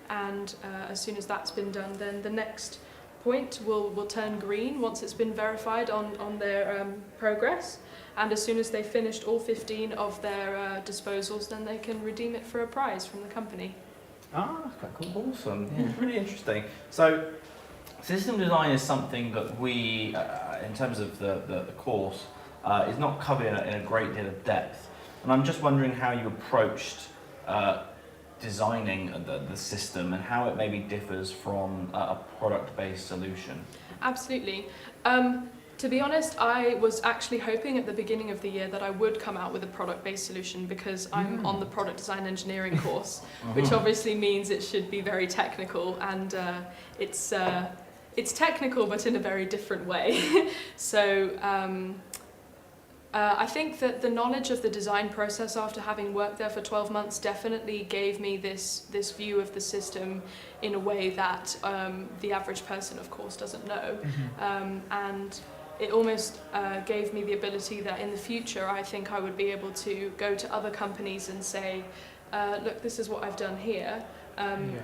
And as soon as that's been done, then the next point will turn green once it's been verified on their progress. And as soon as they've finished all 15 of their disposals, then they can redeem it for a prize from the company. Ah, that's quite cool. Awesome. Yeah. Really interesting. So, system design is something that we, in terms of the course, is not covered in a great deal of depth. And I'm just wondering how you approached designing the system and how it maybe differs from a product-based solution. Absolutely. To be honest, I was actually hoping at the beginning of the year that I would come out with a product-based solution because I'm on the product design engineering course, which obviously means it should be very technical, and it's technical but in a very different way. So I think that the knowledge of the design process after having worked there for 12 months definitely gave me this view of the system in a way that the average person, of course, doesn't know. And it almost gave me the ability that in the future I think I would be able to go to other companies and say, look, this is what I've done here.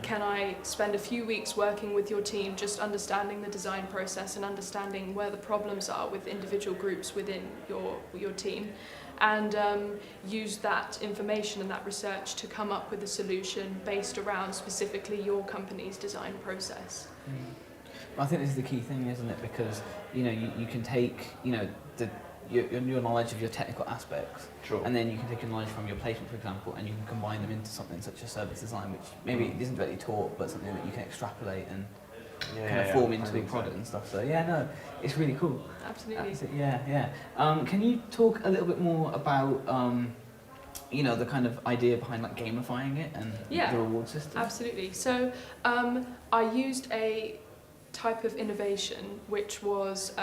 Can I spend a few weeks working with your team, just understanding the design process and understanding where the problems are with individual groups within your team, and use that information and that research to come up with a solution based around specifically your company's design process. I think this is the key thing, isn't it? Because you can take your knowledge of your technical aspects, Sure. and then you can take your knowledge from your placement, for example, and you can combine them into something such as service design, which maybe isn't directly taught, but something that you can extrapolate and kind of form into a product and stuff. So yeah, no, it's really cool. Absolutely. Yeah. Can you talk a little bit more about the kind of idea behind like gamifying it and the reward system? Absolutely. So I used a type of innovation which was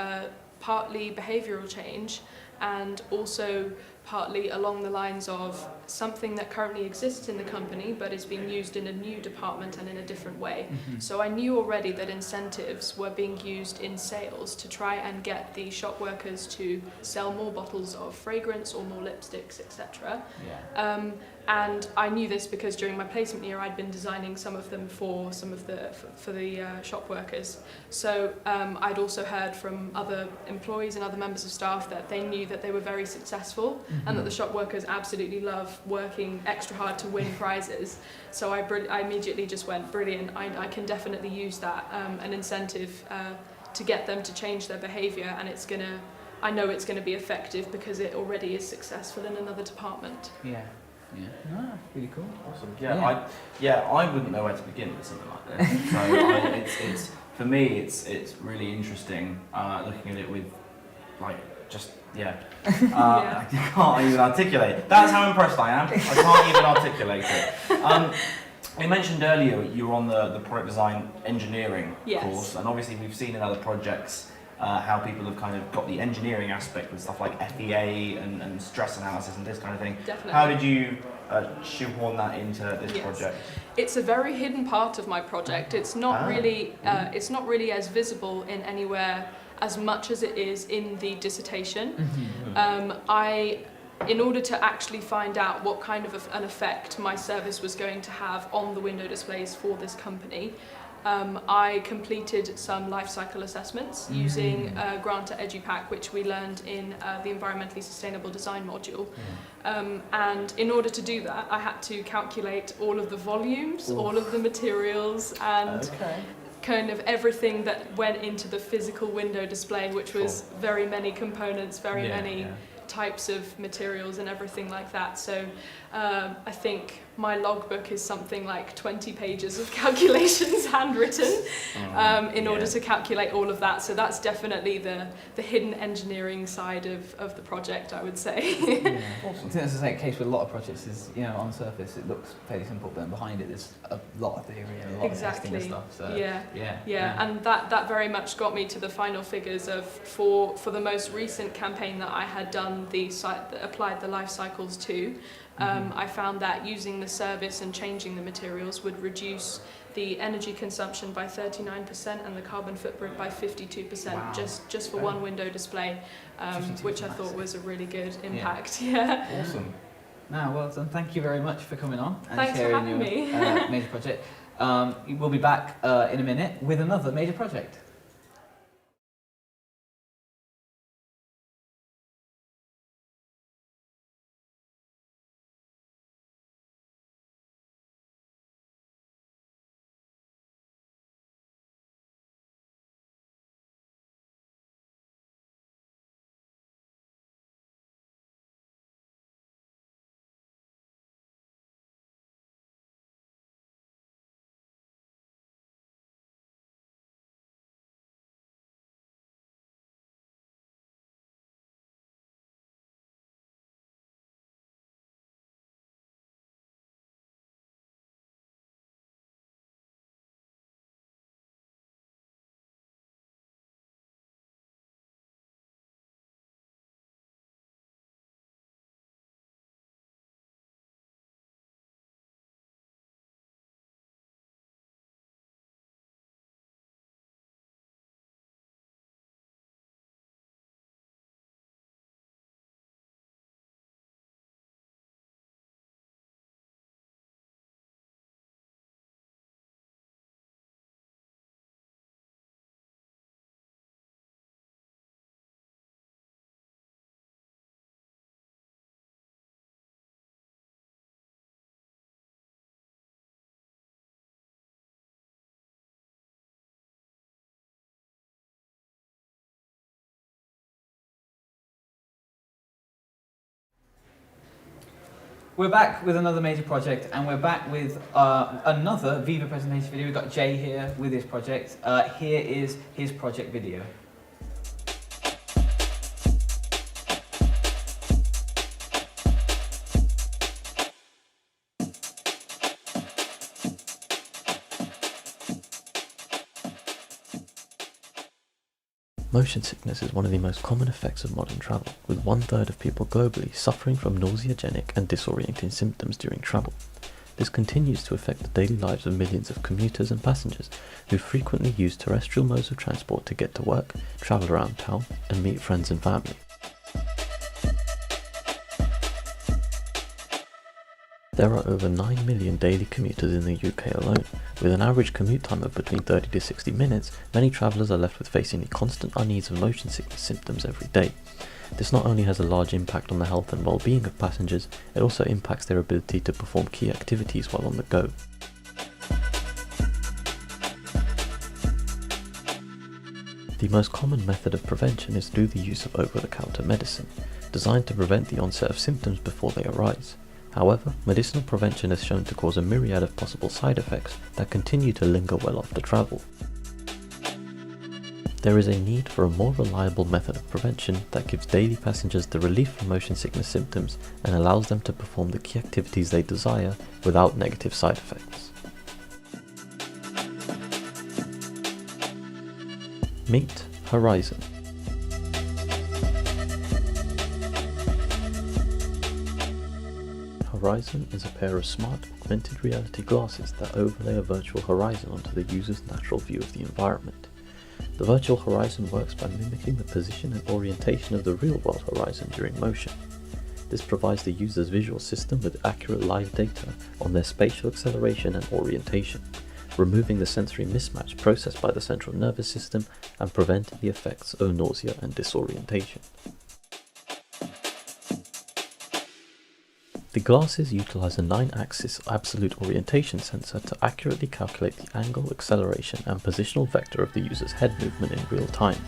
partly behavioural change and also partly along the lines of something that currently exists in the company but is being used in a new department and in a different way. So I knew already that incentives were being used in sales to try and get the shop workers to sell more bottles of fragrance or more lipsticks, etc. And I knew this because during my placement year I'd been designing some of them for the shop workers. So I'd also heard from other employees and other members of staff that they knew that they were very successful and that the shop workers absolutely love working extra hard to win prizes. So I immediately just went, brilliant, I can definitely use that, an incentive to get them to change their behaviour, and I know it's going to be effective because it already is successful in another department. Yeah, no, really cool. Awesome. I wouldn't know where to begin with something like this. So it's for me, it's really interesting looking at it with I can't even articulate. That's how impressed I am. I can't even articulate it. We mentioned earlier you were on the product design engineering course, and obviously we've seen in other projects how people have kind of got the engineering aspect with stuff like FEA and stress analysis and this kind of thing. Definitely. How did you shoehorn that into this project? It's a very hidden part of my project. It's not really as visible in anywhere as much as it is in the dissertation. In order to actually find out what kind of an effect my service was going to have on the window displays for this company, I completed some life cycle assessments using Granta EduPack, which we learned in the environmentally sustainable design module. And in order to do that, I had to calculate all of the volumes, all of the materials, and kind of everything that went into the physical window display, which was very many components, very many types of materials and everything like that. So I think my logbook is something like 20 pages of calculations handwritten in order to calculate all of that. So that's definitely the hidden engineering side of the project, I would say. Awesome. I think that's the same case with a lot of projects. Is on the surface it looks fairly simple, but then behind it there's a lot of theory and a lot of testing and stuff. So and that very much got me to the final figures of for the most recent campaign that I had done applied the life cycles to. I found that using the service and changing the materials would reduce the energy consumption by 39% and the carbon footprint by 52% just for one window display, which I thought was a really good impact. Awesome. Now, well done. Thank you very much for coming on and sharing your me. major project. We'll be back in a minute with another major project. We're back with another major project, and we're back with another Viva presentation video. We've got Jay here with his project. Here is his project video. Motion sickness is one of the most common effects of modern travel, with 1/3 of people globally suffering from nauseogenic and disorienting symptoms during travel. This continues to affect the daily lives of millions of commuters and passengers who frequently use terrestrial modes of transport to get to work, travel around town, and meet friends and family. There are over 9 million daily commuters in the UK alone. With an average commute time of between 30 to 60 minutes, many travellers are left with facing the constant unease of motion sickness symptoms every day. This not only has a large impact on the health and well-being of passengers, it also impacts their ability to perform key activities while on the go. The most common method of prevention is through the use of over-the-counter medicine, designed to prevent the onset of symptoms before they arise. However, medicinal prevention is shown to cause a myriad of possible side effects that continue to linger well after travel. There is a need for a more reliable method of prevention that gives daily passengers the relief from motion sickness symptoms and allows them to perform the key activities they desire without negative side effects. Meet Horizon. Horizon is a pair of smart augmented reality glasses that overlay a virtual horizon onto the user's natural view of the environment. The virtual horizon works by mimicking the position and orientation of the real-world horizon during motion. This provides the user's visual system with accurate live data on their spatial acceleration and orientation, removing the sensory mismatch processed by the central nervous system and preventing the effects of nausea and disorientation. The glasses utilize a 9-axis absolute orientation sensor to accurately calculate the angle, acceleration, and positional vector of the user's head movement in real time.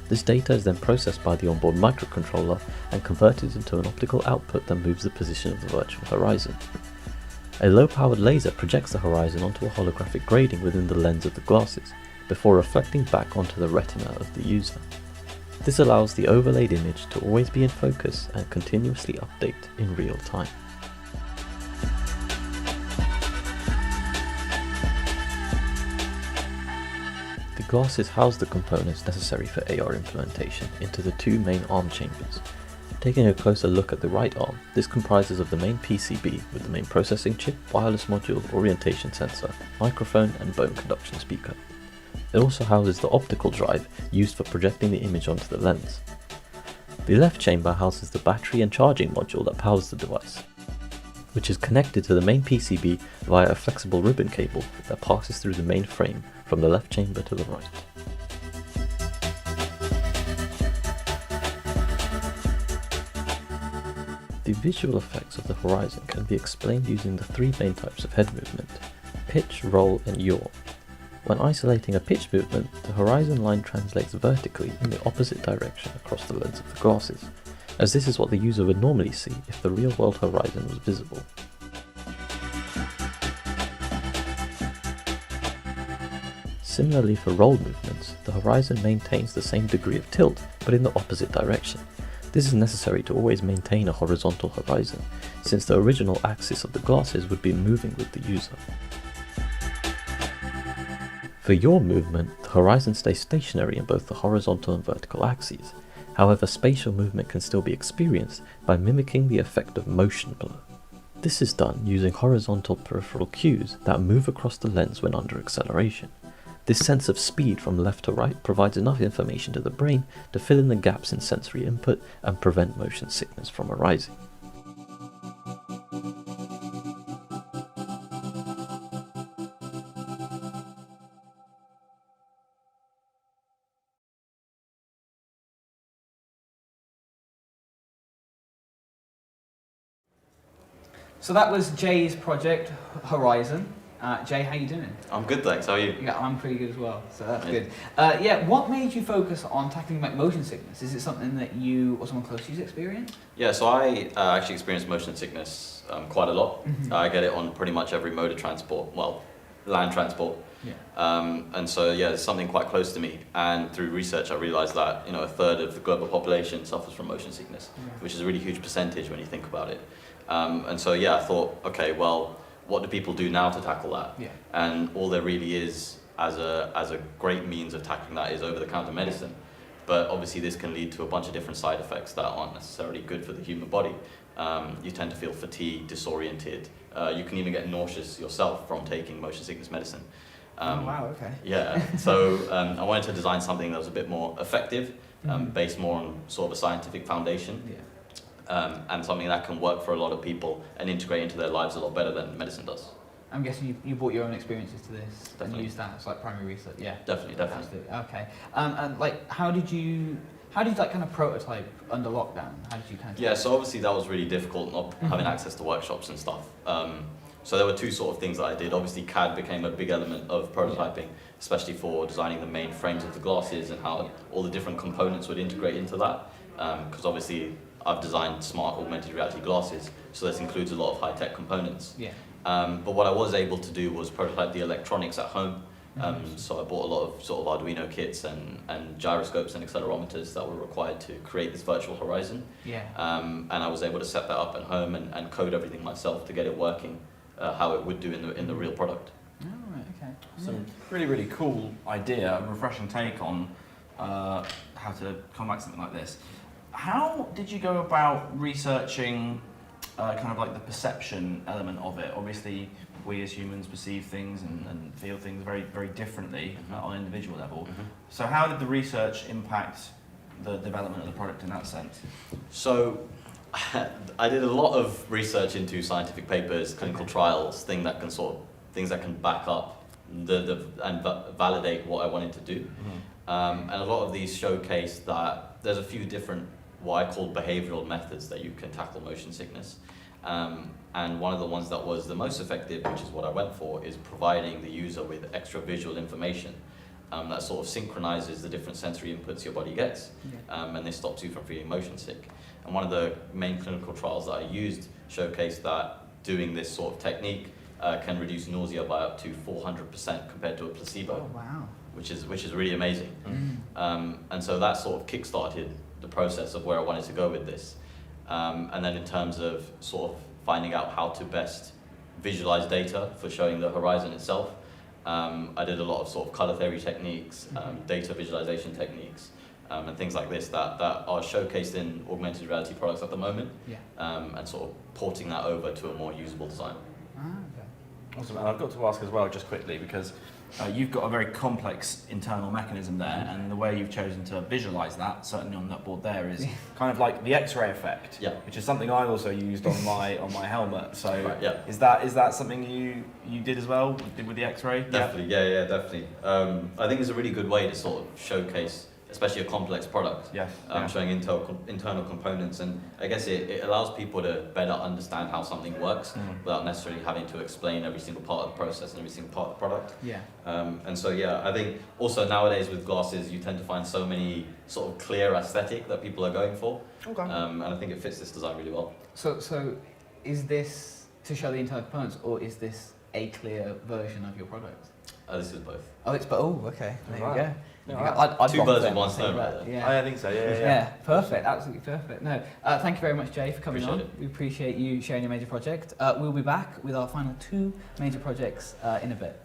This data is then processed by the onboard microcontroller and converted into an optical output that moves the position of the virtual horizon. A low-powered laser projects the horizon onto a holographic grading within the lens of the glasses, before reflecting back onto the retina of the user. This allows the overlaid image to always be in focus and continuously update in real time. The glasses house the components necessary for AR implementation into the two main arm chambers. Taking a closer look at the right arm, this comprises of the main PCB with the main processing chip, wireless module, orientation sensor, microphone, and bone conduction speaker. It also houses the optical drive used for projecting the image onto the lens. The left chamber houses the battery and charging module that powers the device, which is connected to the main PCB via a flexible ribbon cable that passes through the main frame from the left chamber to the right. The visual effects of the horizon can be explained using the three main types of head movement: pitch, roll, and yaw. When isolating a pitch movement, the horizon line translates vertically in the opposite direction across the lens of the glasses, as this is what the user would normally see if the real-world horizon was visible. Similarly for roll movements, the horizon maintains the same degree of tilt, but in the opposite direction. This is necessary to always maintain a horizontal horizon, since the original axis of the glasses would be moving with the user. For yaw movement, the horizon stays stationary in both the horizontal and vertical axes. However, spatial movement can still be experienced by mimicking the effect of motion blur. This is done using horizontal peripheral cues that move across the lens when under acceleration. This sense of speed from left to right provides enough information to the brain to fill in the gaps in sensory input and prevent motion sickness from arising. So that was Jay's project, Horizon. Jay, how you doing? I'm good, thanks. How are you? Yeah, I'm pretty good as well, so that's good. Yeah, what made you focus on tackling like motion sickness? Is it something that you or someone close to you experience? Yeah, so I actually experience motion sickness quite a lot. Mhm. I get it on pretty much every mode of transport, well, land transport. Yeah. And so, yeah, it's something quite close to me. And through research, I realized that, you know, a third of the global population suffers from motion sickness, which is a really huge percentage when you think about it. And so, yeah, I thought, okay, well, what do people do now to tackle that? Yeah. And all there really is as a great means of tackling that is over-the-counter medicine. But obviously this can lead to a bunch of different side effects that aren't necessarily good for the human body. You tend to feel fatigued, disoriented. You can even get nauseous yourself from taking motion sickness medicine. Oh, wow, okay. Yeah, so I wanted to design something that was a bit more effective, based more on sort of a scientific foundation. Yeah. And something that can work for a lot of people and integrate into their lives a lot better than medicine does. I'm guessing you brought your own experiences to this Definitely. and used that as like primary research. Yeah. Definitely. Absolutely. Okay. And like, how did you like kind of prototype under lockdown? How did you kind of? Yeah, so obviously that was really difficult, not having access to workshops and stuff. So there were two sort of things that I did. Obviously CAD became a big element of prototyping, especially for designing the main frames of the glasses and how all the different components would integrate into that. Because obviously I've designed smart augmented reality glasses, so this includes a lot of high-tech components. Yeah. But what I was able to do was prototype the electronics at home. So I bought a lot of sort of Arduino kits and gyroscopes and accelerometers that were required to create this virtual horizon. Yeah. And I was able to set that up at home and code everything myself to get it working how it would do in the real product. Oh, right, okay. Some really, really cool idea, a refreshing take on how to combat something like this. How did you go about researching kind of like the perception element of it? Obviously, we as humans perceive things and feel things very, very differently on an individual level. So how did the research impact the development of the product in that sense? So I did a lot of research into scientific papers, clinical trials, things that can back up and validate what I wanted to do. And a lot of these showcase that there's a few different what I call behavioral methods that you can tackle motion sickness. And one of the ones that was the most effective, which is what I went for, is providing the user with extra visual information that sort of synchronizes the different sensory inputs your body gets, and this stops you from feeling motion sick. And one of the main clinical trials that I used showcased that doing this sort of technique can reduce nausea by up to 400% compared to a placebo. Oh, wow. Which is really amazing. And so that sort of kick-started the process of where I wanted to go with this. And then in terms of sort of finding out how to best visualize data for showing the horizon itself, I did a lot of sort of color theory techniques, data visualization techniques, and things like this that are showcased in augmented reality products at the moment, and sort of porting that over to a more usable design. Awesome, and I've got to ask as well, just quickly, because you've got a very complex internal mechanism there, and the way you've chosen to visualize that, certainly on that board there, is kind of like the X-ray effect, which is something I also used on my helmet. So is that something you did as well, did with the X-ray? Definitely, yeah, definitely. I think it's a really good way to sort of showcase, especially a complex product, showing internal components, and I guess it allows people to better understand how something works without necessarily having to explain every single part of the process and every single part of the product. And so I think also nowadays with glasses you tend to find so many sort of clear aesthetic that people are going for, and I think it fits this design really well. So is this to show the internal components, or is this a clear version of your product? This is both. Oh, it's both. Oh, okay. There you go. I'd two birds with one stone, right there. Yeah. I think so. Yeah. Yeah, perfect. Absolutely perfect. No, thank you very much, Jay, for coming Appreciate on. it. We appreciate you sharing your major project. We'll be back with our final 2 major projects in a bit.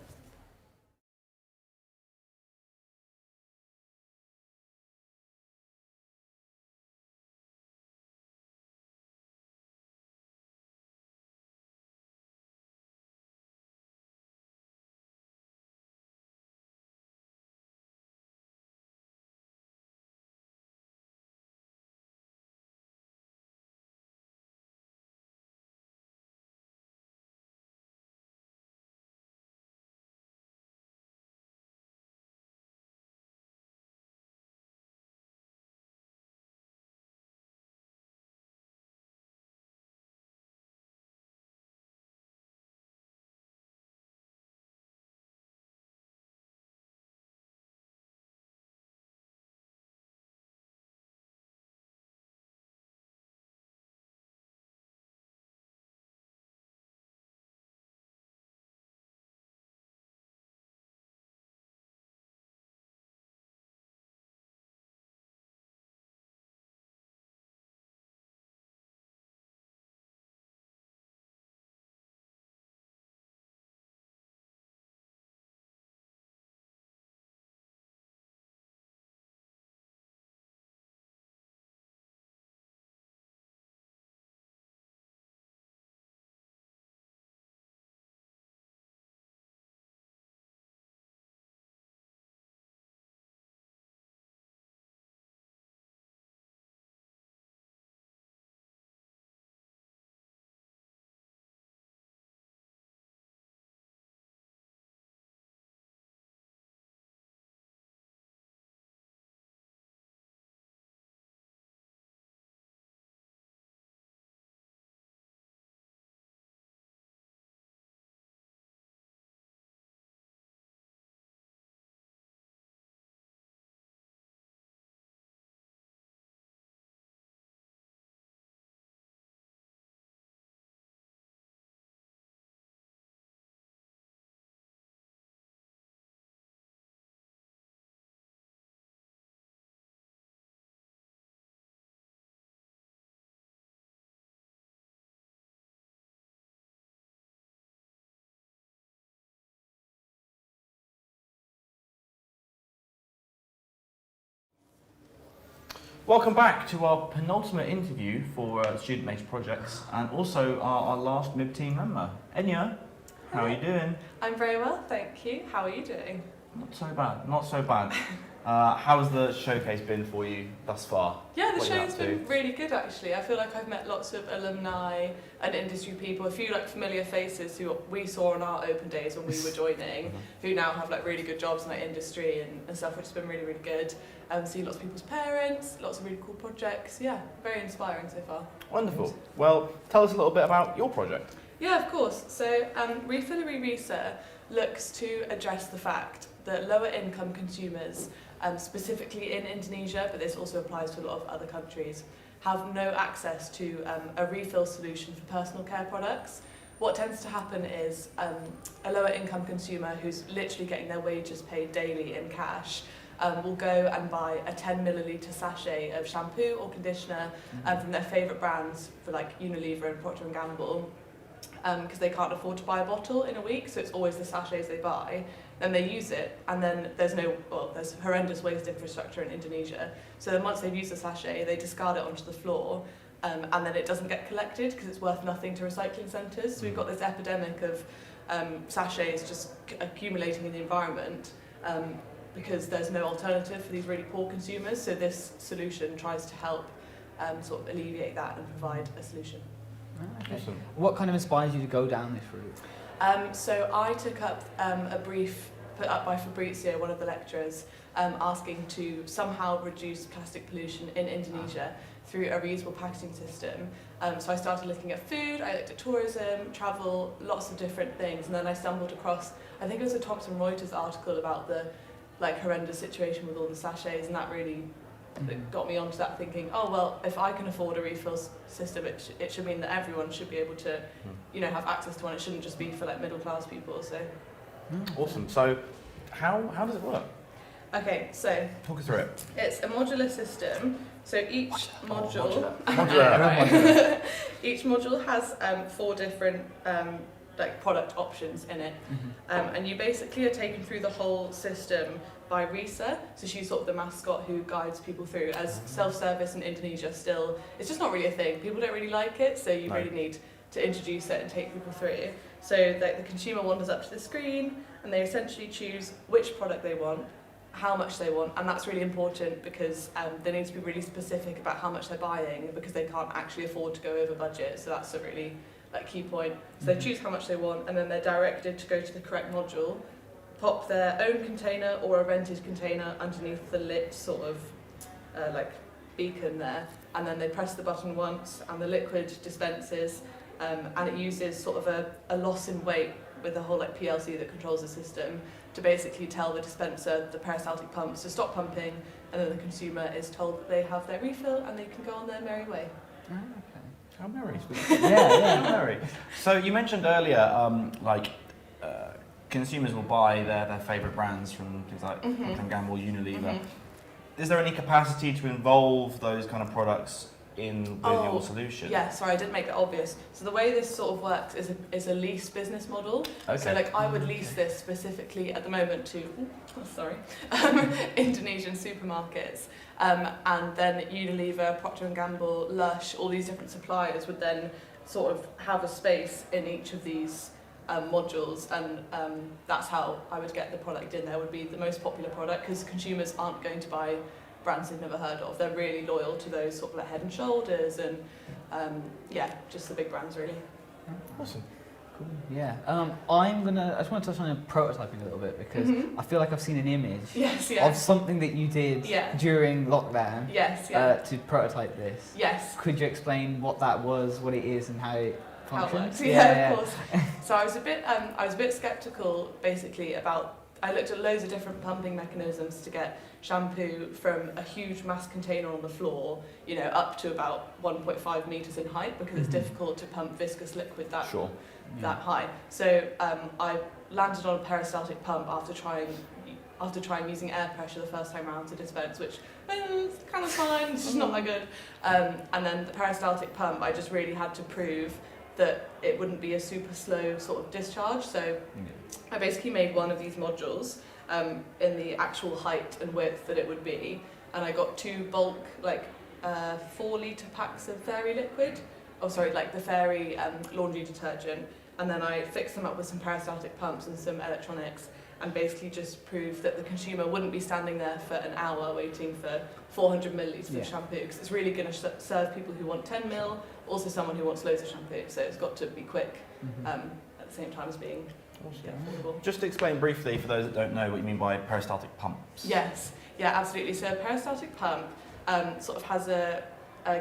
Welcome back to our penultimate interview for student-based projects and also our last Mib team member. Enya, how are you doing? I'm very well, thank you. How are you doing? Not so bad, not so bad. How's the showcase been for you thus far? Yeah, the show's been really good actually. I feel like I've met lots of alumni and industry people, a few like familiar faces who we saw on our open days when we were joining, who now have like really good jobs in that industry and stuff, which has been really, really good. See lots of people's parents, lots of really cool projects. Yeah, very inspiring so far. Wonderful. Well, tell us a little bit about your project. Yeah, of course. So Refillery Resa looks to address the fact that lower income consumers, specifically in Indonesia, but this also applies to a lot of other countries, have no access to a refill solution for personal care products. What tends to happen is a lower income consumer who's literally getting their wages paid daily in cash will go and buy a 10 milliliter sachet of shampoo or conditioner from their favourite brands for like Unilever and Procter & Gamble because they can't afford to buy a bottle in a week, so it's always the sachets they buy. Then they use it, and then there's horrendous waste infrastructure in Indonesia. So then once they've used the sachet, they discard it onto the floor, and then it doesn't get collected because it's worth nothing to recycling centres. So we've got this epidemic of sachets just accumulating in the environment because there's no alternative for these really poor consumers. So this solution tries to help sort of alleviate that and provide a solution. Okay. Awesome. What kind of inspires you to go down this route? So I took up a brief put up by Fabrizio, one of the lecturers, asking to somehow reduce plastic pollution in Indonesia through a reusable packaging system. So I started looking at food, I looked at tourism, travel, lots of different things, and then I stumbled across, I think it was a Thomson Reuters article about the horrendous situation with all the sachets, and that really got me onto that thinking, oh well, if I can afford a refill system, it should mean that everyone should be able to, have access to one. It shouldn't just be for like middle class people. So awesome. So how does it work? Okay, so talk us through it. It's a modular system. So each module, each module has 4 different product options in it, and you basically are taken through the whole system by Resa. So she's sort of the mascot who guides people through. As self-service in Indonesia still, it's just not really a thing. People don't really like it, so you really need to introduce it and take people through. So the consumer wanders up to the screen and they essentially choose which product they want, how much they want, and that's really important because they need to be really specific about how much they're buying because they can't actually afford to go over budget. So that's a really key point. So they choose how much they want, and then they're directed to go to the correct module, pop their own container or a rented container underneath the lit sort of beacon there, and then they press the button once and the liquid dispenses, and it uses sort of a loss in weight with the whole PLC that controls the system to basically tell the dispenser, the peristaltic pumps, to stop pumping, and then the consumer is told that they have their refill and they can go on their merry way. How merry. Yeah, how merry. So you mentioned earlier, consumers will buy their favourite brands from things like Procter & Gamble, Unilever. Is there any capacity to involve those kind of products with your solution? Yeah, sorry, I didn't make that obvious. So the way this sort of works is a lease business model. Okay. So I would lease this specifically at the moment to Indonesian supermarkets, and then Unilever, Procter & Gamble, Lush, all these different suppliers would then sort of have a space in each of these modules, and that's how I would get the product in there. Would be the most popular product because consumers aren't going to buy brands they've never heard of. They're really loyal to those sort of Head and Shoulders and just the big brands really. Awesome. Cool. Yeah. I just want to touch on prototyping a little bit because I feel like I've seen an image of something that you did during lockdown. To prototype this. Yes. Could you explain what that was, what it is, and how it functions? Of course. So I was a bit skeptical basically about. I looked at loads of different pumping mechanisms to get shampoo from a huge mass container on the floor, up to about 1.5 meters in height because it's difficult to pump viscous liquid that high. So I landed on a peristaltic pump after trying using air pressure the first time around to dispense, which is kind of fine, it's just not that good. And then the peristaltic pump, I just really had to prove that it wouldn't be a super slow sort of discharge. So I basically made one of these modules in the actual height and width that it would be, and I got 2 bulk, like 4-litre packs of Fairy liquid. Oh, sorry, like the Fairy laundry detergent. And then I fixed them up with some peristaltic pumps and some electronics, and basically just proved that the consumer wouldn't be standing there for an hour waiting for 400 millilitres of shampoo, because it's really going to serve people who want 10 mil, also someone who wants loads of shampoo. So it's got to be quick at the same time as being affordable. Just to explain briefly for those that don't know what you mean by peristaltic pumps. Yes, yeah, absolutely. So a peristaltic pump sort of has a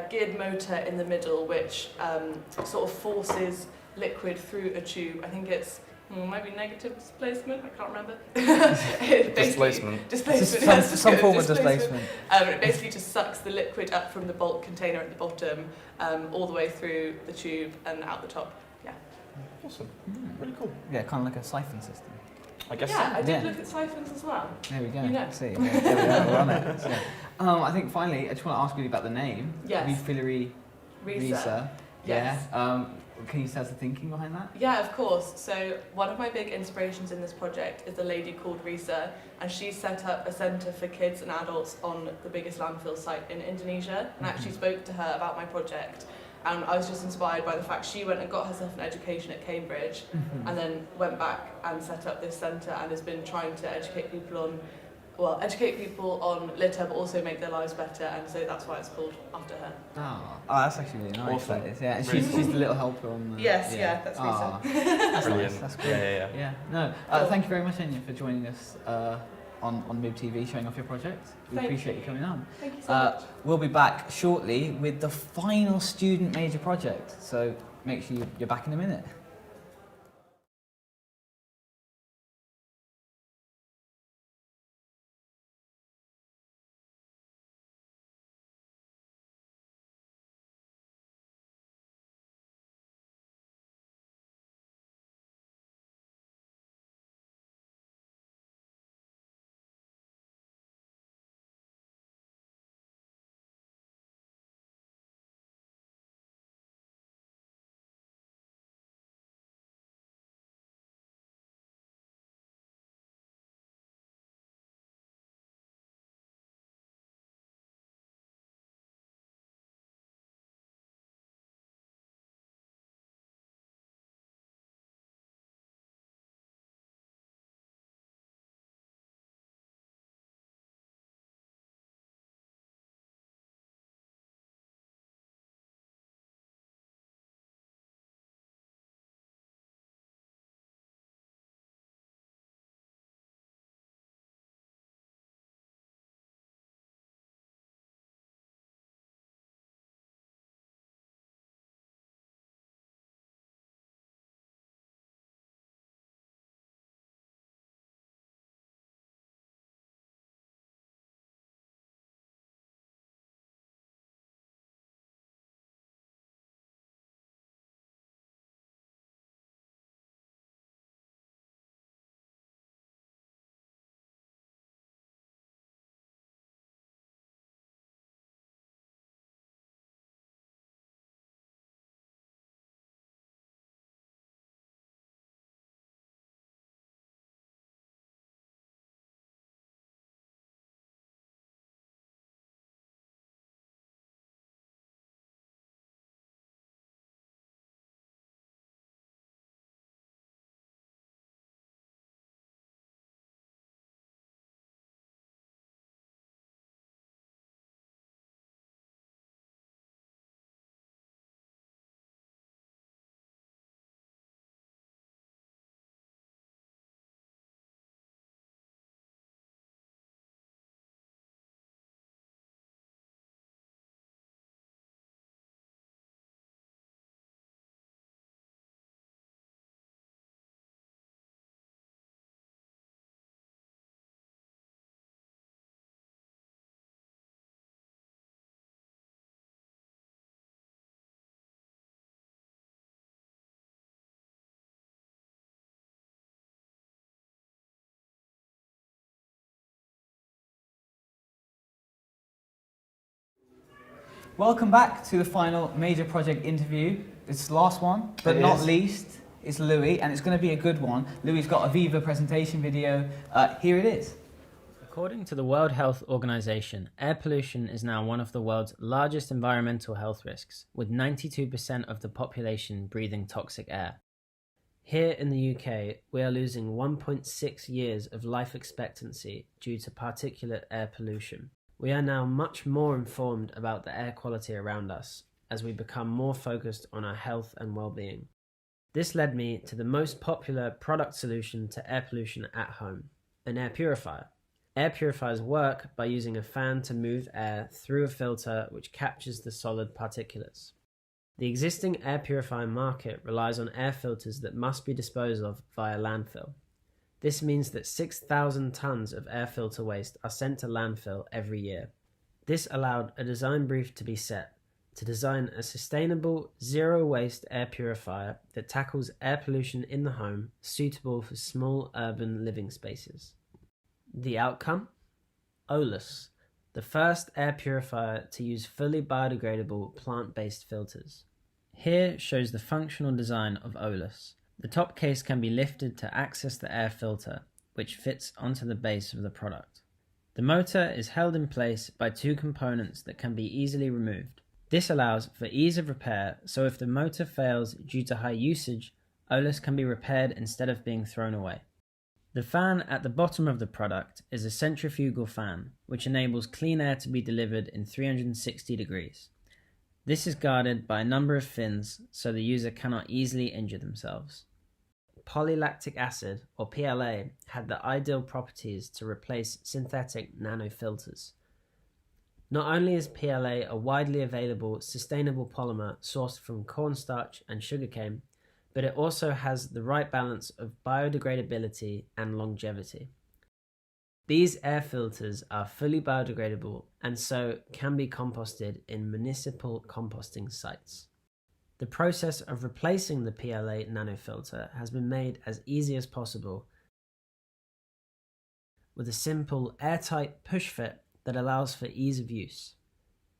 geared motor in the middle, which sort of forces liquid through a tube. I think it's might be negative displacement, I can't remember. Displacement. Displacement. Some form of displacement. It basically just sucks the liquid up from the bulk container at the bottom, all the way through the tube and out the top. Yeah. Awesome. Really cool. Yeah, kind of like a siphon system. I guess. Yeah, I did look at siphons as well. There we go. You know. See, there we are, we're on it. So, I think finally, I just want to ask you about the name. Yes. Refillery Risa. Yeah. Yes. Can you tell us the thinking behind that? Yeah, of course. So one of my big inspirations in this project is a lady called Risa, and she set up a centre for kids and adults on the biggest landfill site in Indonesia, and I actually spoke to her about my project. And I was just inspired by the fact she went and got herself an education at Cambridge, and then went back and set up this centre and has been trying to educate people on litter, but also make their lives better, and so that's why it's called after her. Oh, that's actually really nice. Awesome. That is, yeah. And Really she's the little helper on the... Yes, yeah, that's Ah, Risa. that's Brilliant. nice, that's great. Yeah. No, Cool. thank you very much, Enya, for joining us on Mib TV, showing off your project. We Thank appreciate you. you coming on. Thank you so much. We'll be back shortly with the final student major project, so make sure you're back in a minute. Welcome back to the final major project interview. It's the last one, but not least, it's Louis, and it's going to be a good one. Louis's got a Viva presentation video. Here it is. According to the World Health Organization, air pollution is now one of the world's largest environmental health risks, with 92% of the population breathing toxic air. Here in the UK, we are losing 1.6 years of life expectancy due to particulate air pollution. We are now much more informed about the air quality around us as we become more focused on our health and well-being. This led me to the most popular product solution to air pollution at home, an air purifier. Air purifiers work by using a fan to move air through a filter which captures the solid particulates. The existing air purifier market relies on air filters that must be disposed of via landfill. This means that 6,000 tons of air filter waste are sent to landfill every year. This allowed a design brief to be set to design a sustainable, zero-waste air purifier that tackles air pollution in the home, suitable for small urban living spaces. The outcome? Olus, the first air purifier to use fully biodegradable plant-based filters. Here shows the functional design of Olus. The top case can be lifted to access the air filter, which fits onto the base of the product. The motor is held in place by two components that can be easily removed. This allows for ease of repair, so if the motor fails due to high usage, Olus can be repaired instead of being thrown away. The fan at the bottom of the product is a centrifugal fan, which enables clean air to be delivered in 360 degrees. This is guarded by a number of fins, so the user cannot easily injure themselves. Polylactic acid, or PLA, had the ideal properties to replace synthetic nanofilters. Not only is PLA a widely available, sustainable polymer sourced from cornstarch and sugarcane, but it also has the right balance of biodegradability and longevity. These air filters are fully biodegradable and so can be composted in municipal composting sites. The process of replacing the PLA nanofilter has been made as easy as possible with a simple airtight push fit that allows for ease of use.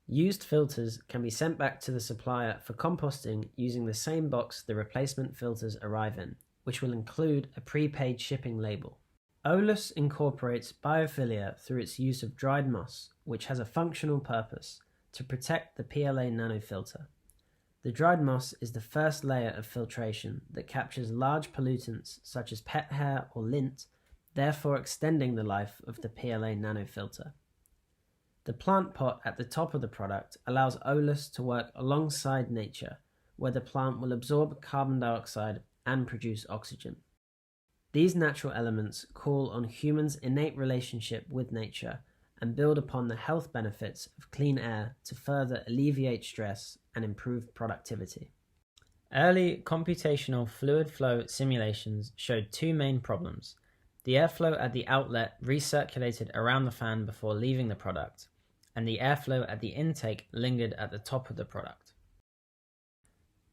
Used filters can be sent back to the supplier for composting using the same box the replacement filters arrive in, which will include a prepaid shipping label. Olus incorporates biophilia through its use of dried moss, which has a functional purpose to protect the PLA nanofilter. The dried moss is the first layer of filtration that captures large pollutants such as pet hair or lint, therefore extending the life of the PLA nanofilter. The plant pot at the top of the product allows Olus to work alongside nature, where the plant will absorb carbon dioxide and produce oxygen. These natural elements call on humans' innate relationship with nature and build upon the health benefits of clean air to further alleviate stress and improve productivity. Early computational fluid flow simulations showed two main problems. The airflow at the outlet recirculated around the fan before leaving the product, and the airflow at the intake lingered at the top of the product.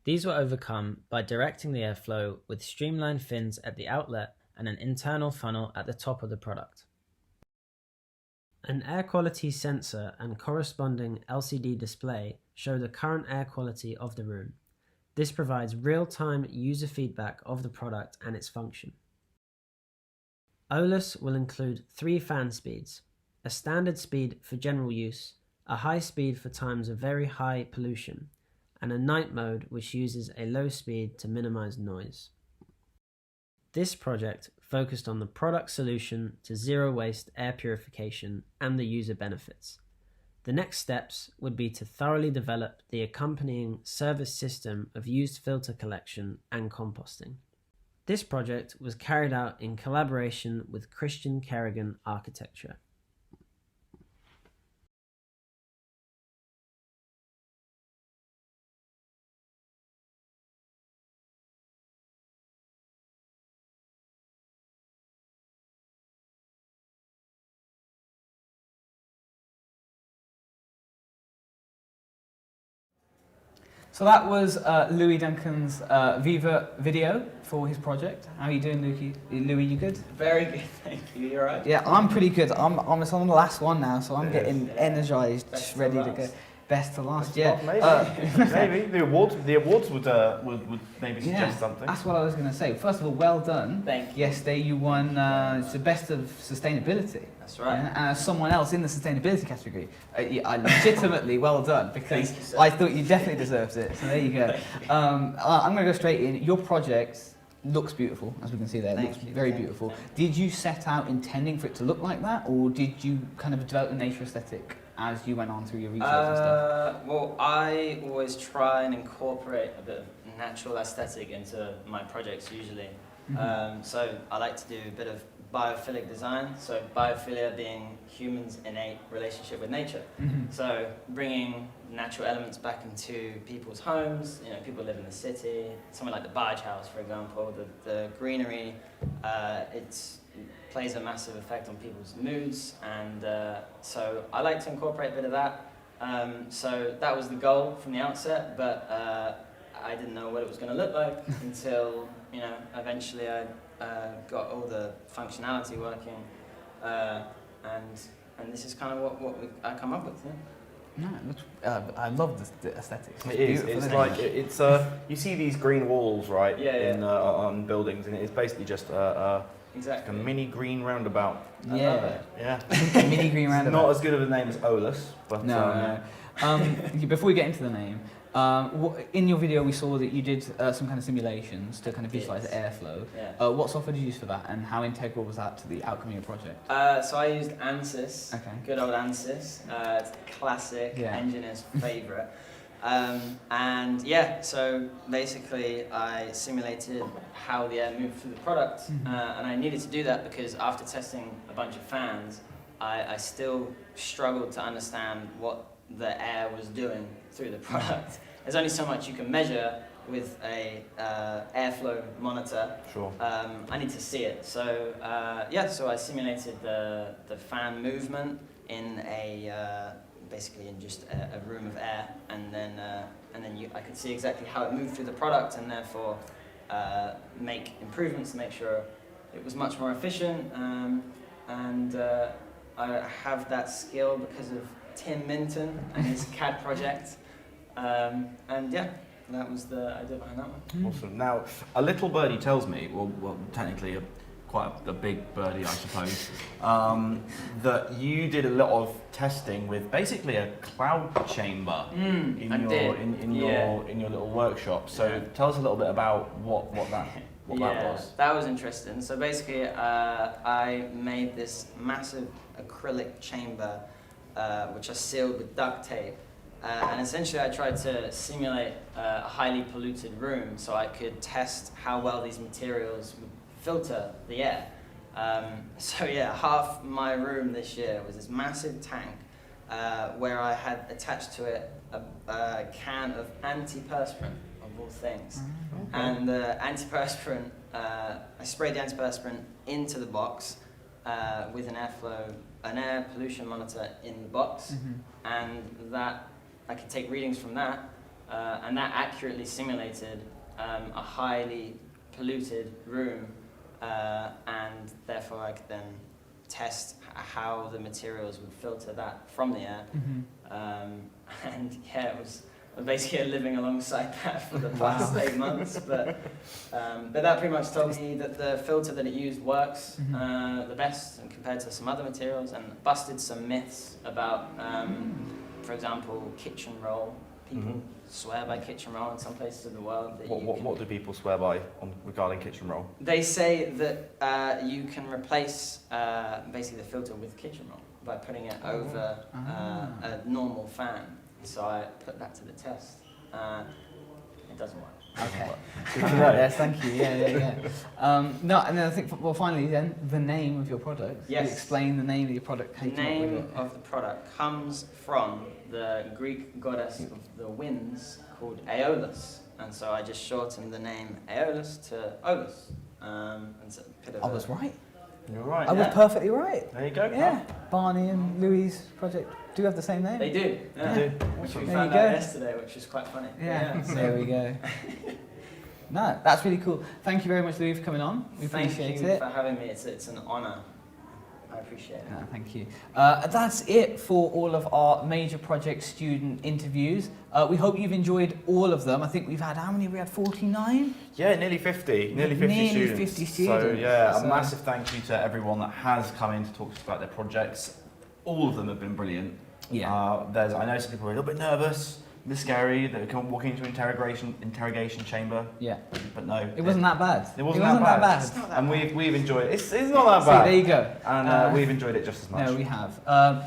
These were overcome by directing the airflow with streamlined fins at the outlet and an internal funnel at the top of the product. An air quality sensor and corresponding LCD display show the current air quality of the room. This provides real-time user feedback of the product and its function. Olus will include 3 fan speeds: a standard speed for general use, a high speed for times of very high pollution, and a night mode which uses a low speed to minimize noise. This project focused on the product solution to zero waste air purification and the user benefits. The next steps would be to thoroughly develop the accompanying service system of used filter collection and composting. This project was carried out in collaboration with Christian Kerrigan Architecture. So that was Louis Duncan's Viva video for his project. How are you doing, Louis, you good? Very good, thank you. You alright? Yeah, I'm pretty good. I'm on the last one now, so I'm getting energised, just ready to go. Best to last, Best yeah. to last, maybe. Maybe the awards would maybe suggest something. That's what I was going to say. First of all, well done. Thank you. Yesterday you won it's the best of sustainability. That's right. Yeah? And as someone else in the sustainability category, I legitimately well done, because Thank you, sir. I thought you definitely deserved it. So there you go. I'm going to go straight in. Your project looks beautiful, as we can see there. It looks very beautiful. Did you set out intending for it to look like that, or did you kind of develop a nature aesthetic as you went on through your research and stuff? Well, I always try and incorporate a bit of natural aesthetic into my projects usually. So I like to do a bit of biophilic design, so biophilia being humans' innate relationship with nature. So bringing natural elements back into people's homes. You know, people live in the city, somewhere like the barge house, for example. The greenery, it plays a massive effect on people's moods, and so I like to incorporate a bit of that. So that was the goal from the outset, but I didn't know what it was going to look like until, you know, eventually I got all the functionality working, and this is kind of what I come up with. Yeah. No, it looks, I love the aesthetics. It is. It's like it's you see these green walls, right? In on buildings, and it's basically just exactly a mini green roundabout. Yeah. Yeah. Mini green roundabout. Not as good of a name as Olus, but no. Before we get into the name, in your video we saw that you did some kind of simulations to kind of visualize the airflow. Yeah. What software did you use for that, and how integral was that to the outcome of your project? So I used ANSYS, good old ANSYS. It's a classic engineer's favourite. And yeah, so basically I simulated how the air moved through the product, and I needed to do that because after testing a bunch of fans, I still struggled to understand what the air was doing through the product. There's only so much you can measure with a airflow monitor. Sure. I need to see it. So so I simulated the fan movement in basically in just a room of air, and then I could see exactly how it moved through the product, and therefore make improvements to make sure it was much more efficient. And I have that skill because of Tim Minton and his CAD project. And yeah, that was the idea behind that one. Awesome. Now, a little birdie tells me, well technically quite a big birdie, I suppose, that you did a lot of testing with basically a cloud chamber in your little workshop. So tell us a little bit about what that was. That was interesting. So basically, I made this massive acrylic chamber, which I sealed with duct tape. And essentially I tried to simulate a highly polluted room so I could test how well these materials would filter the air. So yeah, half my room this year was this massive tank where I had attached to it a can of antiperspirant, of all things. And the antiperspirant, I sprayed the antiperspirant into the box with an air pollution monitor in the box, and that I could take readings from that, and that accurately simulated a highly polluted room, and therefore I could then test how the materials would filter that from the air. And yeah, it was basically living alongside that for the past 8 months, but that pretty much told me that the filter that it used works the best and compared to some other materials, and busted some myths about, for example, kitchen roll. People swear by kitchen roll in some places of the world. That What do people swear by regarding kitchen roll? They say that you can replace basically the filter with kitchen roll by putting it over a normal fan. So I put that to the test. It doesn't work. Okay. Good to know. Yes, thank you. Yeah. No, and then I think, well, finally, then the name of your product. Yes. Can you explain the name of your product. The name of the product comes from the Greek goddess of the winds called Aeolus, and so I just shortened the name Aeolus to Olus. And so I was right. You're right. I was perfectly right. There you go. Yeah. Barney and Louis' project do have the same name. They do. Yeah. They do. Which we There found you out go. yesterday, which was quite funny. Yeah. There we go. No, that's really cool. Thank you very much, Louis, for coming on. We appreciate Thank you it. for having me. It's an honour. I appreciate it. Thank you. That's it for all of our major project student interviews. We hope you've enjoyed all of them. I think we've had, how many? We had 49? Yeah, nearly 50. Nearly 50 students. 50 So students. yeah, So- a massive thank you to everyone that has come in to talk to us about their projects. All of them have been brilliant. Yeah. I know some people are a little bit nervous, a bit scary. They come walking into an interrogation chamber. Yeah. But no, It wasn't that bad. It wasn't that bad. It's not that And bad. we've enjoyed it. It's not that See, bad. there you go. And we've enjoyed it just as much. No, we have.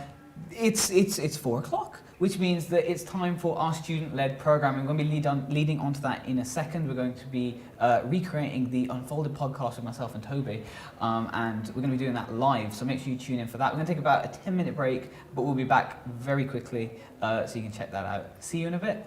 It's 4 o'clock, which means that it's time for our student-led programming. We're going to be leading onto that in a second. We're going to be recreating the Unfolded podcast with myself and Toby, and we're going to be doing that live. So make sure you tune in for that. We're going to take about a 10-minute break, but we'll be back very quickly, so you can check that out. See you in a bit.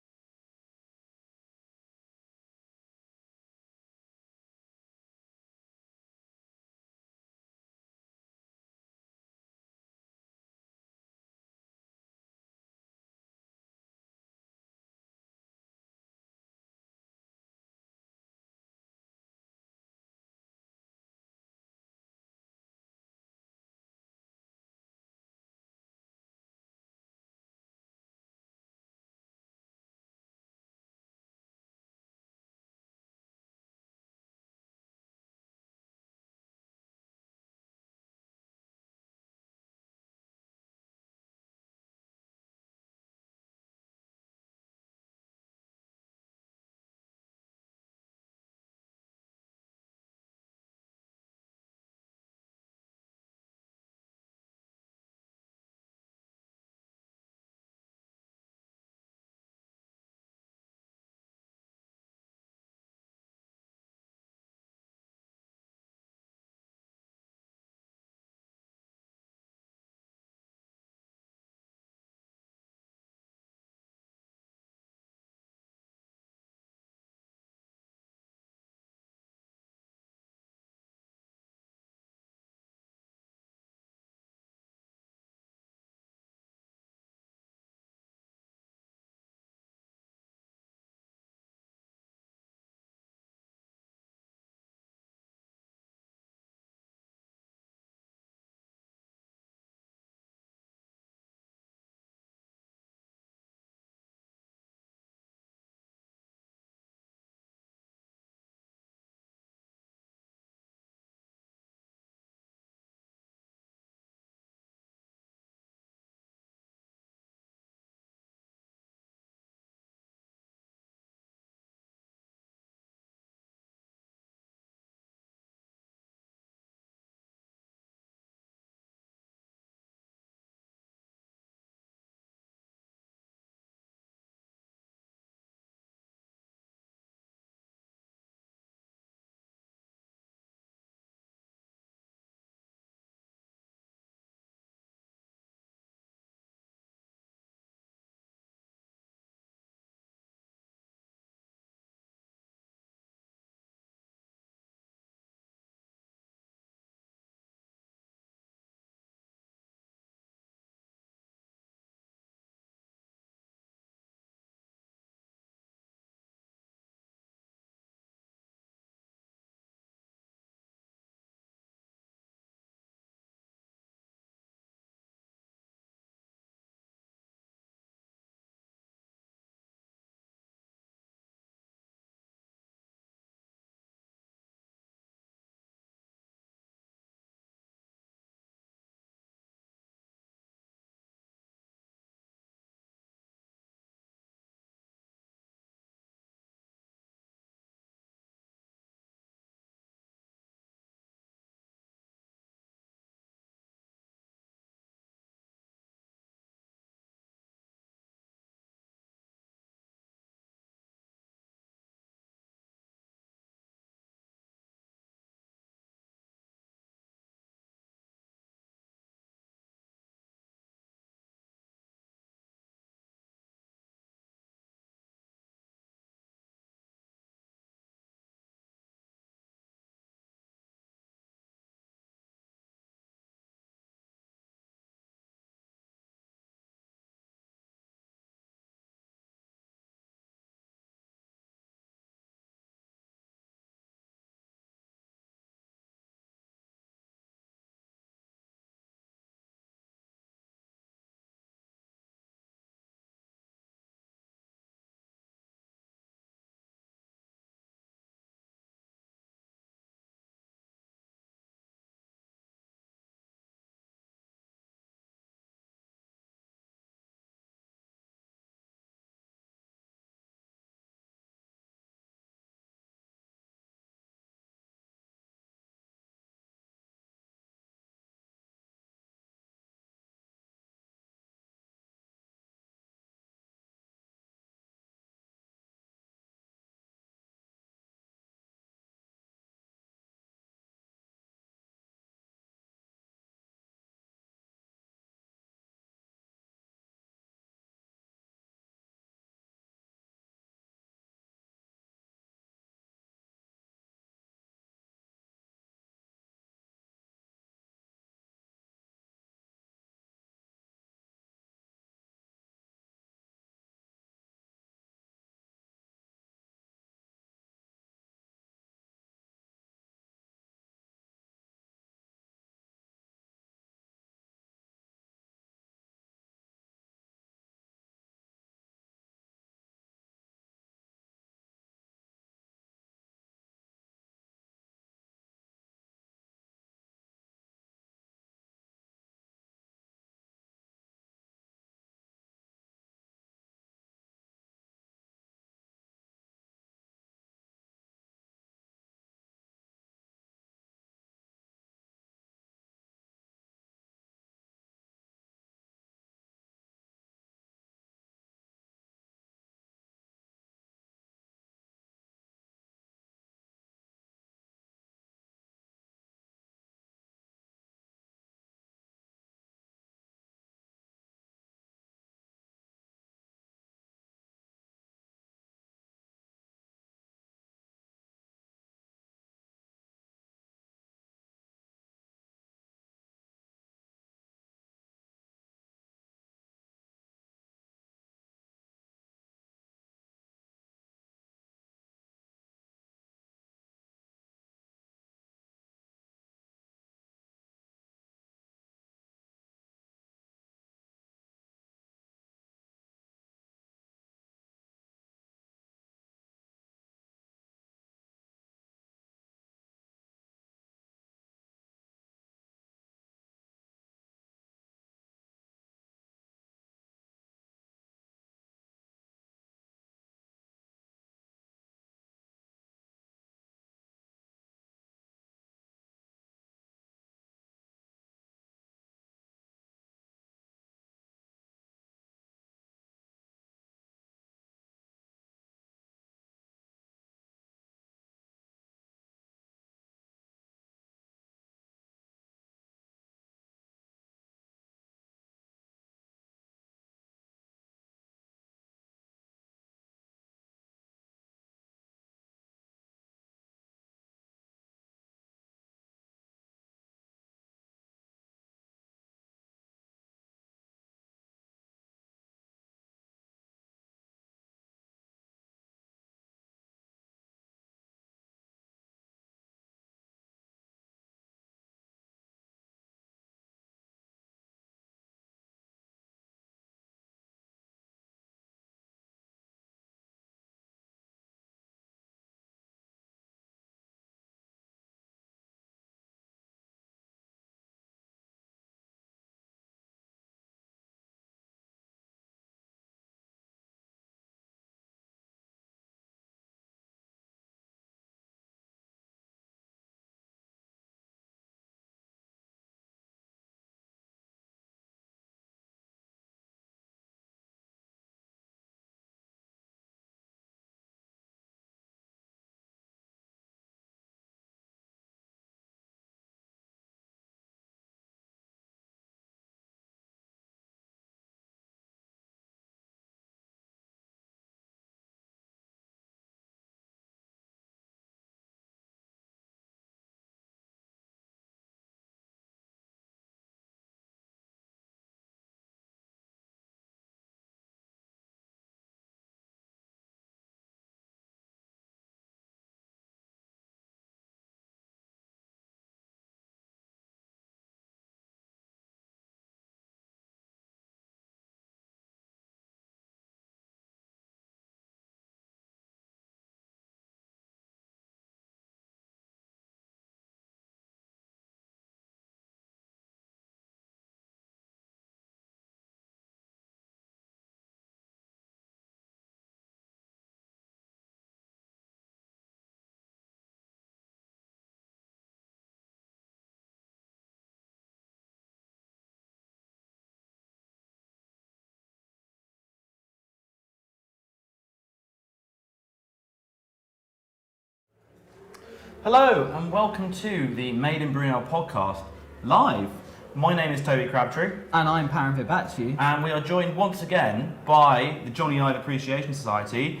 Hello and welcome to the Made in Brunel podcast live. My name is Toby Crabtree. And I'm Param Vipachi. And we are joined once again by the Johnny Ive Appreciation Society,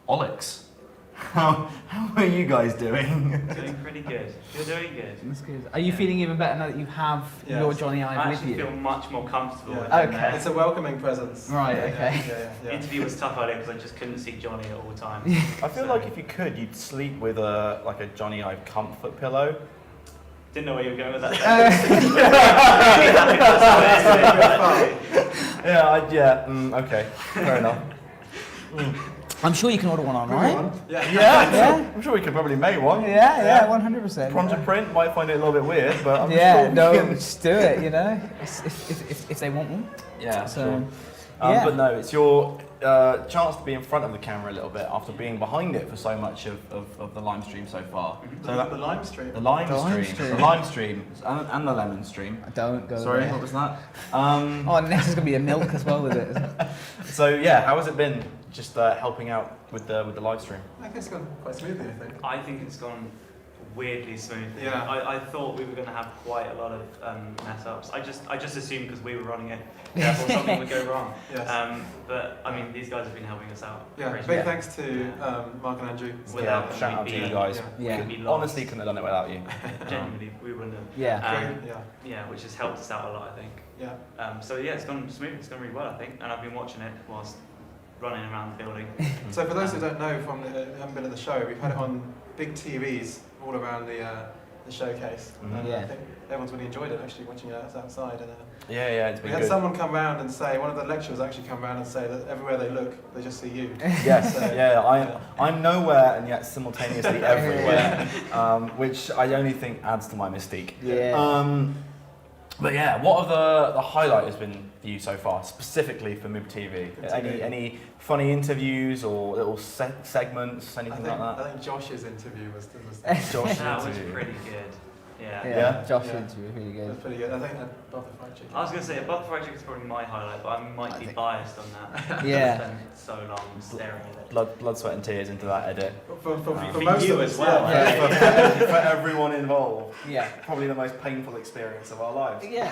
Olix. How are you guys doing? Doing pretty good. You're doing good. That's good. Are you feeling even better now that you have your Johnny Ive with you? I actually feel much more comfortable with Okay. him. It's a welcoming presence. Right, okay. The interview was tough earlier because I just couldn't see Johnny at all times. I feel like if you could, you'd sleep with a Johnny Ive comfort pillow. Didn't know where you were going with that. Okay, fair enough. I'm sure you can order one online. Yeah. I'm sure we could probably make one. Yeah, 100%. Pronto print might find it a little bit weird, but I'm no, sure we can. just do it. You know, if they want one. Yeah, So, sure. yeah. But no, it's your chance to be in front of the camera a little bit after being behind it for so much of the lime stream so far. The lime stream. The lime stream, and the lemon stream. Don't go Sorry, there. what was that? Next is going to be a milk as well with it, isn't it? So yeah, how has it been just helping out with the live stream? I think it's gone quite smoothly, I think. I think it's gone weirdly smoothly. Yeah. I thought we were going to have quite a lot of mess ups. I just assumed because we were running it, therefore something would go wrong. Yes. But I mean, these guys have been helping us out. Yeah, great. big thanks to Mark and Andrew. Without shout out to you guys. Honestly, couldn't have done it without you. Genuinely, we wouldn't have. Yeah, which has helped us out a lot, I think. Yeah. So yeah, it's gone smooth. It's gone really well, I think, and I've been watching it whilst running around the building. So for those who don't know, haven't been at the show, we've had it on big TVs all around the showcase, and I think everyone's really enjoyed it. Actually, watching it outside, and it's been we had good. someone come round and say, one of the lecturers actually come round and say that everywhere they look, they just see you. Yes, I'm nowhere and yet simultaneously everywhere, which I only think adds to my mystique. But yeah, what have the highlight has been for you so far, specifically for Mib TV? Any funny interviews or little segments, anything like that? I think Josh's interview was Josh's that was pretty good. Yeah. Josh's interview was really good. That's pretty good. I think above the fried chicken. I was going to say above the fried chicken is probably my highlight, but I might be biased on that. Yeah. I spent so long staring at it. Blood, sweat and tears into that edit. For most you as well. For everyone involved. Yeah. Probably the most painful experience of our lives. Yeah.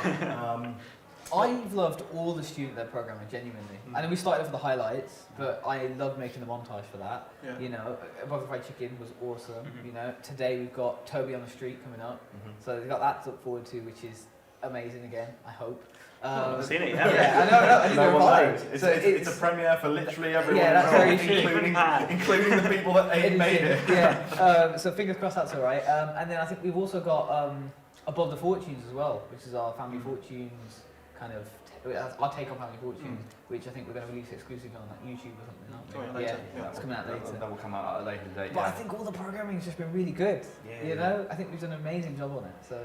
I've loved all the student-led programming, genuinely. I know we started off with the highlights, but I love making the montage for that. Yeah. You know, Above the Fried Chicken was awesome. You know, today we've got Toby on the Street coming up, so we've got that to look forward to, which is amazing again. I hope. I haven't seen it yet. Yeah, I know. No one knows. It's a premiere for literally everyone. Yeah, that's very true. Including the people that ain't made it. Yeah. So fingers crossed that's all right. And then I think we've also got Above the Fortunes as well, which is our Family Fortunes kind of our take on Family Fortunes, which I think we're going to release exclusively on like YouTube or something. Aren't we? It's coming out later. That will come out at a later date. But I think all the programming has just been really good. You know, I think we've done an amazing job on it. So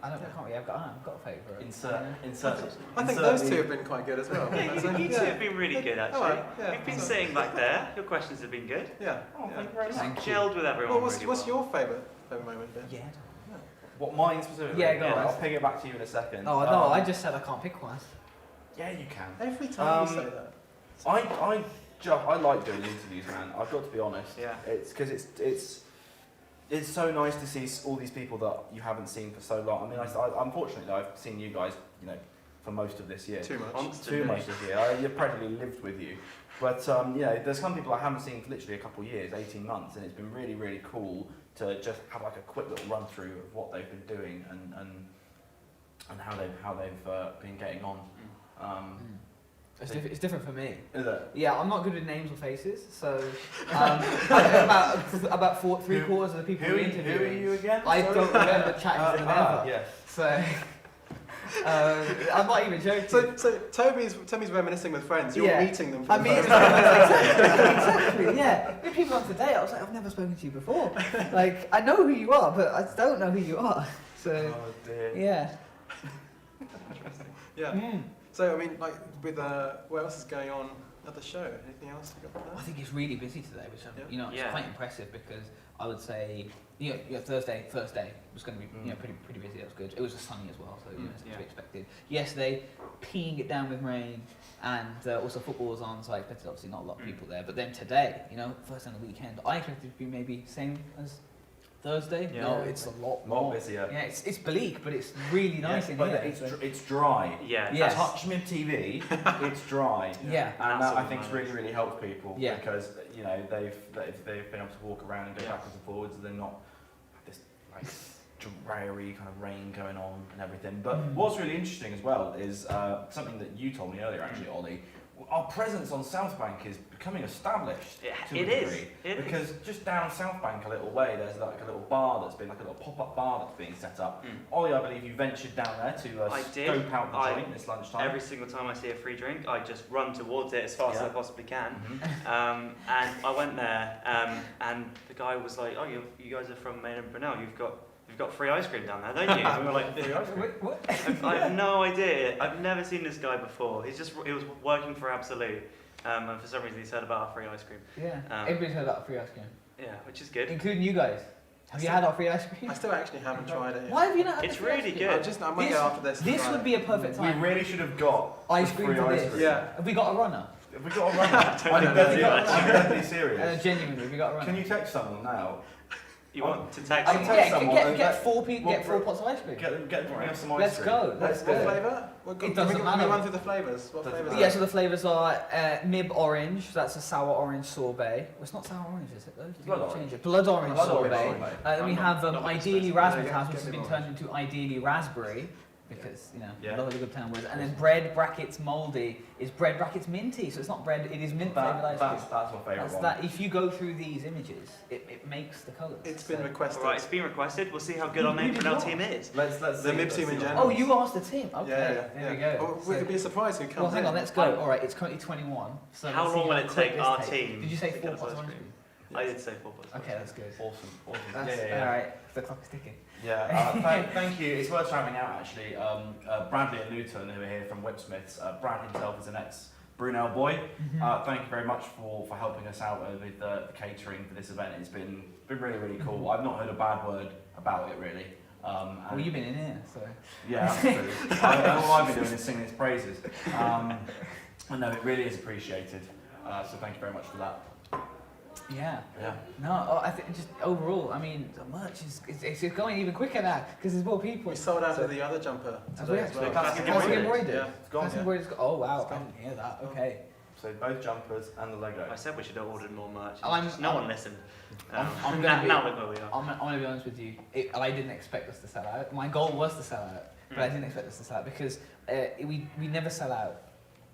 I can't really. I've got a favourite. Insert. I think those two have been quite good as well. You two have been really good, actually. You've been sitting back there. Your questions have been good. Yeah. Thank you very much. Gelled with everyone. Well, what's your favourite moment, Ben? Yeah. What, mine specifically? Yeah, go on. I'll ping it back to you in a second. Oh no, I just said I can't pick one. Yeah, you can. Every time you say that. I like doing interviews, man. I've got to be honest. Yeah. It's because it's so nice to see all these people that you haven't seen for so long. I mean, unfortunately, I've seen you guys, for most of this year. Too much this year. I've practically lived with you. But there's some people I haven't seen for literally a couple of years, 18 months, and it's been really, really cool to just have like a quick little run through of what they've been doing and how they've been getting on. It's different for me. Is it? Yeah, I'm not good with names or faces, so about 3/4 of the people we interview. Who are you again? I don't remember chatting to them ever. Yes. So I'm not even joking. So Toby's reminiscing with friends. You're meeting them for the first time. Exactly. Yeah. With people on today, I was like, I've never spoken to you before. Like, I know who you are, but I don't know who you are. So. Oh dear. Yeah. Interesting. Yeah. So I mean, like, with what else is going on at the show? Anything else you got there? I think it's really busy today, which it's quite impressive because I would say Thursday first day was going to be pretty busy. That was good. It was sunny as well, so it's to be expected. Yesterday, peeing it down with rain, and also football was on, so I expected obviously not a lot of people there. But then today, first on the weekend, I expected it to be maybe same as Thursday? Yeah. No, it's a lot more busier. Yeah, it's bleak, but it's really nice in but here. it's dry. Yeah. Yes. Touch Mib TV, it's dry. Yeah. And that I think nice. really helps people Yeah. because they've been able to walk around and go backwards and forwards, and they're not this like dreary kind of rain going on and everything. But what's really interesting as well is something that you told me earlier, actually, Ollie. Our presence on South Bank is becoming established to a degree. Because just down South Bank a little way, there's like a little bar that's been like a little pop-up bar that's being set up. Ollie, I believe you ventured down there to scope out the joint this lunchtime. Every single time I see a free drink, I just run towards it as fast as I possibly can. And I went there, and the guy was like, "Oh, you guys are from Maid and Brunel. You've got free ice cream down there, don't you?" And we were like, "Free ice cream? What?" I have no idea. I've never seen this guy before. He was working for Absolute, and for some reason he's heard about our free ice cream. Yeah, everybody's heard about free ice cream. Yeah, which is good. Including you guys. Have you had our free ice cream? I still actually haven't tried it yet. Why have you not had It's the free really ice cream? good. I might go after this. This would be a perfect time. We really should have got ice cream free for ice this. cream. Yeah. Have we got a runner? Have we got a runner? I'm deadly serious. Genuinely, have we got a runner? Can you text someone now? You want to text someone? Get four pots of ice cream. Get bring us some ice Let's cream. go. Let's go. What flavour? It doesn't matter. Can we run through the flavours? What flavours? Yeah, so the flavours are Mib Orange, that's a sour orange sorbet. Well, it's not sour orange, is it? Blood orange sorbet. Then we have Ideally Razzmatazz, which has been turned into Ideally Raspberry, because, a lot of the good town words. And then bread brackets mouldy is bread brackets minty, so it's not bread, it is mint flavoured ice cream. That's my favourite one. If you go through these images, it makes the colours. It's been requested. Alright, it's been requested. We'll see how good our Maid and Brunel team is. Let's the Mib team in general. Oh, you asked the team. Okay, Yeah. there we go. Well, it'd be a surprise who comes in. Well, hang on, let's go. Alright, it's currently 21. So How let's see long will how it quick take this our takes. team? Did you say to 4 get us pots of ice ice cream? cream? I did say 4 pots. Okay, that's good. Awesome. That's alright. The clock's ticking. Yeah, thank you. It's worth shouting out actually. Bradley and Luton, who are here from Whipsmiths. Brad himself is an ex-Brunel boy. Thank you very much for helping us out with the catering for this event. It's been really cool. I've not heard a bad word about it really. Well, you've been in here, so. Yeah, that's true. All I've been doing is singing its praises. And no, it really is appreciated. So thank you very much for that. Yeah. Yeah. No, I think just overall, I mean, the merch it's going even quicker now because there's more people. We sold out of the other jumper today as well. Classic embroidered. Yeah, it's gone. Classic embroidered. Oh wow, I didn't hear that. Okay. So both jumpers and the Lego. I said we should have ordered more merch. I'm- No one listened. I'm Now look where we are. I'm going to be honest with you. I didn't expect us to sell out. My goal was to sell out, but I didn't expect us to sell out because we never sell out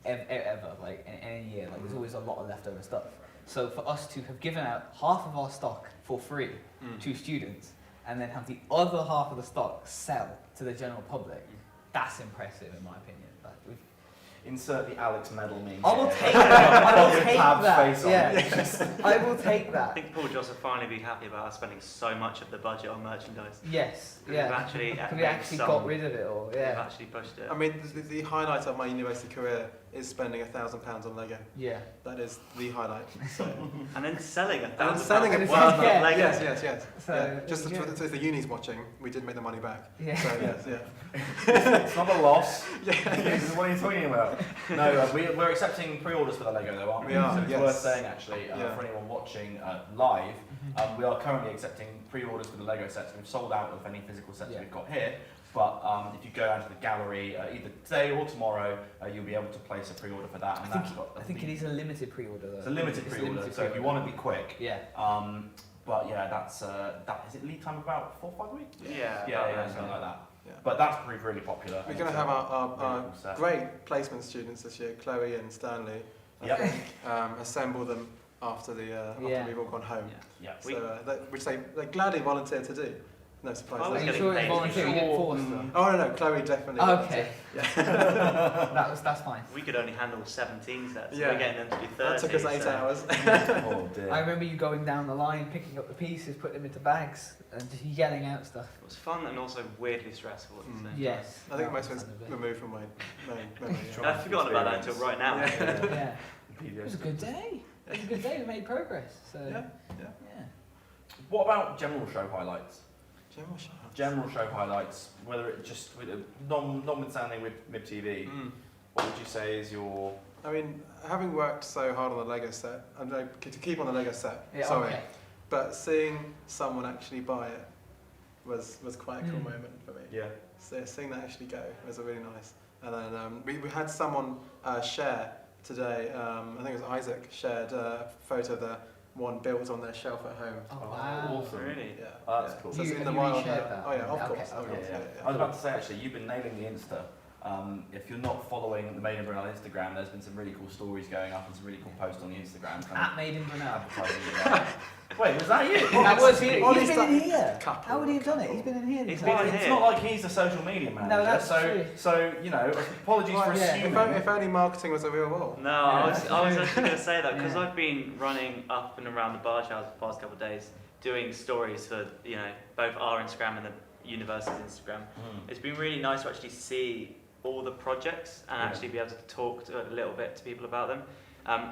ever like in any year. Like there's always a lot of leftover stuff. So for us to have given out half of our stock for free to students and then have the other half of the stock sell to the general public, that's impressive in my opinion. Insert the Alex medal meme. I will take that. I will take Face on that. I will take I that. think Paul Joss will finally be happy about us spending so much of the budget on merchandise. Yes. We've Yeah. actually, We actually got rid of it all. We've Yeah. actually pushed it. I mean, the highlight of my university career is spending £1,000 on Lego. Yeah. That is the highlight. So. And then selling And £1,000 selling it worth for of Lego. Yes. So, yeah. Just yeah. so if the uni's watching, we did make the money back. Yeah. So, yes, yeah. It's not a loss. What are you talking about? No, we're accepting pre-orders for the Lego though, aren't we? We are, So it's yes. worth saying actually, for anyone watching live, we are currently accepting pre-orders for the Lego sets. We've sold out of any physical sets we've got here, but if you go down to the gallery either today or tomorrow, you'll be able to place a pre-order for that. And I think it is a limited pre-order though. It's a limited pre-order, so if you want to be quick. Yeah. But yeah, that's is it lead time about 4 or 5 weeks? Yeah, something like that. Yeah. But that's proved really popular. We're going to have our really cool set. great placement students this year, Chloe and Stanley, I think, assemble them after we've all gone home. Yeah. So, which they gladly volunteered to do. No surprise. I was there. getting sure paid. it's volunteer, you didn't force them. Oh no, Chloe definitely. Okay. Yeah. That's fine. We could only handle 17 sets. Yeah. We're getting them to do 30. That took us 8 so- hours. Oh dear. I remember you going down the line, picking up the pieces, putting them into bags, and just yelling out stuff. It was fun and also weirdly stressful at the same time. Yes. I think most of it's removed from my memory. I've forgotten about that until right now. Yeah. It was a good day. It was a good day. We made progress. So. Yeah. What about general show highlights? General show. General show highlights, whether it just notwithstanding with Mib TV, what would you say is your? I mean, having worked so hard on the Lego set, and to keep on the Lego set. Yeah, sorry. okay. but seeing someone actually buy it was quite a cool moment for me. Yeah. So seeing that actually go was really nice. And then we had someone share today, I think it was Isaac, shared a photo of the one built on their shelf at home. Oh, wow. Awesome. Really? Yeah. That's yeah. cool. So it's in the you wild shared now. that? Oh yeah, of Okay, course. okay. Of course. Yeah. Yeah. I was about to say, actually, you've been nailing the Insta. If you're not following the Made in Brunel Instagram, there's been some really cool stories going up and some really cool posts on the Instagram. At Made in Brunel. Wait, was that you? That was you. Ollie's He's been in here. Couple. How would he have done it? He's been in here. He's this been whole in time. It's here. not like he's the social media manager. No, that's true. So you know, apologies for assuming. If only marketing was a real role. No, I was actually going to say that because I've been running up and around the barge house the past couple of days, doing stories for both our Instagram and the university's Instagram. It's been really nice to actually see all the projects and actually be able to talk a little bit to people about them.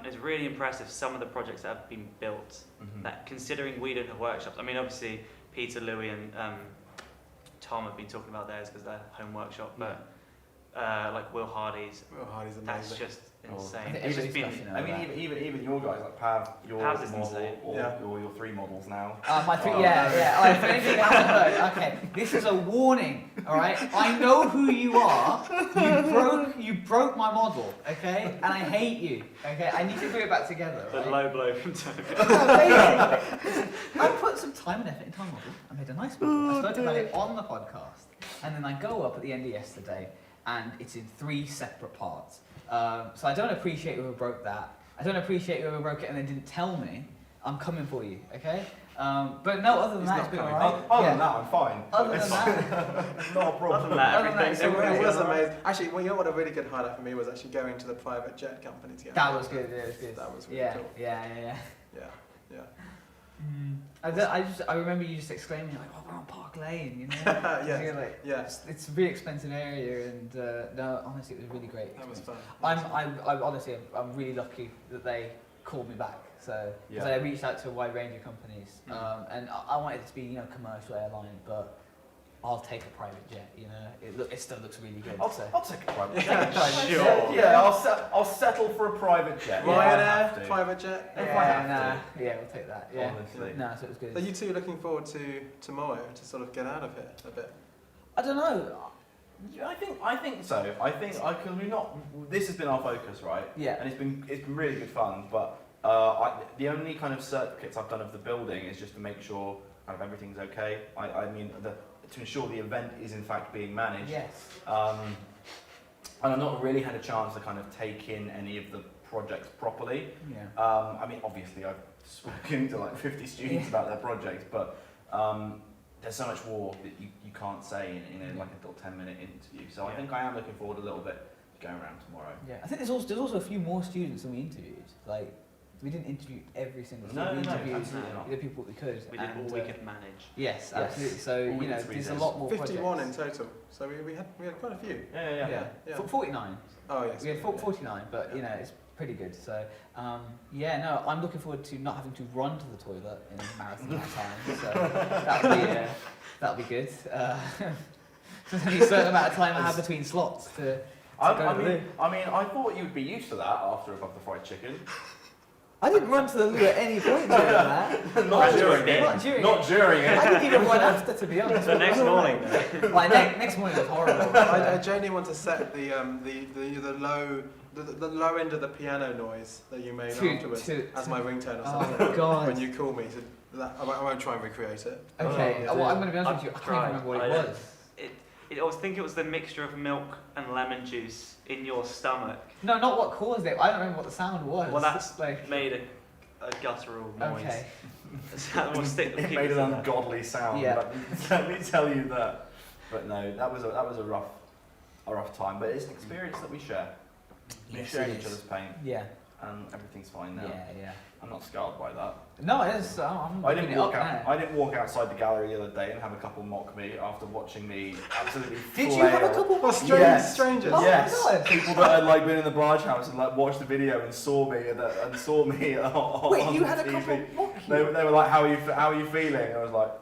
It's really impressive some of the projects that have been built. That considering we don't have workshops. I mean, obviously Peter, Louis, and Tom have been talking about theirs because they're home workshop, but like Will Hardy's amazing. That's just insane. It's just been. I mean, even your guys like Pav, your Pav's is model, insane. or your 3 models now. My 3, yeah. Alright, for anything you haven't heard, okay, this is a warning. All right, I know who you are. You broke my model. Okay, and I hate you. Okay, I need to put it back together. The Right? low blow from Toby. I put some time and effort into my model. I made a nice model. I spoke about it on the podcast, and then I go up at the end of yesterday, and it's in 3 separate parts. So I don't appreciate whoever broke that. I don't appreciate whoever broke it and then didn't tell me. I'm coming for you, okay? But no, other than that, it's been alright. Other than that, I'm fine. Other than that, it's not a problem. Other than that, everything. It was amazing. Actually, well, you know what a really good highlight for me was actually going to the private jet company together. that was good. It was good. That was really cool. Yeah. I remember you just exclaiming like, "Oh, we're on Park Lane," you know? It's a really expensive area, and no, honestly, it was really great. That was fun. I'm really lucky that they called me back. So, because I reached out to a wide range of companies, and I wanted it to be, commercial airline, but I'll take a private jet. It still looks really good. I'll take a private jet. Sure. Yeah, I'll settle for a private jet. Ryanair, private jet. Yeah, we'll take that. Yeah, honestly. no, so it was good. Are you two looking forward to tomorrow to sort of get out of here a bit? I don't know. I think so. Because we're not. This has been our focus, right? Yeah. And it's been really good fun. But the only kind of circuits I've done of the building is just to make sure kind of everything's okay. I mean, to ensure the event is in fact being managed. Yes. And I've not really had a chance to kind of take in any of the projects properly. Yeah. I mean, obviously I've spoken to like 50 students about their projects, but there's so much more that you can't say in like a little 10-minute interview. So I think I am looking forward a little bit to going around tomorrow. Yeah, I think there's also a few more students than we interviewed. Like, we didn't interview every single student. We interviewed the people we could. We did all we could manage. Yes, absolutely. So there's a lot more 51 projects. in total. So we had quite a few. Yeah. 49. Oh yes. We had 49, but it's pretty good. So I'm looking forward to not having to run to the toilet in a marathon time. So that'll be good. There's only a certain amount of time I have between slots to I mean, I thought you'd be used to that after Above the Fried Chicken. I didn't run to the loo at any point during that. Not during it. Not during it. I didn't even run after, to be honest. The next morning. Next morning was horrible. I genuinely want to set the low end of the piano noise that you made afterwards as my ringtone or something. Oh God! When you call me, I won't try and recreate it. Okay. Well, I'm going to be honest with you. I can't remember what it was. I think it was the mixture of milk and lemon juice in your stomach. No, not what caused it. I don't remember what the sound was. Well, that's made a guttural noise. Okay. It made an ungodly sound. Yeah. Let me tell you that. But no, that was a rough time. But it's an experience that we share. We share each other's pain. Yeah. And everything's fine now. Yeah. I'm not scarred by that. No, it is. I didn't walk outside the gallery the other day and have a couple mock me after watching me absolutely Did flail. you have a couple mock strangers? Oh yes. my God. People that had like been in the barge house and like watched the video and saw me on Wait, you had TV. a couple mock They were like, how are you feeling? And I was like,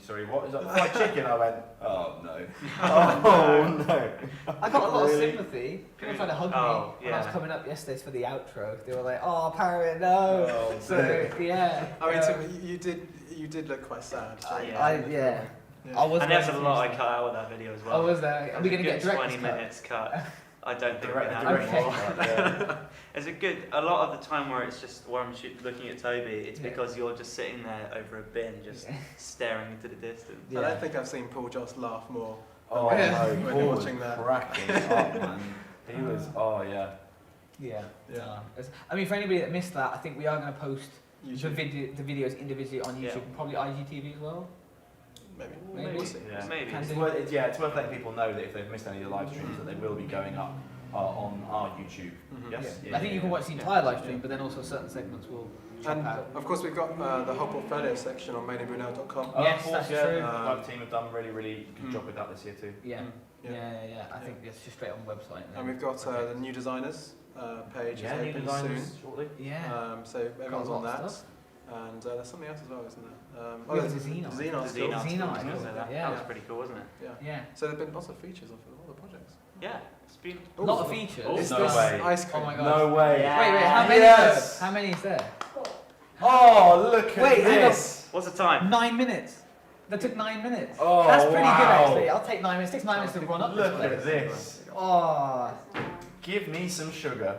sorry, what is that? Fried chicken? I went, oh no. Oh no. I got a lot of Really? sympathy. People tried to hug Oh, me when I was yeah. coming up yesterday for the outro. They were like, oh, Parrot, no. Oh, So, dear. yeah. I mean, so you did look quite sad. Yeah. I was And there's a going lot I to- cut out of that video as well. Oh, was there? Are we There's going to get a good director's 20 cut? minutes cut. I don't think Direct- we have director's anymore. cut, yeah. There's a lot of the time where it's just where I'm looking at Toby. It's Yeah. because you're just sitting there over a bin, just staring into the distance. I don't think I've seen Paul Joss laugh more. Oh than no, when Paul you're was watching that. cracking up, man. He was, oh yeah. Yeah. Yeah. I mean, for anybody that missed that, I think we are going to post the YouTube. the videos individually on YouTube, Yeah. and probably IGTV as well. Maybe. Maybe. We'll see. Yeah. Maybe. Can It's do. worth, it's worth letting people know that if they've missed any of the live streams, that they will be going up on our YouTube. Mhm. Yes? I think you can watch the entire live stream, but then also certain segments will jump And out. of course, we've got the whole portfolio section on mainlybrunel.com. Oh, Yes, of course, that's yeah. true. The live team have done really, really good job with that this year too. Yeah. Yeah. I think it's just straight on the website. And we've got the new designers page Yeah, is new open designers soon. shortly. Yeah. So everyone's a on lot of that. stuff. And there's something else as well, isn't there? Yeah, there's the Xenon. The Xenon. The Xenon. Xenon. That Yeah. was pretty cool, wasn't it? Yeah. Yeah. So there've been lots of features of all the projects. Yeah. It's been A lot of features. It's no this way. ice cream. Oh my god. No way. Wait, how many Yes. is there? How many is there? Oh, look at Wait, hang on. this. What's the time? 9 minutes. That took 9 minutes. Oh, That's pretty good wow. actually. I'll take 9 minutes. It takes 9 minutes to run up Look this at place. this. Oh, Give me some sugar.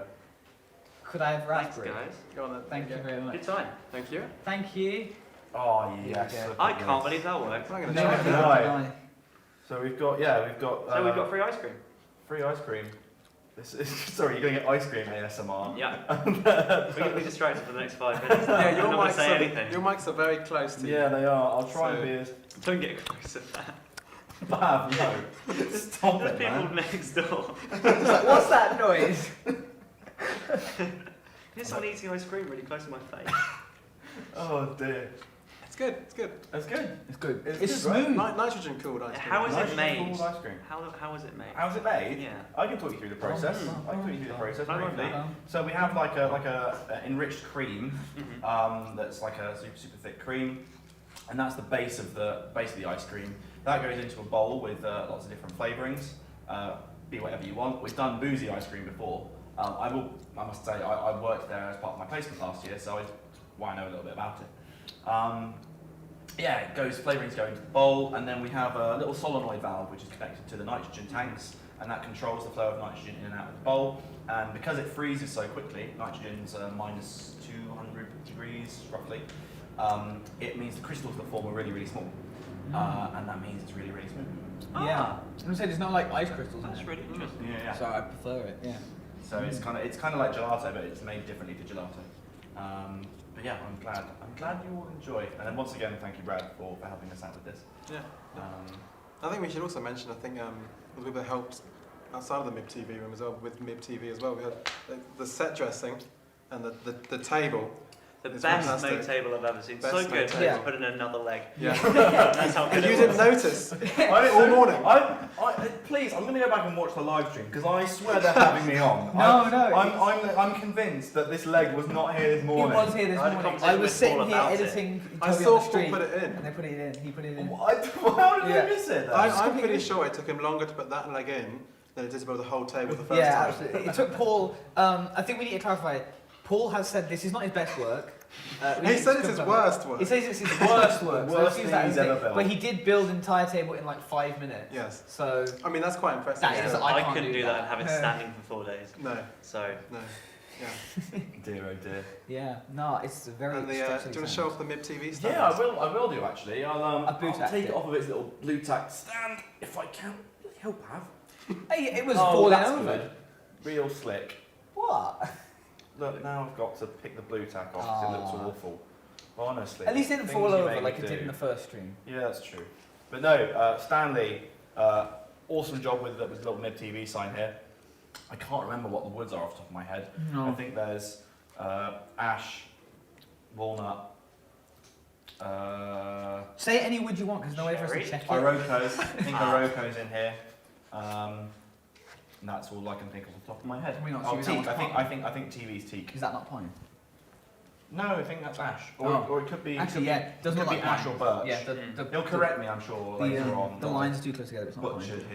could I have Thanks, raspberry? guys. Go on then. Thank you very much. Good time. Thank you. Thank you. Oh yes. Yeah. look I at can't this. believe that worked. I'm going to No, try no, it. no. I. So we've got So we've got free ice cream. free ice cream. This is, sorry, you're going to get ice cream ASMR. Yeah. We're going to be distracted for the next 5 minutes. Now. Yeah, I'm your not going mics, to say anything. your mics are very close to you. Yeah, they are. I'll try So- and be as Don't get close to that. bad. No, stop There's it, people man. next door. What's that noise? There's someone eating ice cream really close to my face. Oh dear. It's good. It's good. That's good. It's good. It's It's good, right? smooth. Nitrogen cooled ice cream. How is it Nitrogen made? cooled ice cream. How is it made? How's it made? Yeah. I can talk you through the process. I can talk you through the process briefly. So we have like a enriched cream, that's like a super thick cream, and that's the base of the ice cream. That goes into a bowl with lots of different flavourings. Be whatever you want. We've done boozy ice cream before. I must say I worked there as part of my placement last year, so I know a little bit about it. Yeah, flavourings go into the bowl, and then we have a little solenoid valve which is connected to the nitrogen tanks, and that controls the flow of nitrogen in and out of the bowl. And because it freezes so quickly, nitrogen's minus 200 degrees roughly, it means the crystals that form are really, really small. And that means it's really, really smooth. Yeah. I'm gonna say there's not like ice crystals in That's it. really interesting. Yeah. So I prefer it. Yeah. So it's kind of like gelato, but it's made differently to gelato. But yeah, I'm glad you all enjoy. And then once again, thank you, Brad, for helping us out with this. Yeah. I think we should also mention, I think a little bit helped outside of the Mib TV room as well, with Mib TV as well. We had the set dressing and the table. The It's best fantastic. made table I've ever seen. Best So made good. table. Yeah. Put in another leg. Yeah. That's how good And you it didn't was. notice I all morning. Please, I'm going to go back and watch the live stream because I swear they're having me on. I'm convinced that this leg was not here this morning. He was here this I had a morning. conversation I was with sitting Paul here about it. editing I Toby saw on the Paul street, put it in. and they put it in. He put it in. How did I miss it? Then? I'm pretty sure it took him longer to put that leg in than it did to build the whole table the first Yeah, time. absolutely. It took Paul. I think we need to clarify. Paul has said this is not his best work. He said it's his worst work. He says it's his worst work. The So worst let's use thing that as he's a ever thing. built. But he did build an entire table in like 5 minutes. Yes. So I mean, that's quite impressive. that is. still. I I can't couldn't do that and have it Yeah. standing for 4 days. No, So no. Yeah. Dear, oh dear. Yeah. No, it's very. And the, do you want to show off the Mib TV stand? Yeah, I will do actually. I'll blue tack take it. it off of its little blue tack stand if I can. Help have. Hey, it was Oh, falling that's over. good. Real slick. What? Look, now I've got to pick the blue tack off because it looks Aw. awful. Honestly. At least it didn't things fall you over make like me it did do. in the first stream. Yeah, that's true. But no, Stanley, awesome job with the little Mib TV sign here. I can't remember what the woods are off the top of my head. No. I think there's ash, walnut, Say any wood you want because no way for us to check it. Iroquois. I think Iroquois in here. And that's all I can think of off the top of my head. Can we not Oh, see that teak. one's I think TV's teak. Is that not pine? No, I think that's Ash. Or it could be. Actually, yeah, It could be Ash or Birch. Yeah, he'll correct me, I'm sure, later on. The lines are too close together. It's not butchered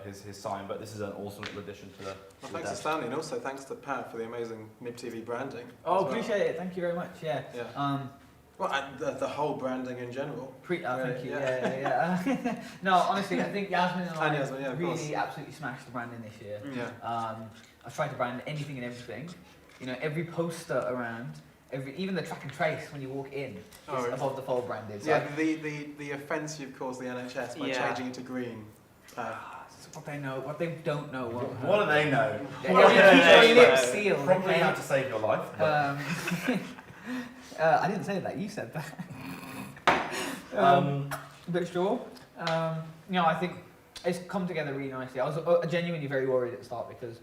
his sign, but this is an awesome little addition to the. Well, thanks to Stanley, and also thanks to Pat for the amazing Mib TV branding. Appreciate it. Thank you very much. Yeah. Well, and the whole branding in general. Thank you. Yeah. No, honestly, I think Yasmin and I Yasmin, absolutely smashed the branding this year. Yeah. I've tried to brand anything and everything. You know, every poster around, even the track and trace when you walk in is above the fold branded. So the offence you've caused the NHS by changing it to green. What they know, what they don't know. What do they know? Keep your lips sealed. Probably how to save your life. I didn't say that. You said that. But sure. I think it's come together really nicely. I was genuinely very worried at the start because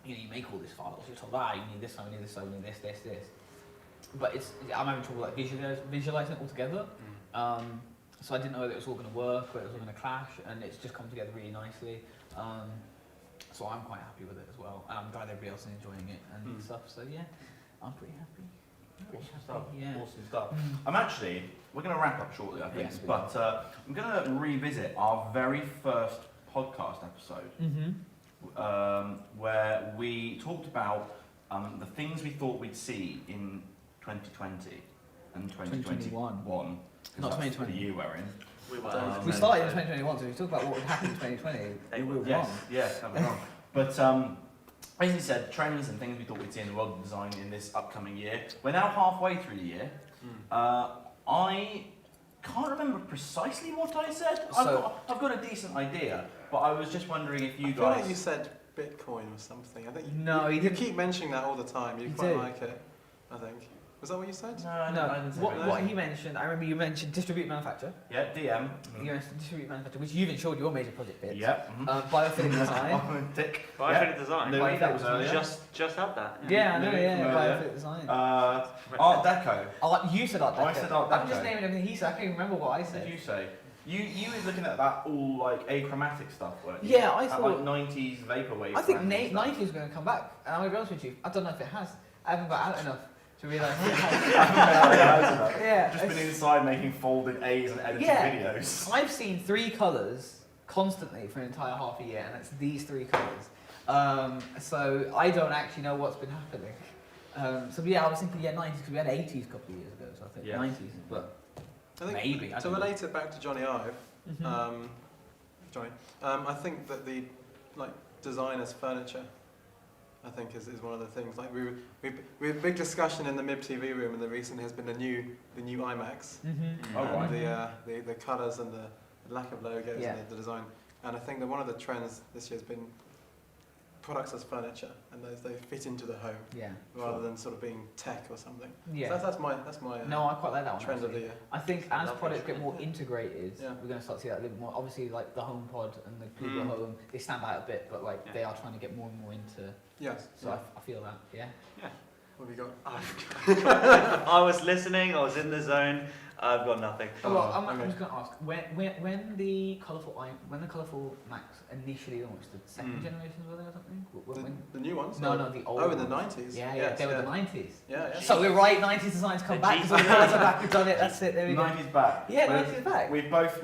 you make all these files. You're told, you need this, you need this, you need this. But I'm having trouble like visualizing it all together. So I didn't know whether it was all going to work, whether it was all going to clash, and it's just come together really nicely. So I'm quite happy with it as well, and I'm glad everybody else is enjoying it and stuff. So yeah, I'm pretty happy. Awesome stuff. Yeah. Awesome stuff. We're going to wrap up shortly, I think, but I'm going to revisit our very first podcast episode, where we talked about the things we thought we'd see in 2020 and 2021. Not 2020. The year we're in. We started in 2021, so we talked about what would happen in 2020. We were wrong. Yes, that was wrong. But as you said, trends and things we thought we'd see in the world of design in this upcoming year. We're now halfway through the year. I can't remember precisely what I said. I've got a decent idea, but I was just wondering if you guys. I feel like you said Bitcoin or something. I think you keep mentioning that all the time. You quite like it, I think. Was that what you said? No. What he mentioned, I remember you mentioned distribute manufacture. Yeah, DM. You mentioned distribute manufacture, which you've ensured your major project bits. Yeah. Biophilic design. Biophilic design. No, that was earlier. Just had that. Yeah, I know. Biophilic design. Art Deco. You said Art Deco. I said Art Deco. I'm just naming everything he said. I can't even remember what I said. What did you say? You were looking at that all like achromatic stuff, weren't you? Yeah, I thought like 90s vaporwave. I think 90s is going to come back, and I'm going to be honest with you. I don't know if it has. I haven't got out enough to realise. Yeah, just been inside making folded A's and editing videos. I've seen 3 colours constantly for an entire half a year, and it's these 3 colours. So I don't actually know what's been happening. I was thinking 90s because we had 80s a couple of years ago, so I think 90s, but. I think maybe. To relate it back to Johnny Ive, I think that the designers' furniture, I think is one of the things. Like we had a big discussion in the Mib TV room, and the recent has been the new iMacs, and the colours and the lack of logos and the design. And I think that one of the trends this year has been products as furniture, and they fit into the home, rather than sort of being tech or something. Yeah, so that's my no, I quite like that one. Trend of the year. I think as products get more integrated, we're going to start to see that a little more. Obviously, like the HomePod and the Google Home, they stand out a bit, but they are trying to get more and more into. Yes. So I feel that. Yeah. What have you got? I was listening. I was in the zone. I've got nothing. Well, I'm just going to ask when the colourful Macs initially launched, the second generations were there or something? The new ones? No, the old. Oh, in the 90s. Yeah, they were the 90s. Yeah. So we're right. 90s designs come back. Because we're back. We've done it. That's it. There we go. 90s back. Yeah, 90s back. We've both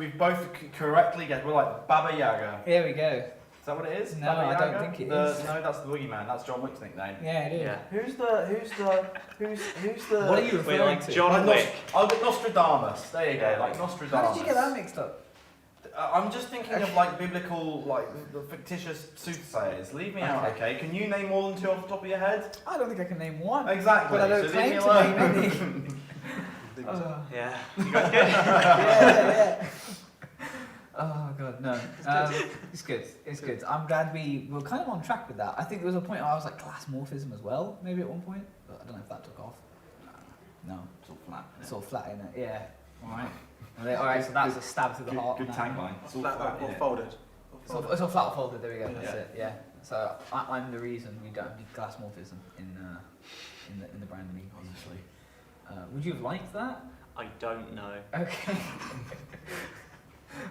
correctly guessed. We're like Baba Yaga. Here we go. Is that what it is? No, I don't think it is. No, that's the boogeyman. That's John Wick's nickname. Yeah, it is. Yeah. Who's the? What are you referring to? John Wick. Nostradamus. There you go. Like Nostradamus. How did you get that mixed up? I'm just thinking of like biblical, like the fictitious soothsayers. Leave me out, okay? Can you name more than 2 off the top of your head? I don't think I can name one. Exactly. But I don't claim to name any. Yeah. You guys good? Yeah. Oh god, no. It's good. It's good. I'm glad we were kind of on track with that. I think there was a point where I was like glass morphism as well, maybe at one point, but I don't know if that took off. No, it's all flat. It's all flat, isn't it? Yeah. All right. So that's a stab to the heart. Good tagline. It's all flat or folded. It's all flat or folded. There we go. That's it. Yeah. So I'm the reason we don't have glass morphism in the branding, obviously. Would you have liked that? I don't know. Okay.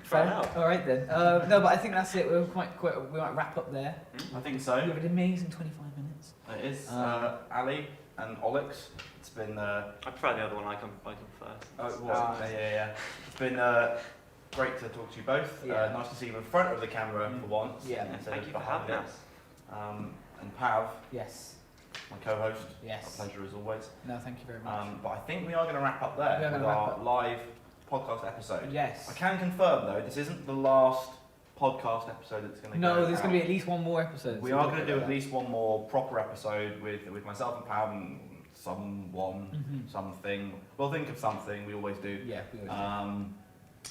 Fair enough. All right then. No, but I think that's it. We might wrap up there. I think so. We have an amazing 25 minutes. It is. Ali, and Olix. It's been... I prefer the other one, I come first. Oh, it was. Yeah. It's been great to talk to you both. Yeah. Nice to see you in front of the camera for once. Yeah. Instead Thank of you for behind having it. us. And Pav, Yes. my co-host. Yes. A pleasure as always. No, thank you very much. But I think we are going to wrap up there with our live podcast episode. Yes. I can confirm though, this isn't the last podcast episode that's going to go No, there's out. going to be at least one more episode. We are going to do at least one more proper episode with myself and Pav and something. We'll think of something, we always do. Yeah, we always do.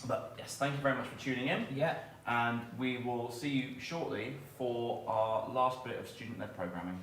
But yes, thank you very much for tuning in. Yeah. And we will see you shortly for our last bit of student-led programming.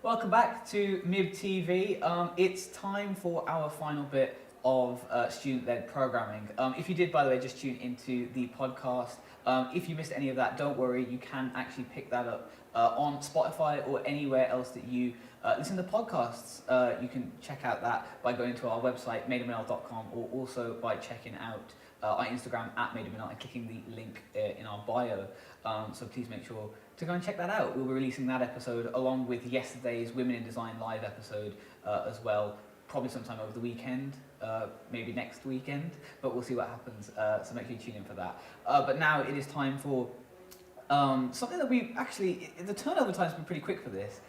Welcome back to Mib TV. It's time for our final bit of student-led programming. If you did, by the way, just tune into the podcast. If you missed any of that, don't worry, you can actually pick that up on Spotify or anywhere else that you listen to podcasts. You can check out that by going to our website, madeofmanel.com, or also by checking out our Instagram at madeofmanel and clicking the link in our bio. So please make sure to go and check that out. We'll be releasing that episode along with yesterday's Women in Design live episode as well, probably sometime over the weekend, maybe next weekend, but we'll see what happens. So make sure you tune in for that. But now it is time for something that we actually, the turnover time's been pretty quick for this.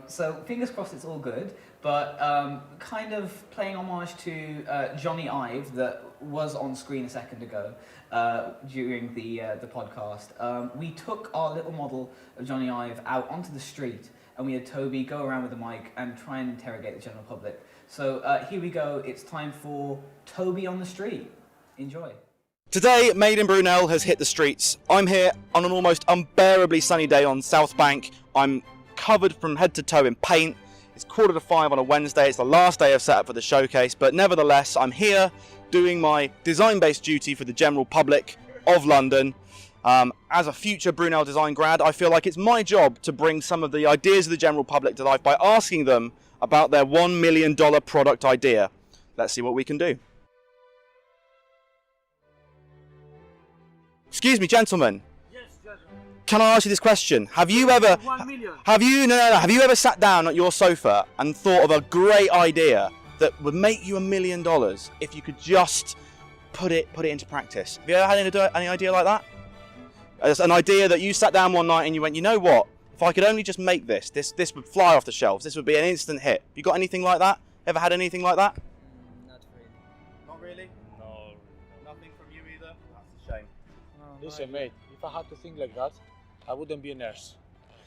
So fingers crossed it's all good, but kind of playing homage to Johnny Ive that was on screen a second ago during the podcast. We took our little model of Johnny Ive out onto the street, and we had Toby go around with the mic and try and interrogate the general public. So here we go, it's time for Toby on the street. Enjoy. Today, Made in Brunel has hit the streets. I'm here on an almost unbearably sunny day on South Bank. I'm covered from head to toe in paint. It's 4:45 on a Wednesday. It's the last day of setup for the showcase, but nevertheless, I'm here doing my design-based duty for the general public of London. As a future Brunel design grad, I feel like it's my job to bring some of the ideas of the general public to life by asking them about their $1 million product idea. Let's see what we can do. Excuse me, gentlemen. Yes, gentlemen. Can I ask you this question? Have you ever have you ever sat down at your sofa and thought of a great idea that would make you $1 million if you could just put it into practice? Have you ever had any idea like that? As an idea that you sat down one night and you went, you know what? If I could only just make this would fly off the shelves. This would be an instant hit. You got anything like that? Ever had anything like that? Not really. Not really? No. Nothing from you either? That's a shame. Listen, mate, if I had to think like that, I wouldn't be a nurse.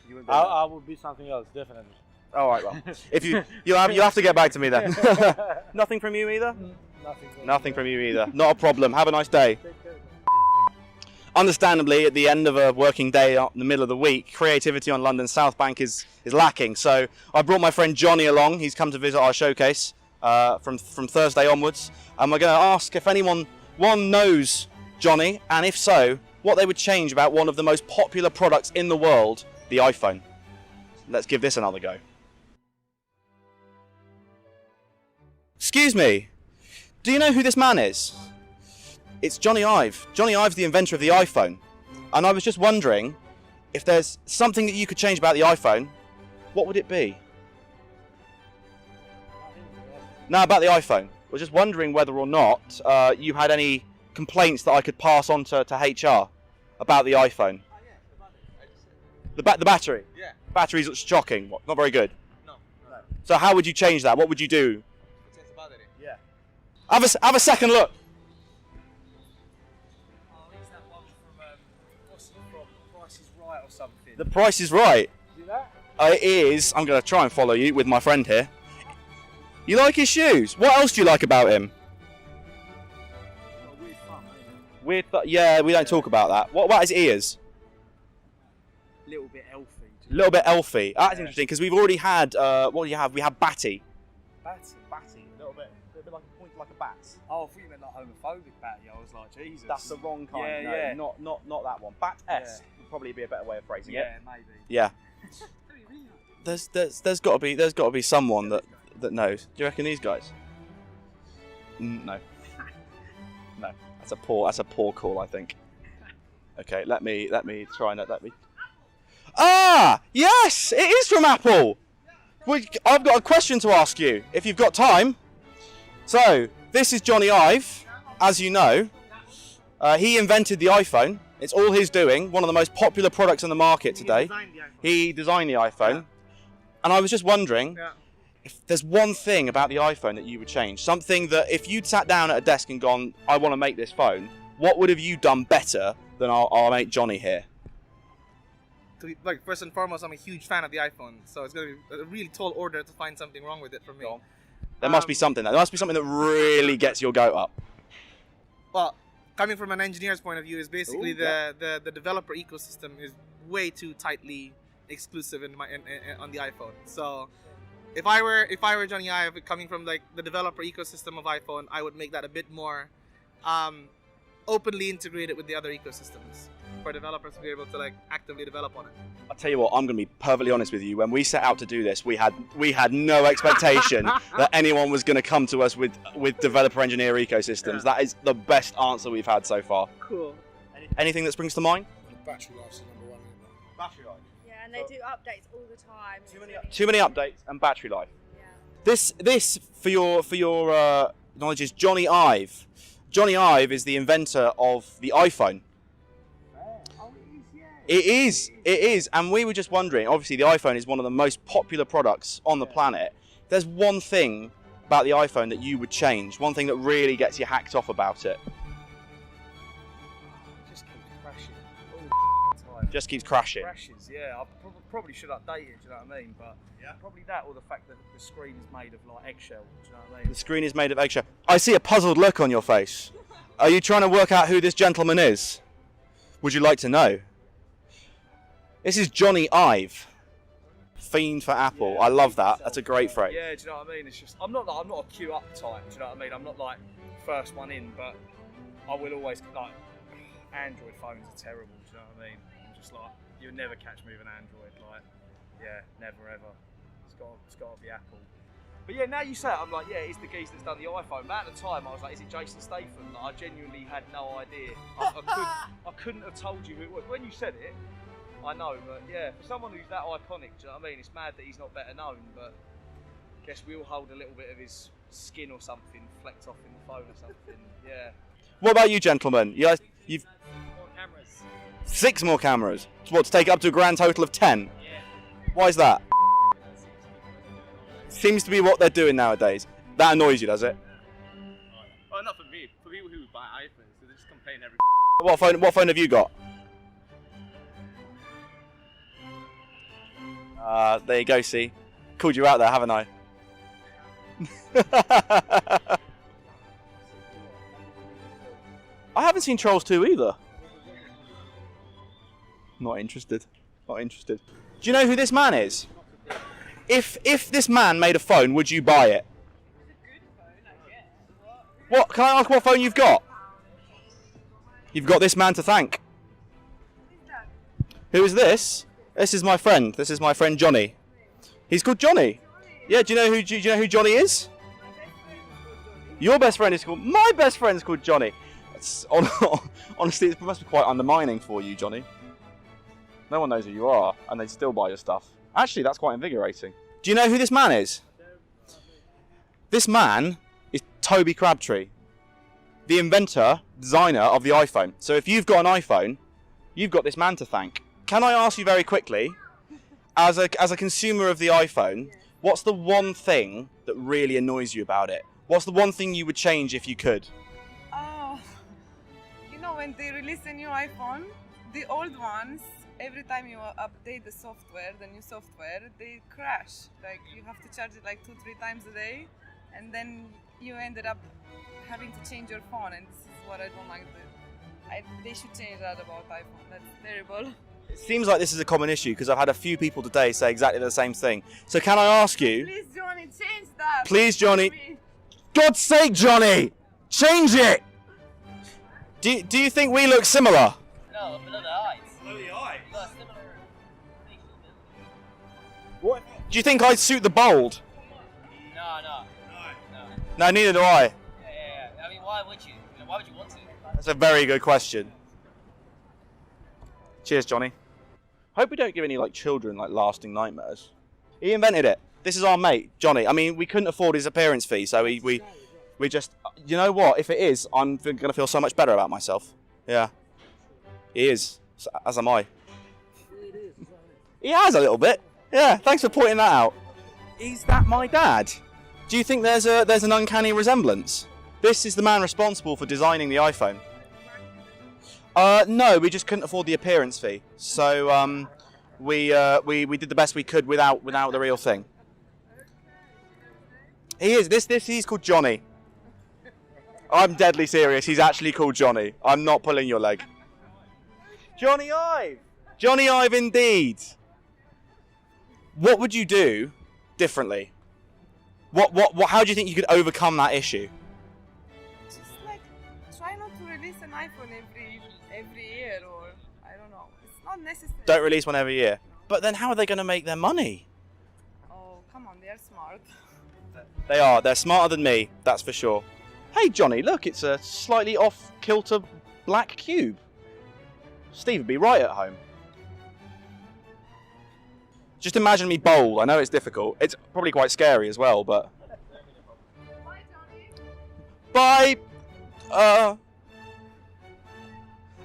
You would be I would be something else, definitely. All right, well, if you have to get back to me then. Nothing from you either? Nothing from you either. Not a problem. Have a nice day. Understandably, at the end of a working day in the middle of the week, creativity on London's South Bank is lacking. So I brought my friend Johnny along. He's come to visit our showcase from Thursday onwards. And we're going to ask if anyone knows Johnny, and if so, what they would change about one of the most popular products in the world, the iPhone. Let's give this another go. Excuse me, do you know who this man is? It's Johnny Ive. Johnny Ive's the inventor of the iPhone. And I was just wondering, if there's something that you could change about the iPhone, what would it be? No, about the iPhone. I was just wondering whether or not you had any complaints that I could pass on to HR about the iPhone. The battery? Yeah. Battery's shocking. What, not very good? No. So how would you change that? What would you do? Change the battery? Yeah. Have a second look. Is that one from Price is Right or something? The Price is Right. See that? It is. I'm going to try and follow you with my friend here. You like his shoes? What else do you like about him? Weird thumb, Weird yeah, we don't talk about that. What about his ears? Little bit elfy. A little bit elfy. That's interesting because we've already had, what do you have? We have Batty. Batty? A little bit like a point like a bat. Oh, I thought you meant like homophobic Batty. I was like, Jesus. That's the wrong kind. Yeah, no, yeah. not that one. Bat-esque would probably be a better way of phrasing it. Yeah, maybe. Yeah. There's got to be someone that knows. Do you reckon these guys? No. No. That's a poor call, I think. Okay, let me try and let me. Ah, yes, it is from Apple. I've got a question to ask you, if you've got time. So, this is Johnny Ive, as you know. He invented the iPhone. It's all his doing. One of the most popular products on the market today. He designed the iPhone. And I was just wondering if there's one thing about the iPhone that you would change. Something that if you'd sat down at a desk and gone, I want to make this phone, what would have you done better than our mate Johnny here? Like, first and foremost, I'm a huge fan of the iPhone, so it's going to be a really tall order to find something wrong with it for me. There must be something there. There must be something that really gets your goat up. Well, coming from an engineer's point of view, is basically the developer ecosystem is way too tightly exclusive on the iPhone. So if I were Johnny Ive, coming from like the developer ecosystem of iPhone, I would make that a bit more openly integrated with the other ecosystems for developers to be able to like actively develop on it. I'll tell you what, I'm going to be perfectly honest with you. When we set out to do this, we had no expectation that anyone was going to come to us with developer engineer ecosystems. That is the best answer we've had so far. Cool. Anything that springs to mind? Battery life's number one, isn't it? Battery life. Yeah, and they do updates all the time. Too many updates and battery life. Yeah. This for your knowledge is Johnny Ive. Johnny Ive is the inventor of the iPhone. It is, and we were just wondering, obviously the iPhone is one of the most popular products on the planet. There's one thing about the iPhone that you would change, one thing that really gets you hacked off about it. Just keeps crashing all the time. Just keeps crashing. Crashes, yeah. I probably should update it, do you know what I mean? But probably that, or the fact that the screen is made of like eggshell, do you know what I mean? The screen is made of eggshell. I see a puzzled look on your face. Are you trying to work out who this gentleman is? Would you like to know? This is Johnny Ive. Fiend for Apple. I love that. That's a great phrase. Yeah, do you know what I mean? It's just I'm not a queue up type. Do you know what I mean? I'm not like first one in, but I will always like. Android phones are terrible. Do you know what I mean? I'm just like you'll never catch me with an Android. Like, yeah, never ever. It's got to be Apple. But yeah, now you say it, I'm like, yeah, it's the geese that's done the iPhone. But at the time, I was like, is it Jason Statham? Like, I genuinely had no idea. I couldn't have told you who it was. When you said it, I know, but yeah, for someone who's that iconic, do you know what I mean? It's mad that he's not better known, but I guess we all hold a little bit of his skin or something flecked off in the phone or something, yeah. What about you, gentlemen? You've More cameras. 6 more cameras. So what, to take it up to a grand total of 10? Yeah. Why is that? Seems to be what they're doing nowadays. That annoys you, does it? Oh, not for me. For people who buy iPhones, so they just complain every. What phone have you got? There you go, see? Called you out there, haven't I? I haven't seen Trolls 2 either. Not interested. Not interested. Do you know who this man is? If this man made a phone, would you buy it? What? Can I ask what phone you've got? You've got this man to thank. Who is this? This is my friend. This is my friend Johnny. He's called Johnny. Yeah. Do you know who Johnny is? Your best friend is called. My best friend is called Johnny. It's, honestly, it must be quite undermining for you, Johnny. No one knows who you are, and they still buy your stuff. Actually, that's quite invigorating. Do you know who this man is? This man is Toby Crabtree, the inventor, designer of the iPhone. So if you've got an iPhone, you've got this man to thank. Can I ask you very quickly, as a consumer of the iPhone, what's the one thing that really annoys you about it? What's the one thing you would change if you could? Oh, you know when they release a new iPhone, the old ones, every time you update the software, the new software, they crash. Like you have to charge it like 2-3 times a day, and then you ended up having to change your phone. And this is what I don't like. They should change that about iPhone. That's terrible. It seems like this is a common issue because I've had a few people today say exactly the same thing. So can I ask you? Please, Johnny, change that. Please, Johnny. God's sake, Johnny, change it. Do you think we look similar? No, below the eyes. Below the eyes. What? Do you think I'd suit the bold? No. No, neither do I. Yeah. I mean, why would you? Why would you want to? That's a very good question. Cheers, Johnny. Hope we don't give any children lasting nightmares. He invented it. This is our mate, Johnny. I mean, we couldn't afford his appearance fee, so we just. You know what? If it is, I'm gonna feel so much better about myself. Yeah. He is, as am I. He has a little bit. Yeah. Thanks for pointing that out. Is that my dad? Do you think there's an uncanny resemblance? This is the man responsible for designing the iPhone. No, we just couldn't afford the appearance fee, so we did the best we could without the real thing. He is he's called Johnny. I'm deadly serious. He's actually called Johnny. I'm not pulling your leg. Johnny Ive. Johnny Ive, indeed. What would you do differently? What? How do you think you could overcome that issue? Just try not to release an iPhone every year, or I don't know. It's not necessary. Don't release one every year. But then how are they going to make their money? Oh, come on, they're smart. They are. They're smarter than me, that's for sure. Hey, Johnny, look, it's a slightly off-kilter black cube. Steve would be right at home. Just imagine me bowl. I know it's difficult. It's probably quite scary as well, but... Bye,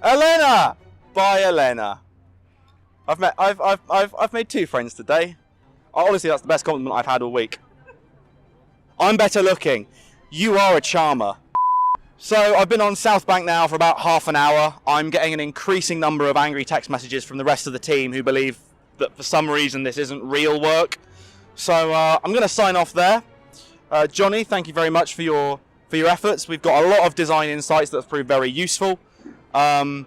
Elena! Bye, Elena. I've made 2 friends today. Honestly, that's the best compliment I've had all week. I'm better looking. You are a charmer. So I've been on South Bank now for about half an hour. I'm getting an increasing number of angry text messages from the rest of the team who believe that for some reason this isn't real work. So I'm going to sign off there. Johnny, thank you very much for your efforts. We've got a lot of design insights that have proved very useful. And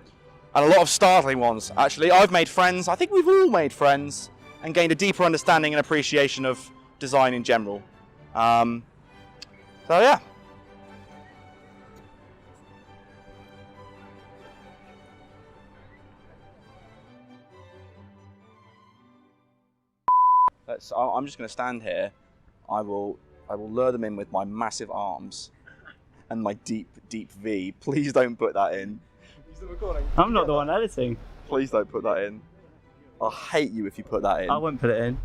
a lot of startling ones, actually. I've made friends. I think we've all made friends and gained a deeper understanding and appreciation of design in general. So yeah. I'm just going to stand here. I will lure them in with my massive arms and my deep V. Please don't put that in. You still recording? I'm not the one editing. Please don't put that in. I'll hate you if you put that in. I won't put it in.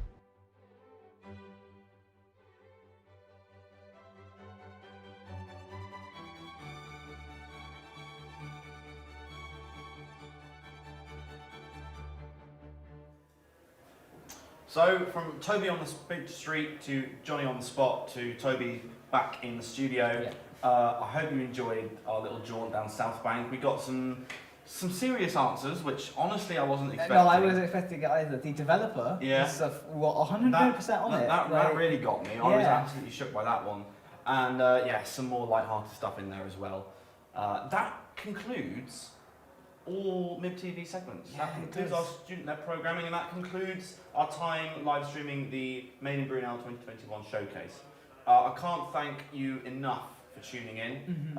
So from Toby on the street to Johnny on the spot to Toby back in the studio, I hope you enjoyed our little jaunt down South Bank. We got some serious answers, which honestly I wasn't expecting. No, I wasn't expecting it either. The developer is 100% on it. That really got me. I was absolutely shook by that one. And yeah, some more light-hearted stuff in there as well. That concludes all Mib Tv segments. Yeah, that concludes our student-led programming, and that concludes our time live streaming the Made in Brunel 2021 showcase. I can't thank you enough for tuning in,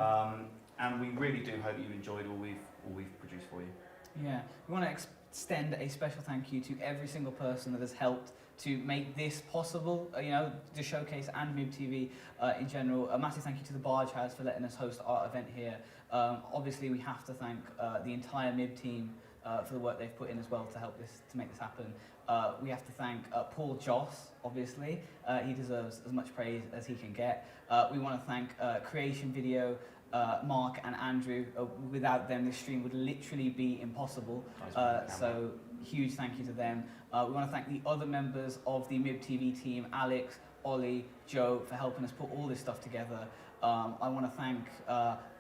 and we really do hope you've enjoyed all we've produced for you. Yeah, we want to extend a special thank you to every single person that has helped to make this possible, you know, the showcase and Mib TV in general. A massive thank you to the Barge House for letting us host our event here. Obviously, we have to thank the entire Mib team for the work they've put in as well to make this happen. We have to thank Paul Joss, obviously. He deserves as much praise as he can get. We want to thank Creation Video, Mark and Andrew. Without them, this stream would literally be impossible. So huge thank you to them. We want to thank the other members of the Mib TV team, Alex, Ollie, Joe, for helping us put all this stuff together. I want to thank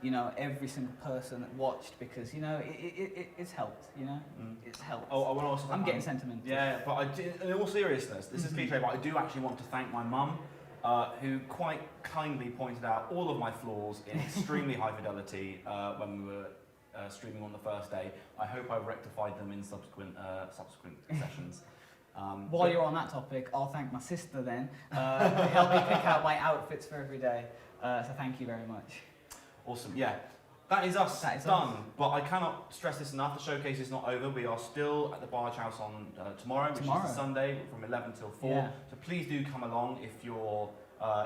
you know, every single person that watched, because you know it's helped. You know, it's helped. Oh, I want to also I'm getting sentimental. Yeah, but in all seriousness, this is cliche, but I do actually want to thank my mum, who quite kindly pointed out all of my flaws in extremely high fidelity when we were streaming on the first day. I hope I rectified them in subsequent sessions. While you're on that topic, I'll thank my sister then, who helped me pick out my outfits for every day. So thank you very much. Awesome, yeah. That is us done. But I cannot stress this enough, the showcase is not over. We are still at the Barge House on tomorrow, which is Sunday, from 11 till 4. Yeah. So please do come along if you're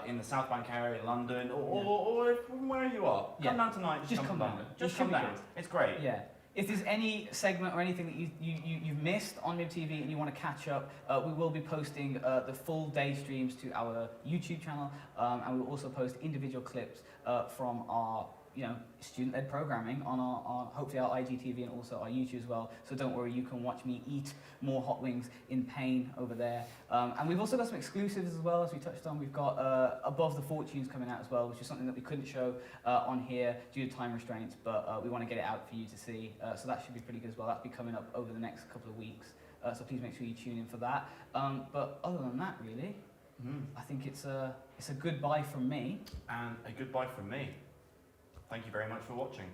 in the South Bank area in London, or from where you are. Come down tonight, just come down. Just come down. It's great. Yeah. If there's any segment or anything that you've missed on Mib TV and you want to catch up, we will be posting the full day streams to our YouTube channel, and we'll also post individual clips from our student-led programming on our hopefully our IGTV and also our YouTube as well. So don't worry, you can watch me eat more hot wings in pain over there. And we've also got some exclusives as well, as we touched on. We've got Above the Fortunes coming out as well, which is something that we couldn't show on here due to time restraints, but we want to get it out for you to see. So that should be pretty good as well. That'll be coming up over the next couple of weeks. So please make sure you tune in for that. But other than that, really, I think it's a goodbye from me. And a goodbye from me. Thank you very much for watching.